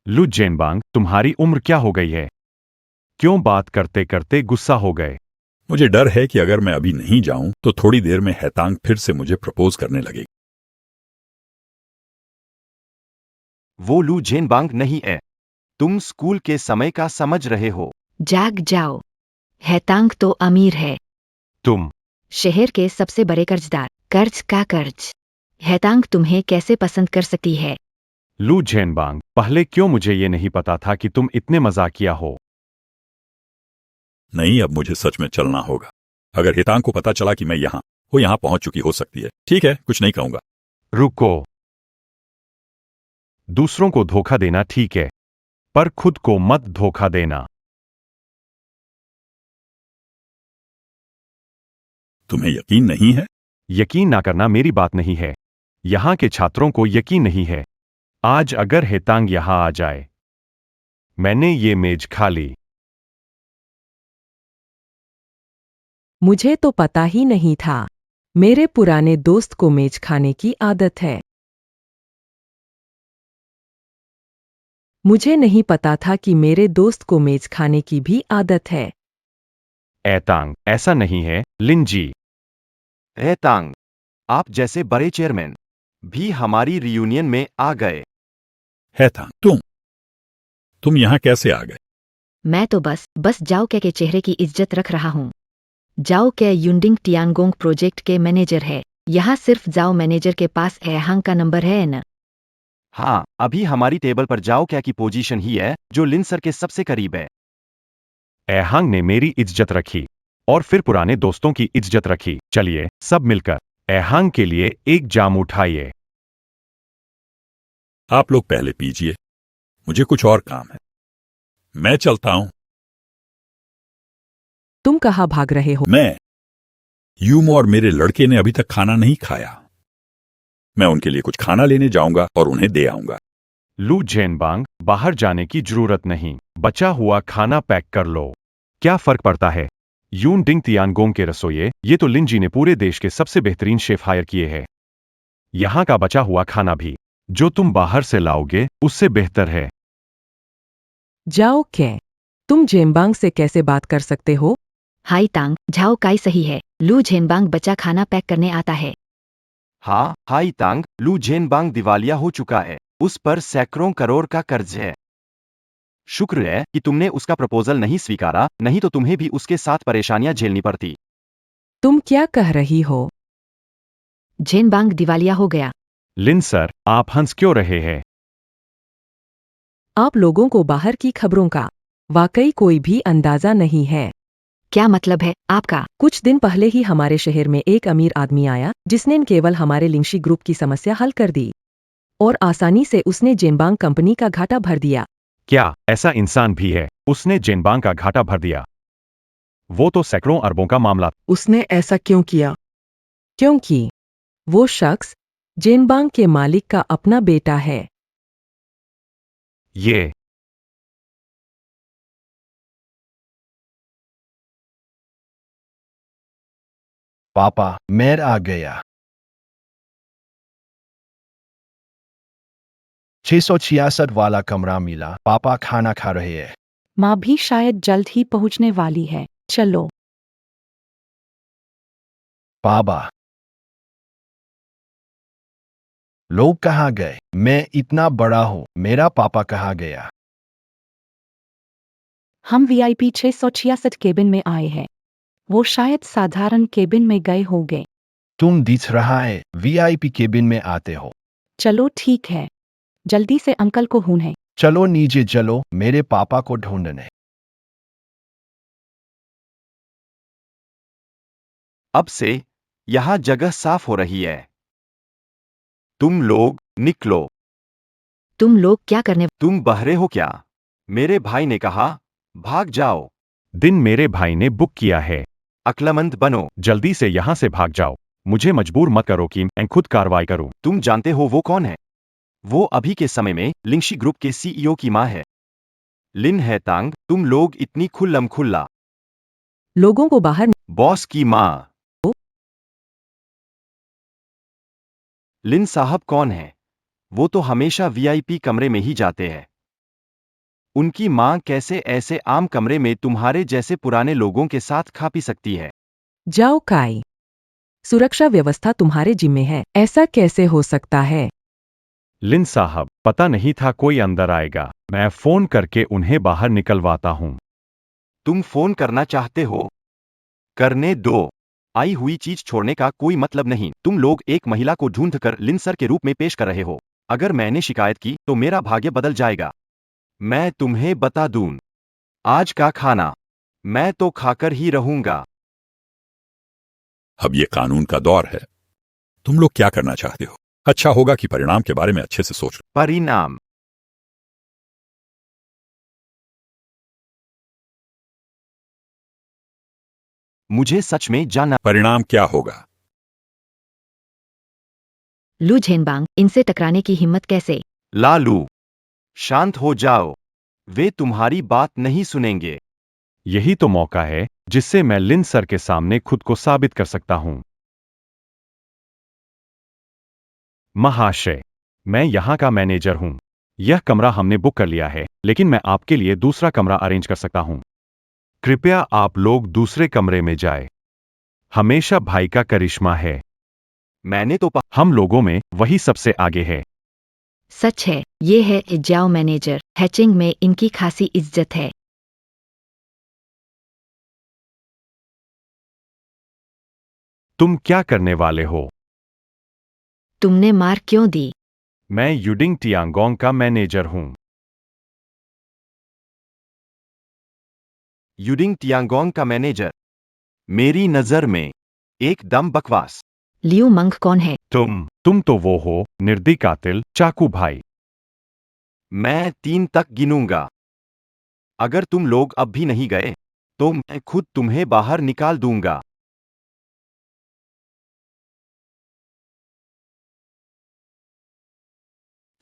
लू जेनबांग, तुम्हारी उम्र क्या हो गई है? क्यों बात करते करते गुस्सा हो गए? मुझे डर है कि अगर मैं अभी नहीं जाऊं तो थोड़ी देर में हैतांग फिर से मुझे प्रपोज करने लगेगी। वो लू झेनबांग नहीं है। तुम स्कूल के समय का समझ रहे हो। जाग जाओ। हैतांग तो अमीर है, तुम शहर के सबसे बड़े कर्जदार। कर्ज का कर्ज। हैतांग तुम्हें कैसे पसंद कर सकती है? लू झेनबांग, पहले क्यों मुझे ये नहीं पता था कि तुम इतने मजाकिया हो? नहीं, अब मुझे सच में चलना होगा। अगर हैतांग को पता चला कि मैं वो यहां पहुंच चुकी हो सकती है। ठीक है, कुछ नहीं कहूंगा। रुको। दूसरों को धोखा देना ठीक है, पर खुद को मत धोखा देना। तुम्हें यकीन नहीं है? यकीन ना करना मेरी बात नहीं है। यहां के छात्रों को यकीन नहीं है। आज अगर हेतांग यहां आ जाए। मैंने ये मेज खा ली। मुझे तो पता ही नहीं था। मेरे पुराने दोस्त को मेज खाने की आदत है। मुझे नहीं पता था कि मेरे दोस्त को मेज खाने की भी आदत है। ऐतांग, ऐसा नहीं है, लिनजी। हैतांग, आप जैसे बड़े चेयरमैन भी हमारी रियूनियन में आ गए। हैतांग, तुम यहां कैसे आ गए? मैं तो बस जाओ के चेहरे की इज्जत रख रहा हूँ। जाओ के युंडिंग टियानगोंग प्रोजेक्ट के मैनेजर है। यहाँ सिर्फ जाओ मैनेजर के पास एहांग का नंबर है न। हाँ, अभी हमारी टेबल पर जाओ क्या की पोजीशन ही है जो लिन सर के सबसे करीब है। ऐहांग ने मेरी इज्जत रखी और फिर पुराने दोस्तों की इज्जत रखी। चलिए सब मिलकर ऐहांग के लिए एक जाम उठाइए। आप लोग पहले पीजिए, मुझे कुछ और काम है। मैं चलता हूं। तुम कहाँ भाग रहे हो? मैं यूम और मेरे लड़के ने अभी तक खाना नहीं खाया। मैं उनके लिए कुछ खाना लेने जाऊंगा और उन्हें दे आऊंगा। लू झेनबांग, बाहर जाने की जरूरत नहीं। बचा हुआ खाना पैक कर लो। क्या फर्क पड़ता है? यून डिंग तियानगोंग के रसोइये, ये तो लिनजी ने पूरे देश के सबसे बेहतरीन शेफ हायर किए हैं। यहाँ का बचा हुआ खाना भी जो तुम बाहर से लाओगे उससे बेहतर है। जाओ के। तुम जेमबांग से कैसे बात कर सकते हो? हाई तांग, झाओ काई सही है। लू झेनबांग बचा खाना पैक करने आता है। हाँ, हाई तांग, लू झेनबांग दिवालिया हो चुका है। उस पर सैकड़ों करोड़ का कर्ज है। शुक्र है कि तुमने उसका प्रपोजल नहीं स्वीकारा, नहीं तो तुम्हें भी उसके साथ परेशानियां झेलनी पड़ती। तुम क्या कह रही हो? झेनबांग दिवालिया हो गया। लिन सर, आप हंस क्यों रहे हैं? आप लोगों को बाहर की खबरों का वाकई कोई भी अंदाजा नहीं है। क्या मतलब है आपका? कुछ दिन पहले ही हमारे शहर में एक अमीर आदमी आया जिसने न केवल हमारे लिंगशी ग्रुप की समस्या हल कर दी और आसानी से उसने जेनबांग कंपनी का घाटा भर दिया। क्या ऐसा इंसान भी है? उसने जेनबांग का घाटा भर दिया। वो तो सैकड़ों अरबों का मामला। उसने ऐसा क्यों किया? क्योंकि वो शख्स जेनबांग के मालिक का अपना बेटा है। ये पापा, मैं आ गया। 666 वाला कमरा मिला। पापा खाना खा रहे हैं। माँ भी शायद जल्द ही पहुँचने वाली है। चलो। पापा, लोग कहाँ गए? मैं इतना बड़ा हूँ, मेरा पापा कहाँ गया? हम VIP 666 केबिन में आए हैं। वो शायद साधारण केबिन में गए होंगे। तुम दिख रहा है VIP केबिन में आते हो। चलो ठीक है, जल्दी से अंकल को ढूंढें। चलो नीचे चलो, मेरे पापा को ढूंढने। अब से यहां जगह साफ हो रही है। तुम लोग निकलो। तुम लोग क्या करने? तुम बहरे हो क्या? मेरे भाई ने कहा, भाग जाओ। दिन मेरे भाई ने बुक किया है। अक्लमंद बनो। जल्दी से यहाँ से भाग जाओ। मुझे मजबूर मत करो कि मैं खुद कार्रवाई करूं। तुम जानते हो वो कौन है? वो अभी के समय में लिंगशी ग्रुप के CEO की माँ है। लिन है तांग। तुम लोग इतनी खुल्लम खुल्ला। लोगों को बाहर बॉस की माँ। लिन साहब कौन है? वो तो हमेशा VIP कमरे में ही जाते हैं। उनकी माँ कैसे ऐसे आम कमरे में तुम्हारे जैसे पुराने लोगों के साथ खा पी सकती है? जाओ काई। सुरक्षा व्यवस्था तुम्हारे जिम्मे है, ऐसा कैसे हो सकता है? लिन साहब, पता नहीं था कोई अंदर आएगा। मैं फोन करके उन्हें बाहर निकलवाता हूँ। तुम फोन करना चाहते हो? करने दो। आई हुई चीज छोड़ने का कोई मतलब नहीं। तुम लोग एक महिला को ढूंढकर लिन सर के रूप में पेश कर रहे हो। अगर मैंने शिकायत की तो मेरा भाग्य बदल जाएगा। मैं तुम्हें बता दूं, आज का खाना मैं तो खाकर ही रहूंगा। अब ये कानून का दौर है। तुम लोग क्या करना चाहते हो? अच्छा होगा कि परिणाम के बारे में अच्छे से सोच लो। परिणाम? मुझे सच में जानना। परिणाम क्या होगा? लू झेनबांग, इनसे टकराने की हिम्मत कैसे? लालू, शांत हो जाओ। वे तुम्हारी बात नहीं सुनेंगे। यही तो मौका है जिससे मैं लिन सर के सामने खुद को साबित कर सकता हूं। महाशय, मैं यहां का मैनेजर हूं। यह कमरा हमने बुक कर लिया है, लेकिन मैं आपके लिए दूसरा कमरा अरेंज कर सकता हूं। कृपया आप लोग दूसरे कमरे में जाएं। हमेशा भाई का करिश्मा है। मैंने तो हम लोगों में वही सबसे आगे है। सच है, ये है जाओ मैनेजर। हैचिंग में इनकी खासी इज्जत है। तुम क्या करने वाले हो? तुमने मार क्यों दी? मैं यूडिंग टियांगोंग का मैनेजर हूं। यूडिंग टियांगोंग का मैनेजर? मेरी नजर में एकदम बकवास। लियू मंग कौन है? तुम तो वो हो, निर्दयी कातिल चाकू भाई। मैं 3 तक गिनूंगा। अगर तुम लोग अब भी नहीं गए तो मैं खुद तुम्हें बाहर निकाल दूंगा।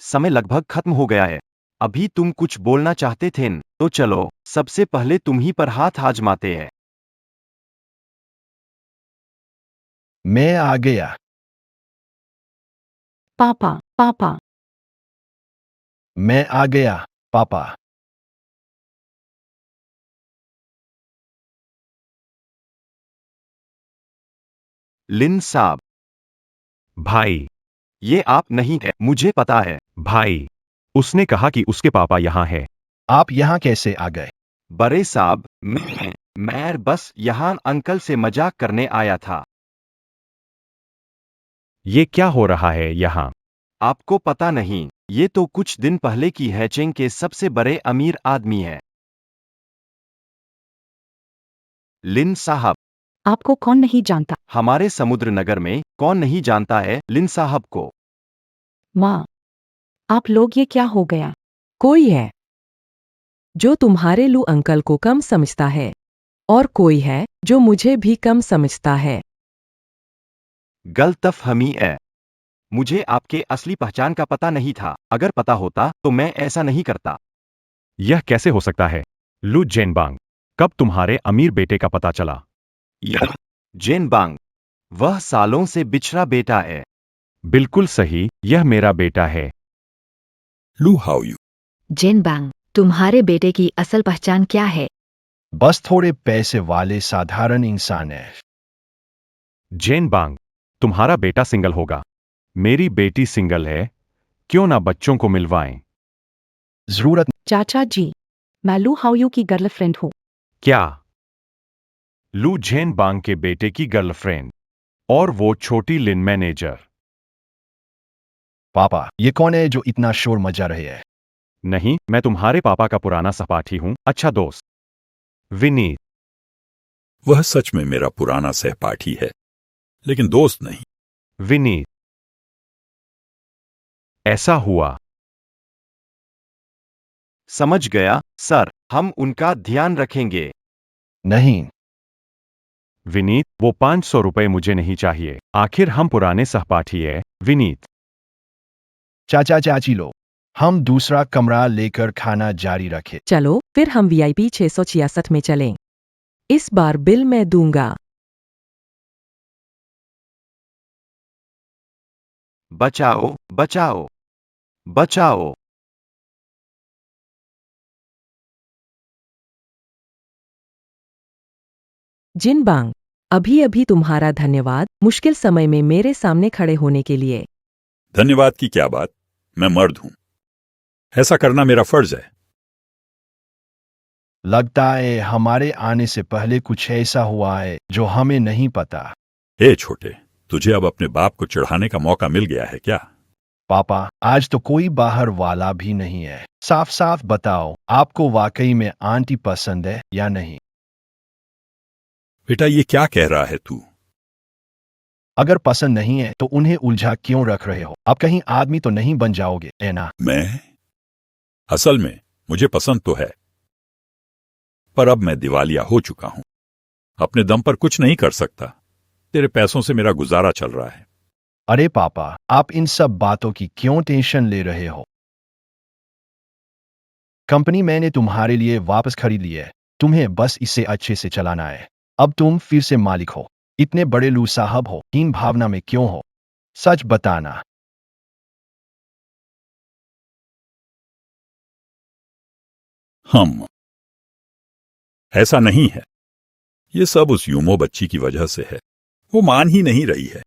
समय लगभग खत्म हो गया है। अभी तुम कुछ बोलना चाहते थे न? तो चलो, सबसे पहले तुम ही पर हाथ आजमाते हैं। मैं आ गया। पापा, पापा। मैं आ गया, पापा। लिन साहब, भाई, ये आप नहीं है, मुझे पता है। भाई, उसने कहा कि उसके पापा यहां है। आप यहाँ कैसे आ गए? बड़े साहब, मैं बस यहाँ अंकल से मजाक करने आया था। ये क्या हो रहा है यहां? आपको पता नहीं, ये तो कुछ दिन पहले की हैचिंग के सबसे बड़े अमीर आदमी है। लिन साहब, आपको कौन नहीं जानता? हमारे समुद्र नगर में कौन नहीं जानता है लिन साहब को? माँ, आप लोग ये क्या हो गया? कोई है जो तुम्हारे लू अंकल को कम समझता है, और कोई है जो मुझे भी कम समझता है। गलतफहमी है। मुझे आपके असली पहचान का पता नहीं था। अगर पता होता तो मैं ऐसा नहीं करता। यह कैसे हो सकता है? लू जेनबांग, कब तुम्हारे अमीर बेटे का पता चला? यह जेनबांग, वह सालों से बिछड़ा बेटा है। बिल्कुल सही, यह मेरा बेटा है। लू हाउ यू? जेन बांग, तुम्हारे बेटे की असल पहचान क्या है? बस थोड़े पैसे वाले साधारण इंसान है। जेन बांग, तुम्हारा बेटा सिंगल होगा। मेरी बेटी सिंगल है, क्यों ना बच्चों को मिलवाएं? जरूरत चाचा जी, मैं लू हाउ यू की गर्लफ्रेंड हूँ। क्या? लू जेन बांग के बेटे की गर्लफ्रेंड? और वो छोटी लिन मैनेजर? पापा, ये कौन है जो इतना शोर मचा रहे है? नहीं, मैं तुम्हारे पापा का पुराना सहपाठी हूं, अच्छा दोस्त। विनीत, वह सच में मेरा पुराना सहपाठी है, लेकिन दोस्त नहीं। विनीत, ऐसा हुआ। समझ गया, सर, हम उनका ध्यान रखेंगे। नहीं, विनीत, वो 500 रुपए मुझे नहीं चाहिए, आखिर हम पुराने सहपाठी है। विनीत, चाचा चाची लो, हम दूसरा कमरा लेकर खाना जारी रखें। चलो फिर हम VIP 666 में चलें। इस बार बिल मैं दूंगा। बचाओ, बचाओ, बचाओ। जिन बांग, अभी अभी तुम्हारा धन्यवाद मुश्किल समय में मेरे सामने खड़े होने के लिए। धन्यवाद की क्या बात, मैं मर्द हूं, ऐसा करना मेरा फर्ज है। लगता है हमारे आने से पहले कुछ ऐसा हुआ है जो हमें नहीं पता। हे छोटे, तुझे अब अपने बाप को चढ़ाने का मौका मिल गया है क्या? पापा, आज तो कोई बाहर वाला भी नहीं है। साफ साफ बताओ, आपको वाकई में आंटी पसंद है या नहीं? बेटा, ये क्या कह रहा है तू? अगर पसंद नहीं है तो उन्हें उलझा क्यों रख रहे हो? आप कहीं आदमी तो नहीं बन जाओगे, है ना? मैं? असल में मुझे पसंद तो है, पर अब मैं दिवालिया हो चुका हूं, अपने दम पर कुछ नहीं कर सकता। तेरे पैसों से मेरा गुजारा चल रहा है। अरे पापा, आप इन सब बातों की क्यों टेंशन ले रहे हो? कंपनी मैंने तुम्हारे लिए वापस खरीद ली है, तुम्हें बस इसे अच्छे से चलाना है। अब तुम फिर से मालिक हो। इतने बड़े लू साहब हो, हीन भावना में क्यों हो? सच बताना। हम ऐसा नहीं है, ये सब उस यूमो बच्ची की वजह से है, वो मान ही नहीं रही है।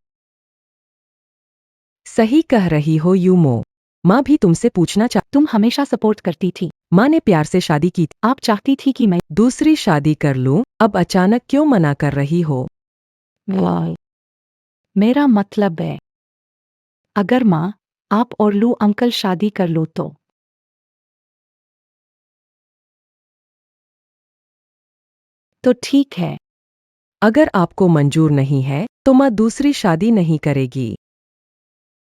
सही कह रही हो यूमो। माँ भी तुमसे पूछना तुम हमेशा सपोर्ट करती थी। माँ ने प्यार से शादी की थी। आप चाहती थी कि मैं दूसरी शादी कर लूं, अब अचानक क्यों मना कर रही हो? वाह, मेरा मतलब है, अगर माँ, आप और लू अंकल शादी कर लो तो ठीक है। अगर आपको मंजूर नहीं है तो माँ दूसरी शादी नहीं करेगी।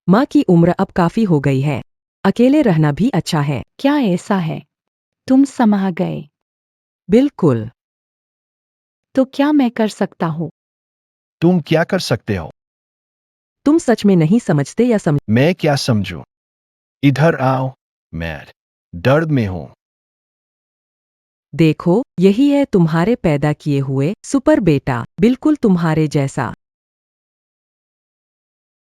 माँ की उम्र अब काफी हो गई है, अकेले रहना भी अच्छा है। क्या ऐसा है? तुम समझ गए? बिल्कुल। तो क्या मैं कर सकता हूँ? तुम क्या कर सकते हो? तुम सच में नहीं समझते या समझ? मैं क्या समझूं? इधर आओ, मैं दर्द में हूं। देखो, यही है तुम्हारे पैदा किए हुए सुपर बेटा, बिल्कुल तुम्हारे जैसा।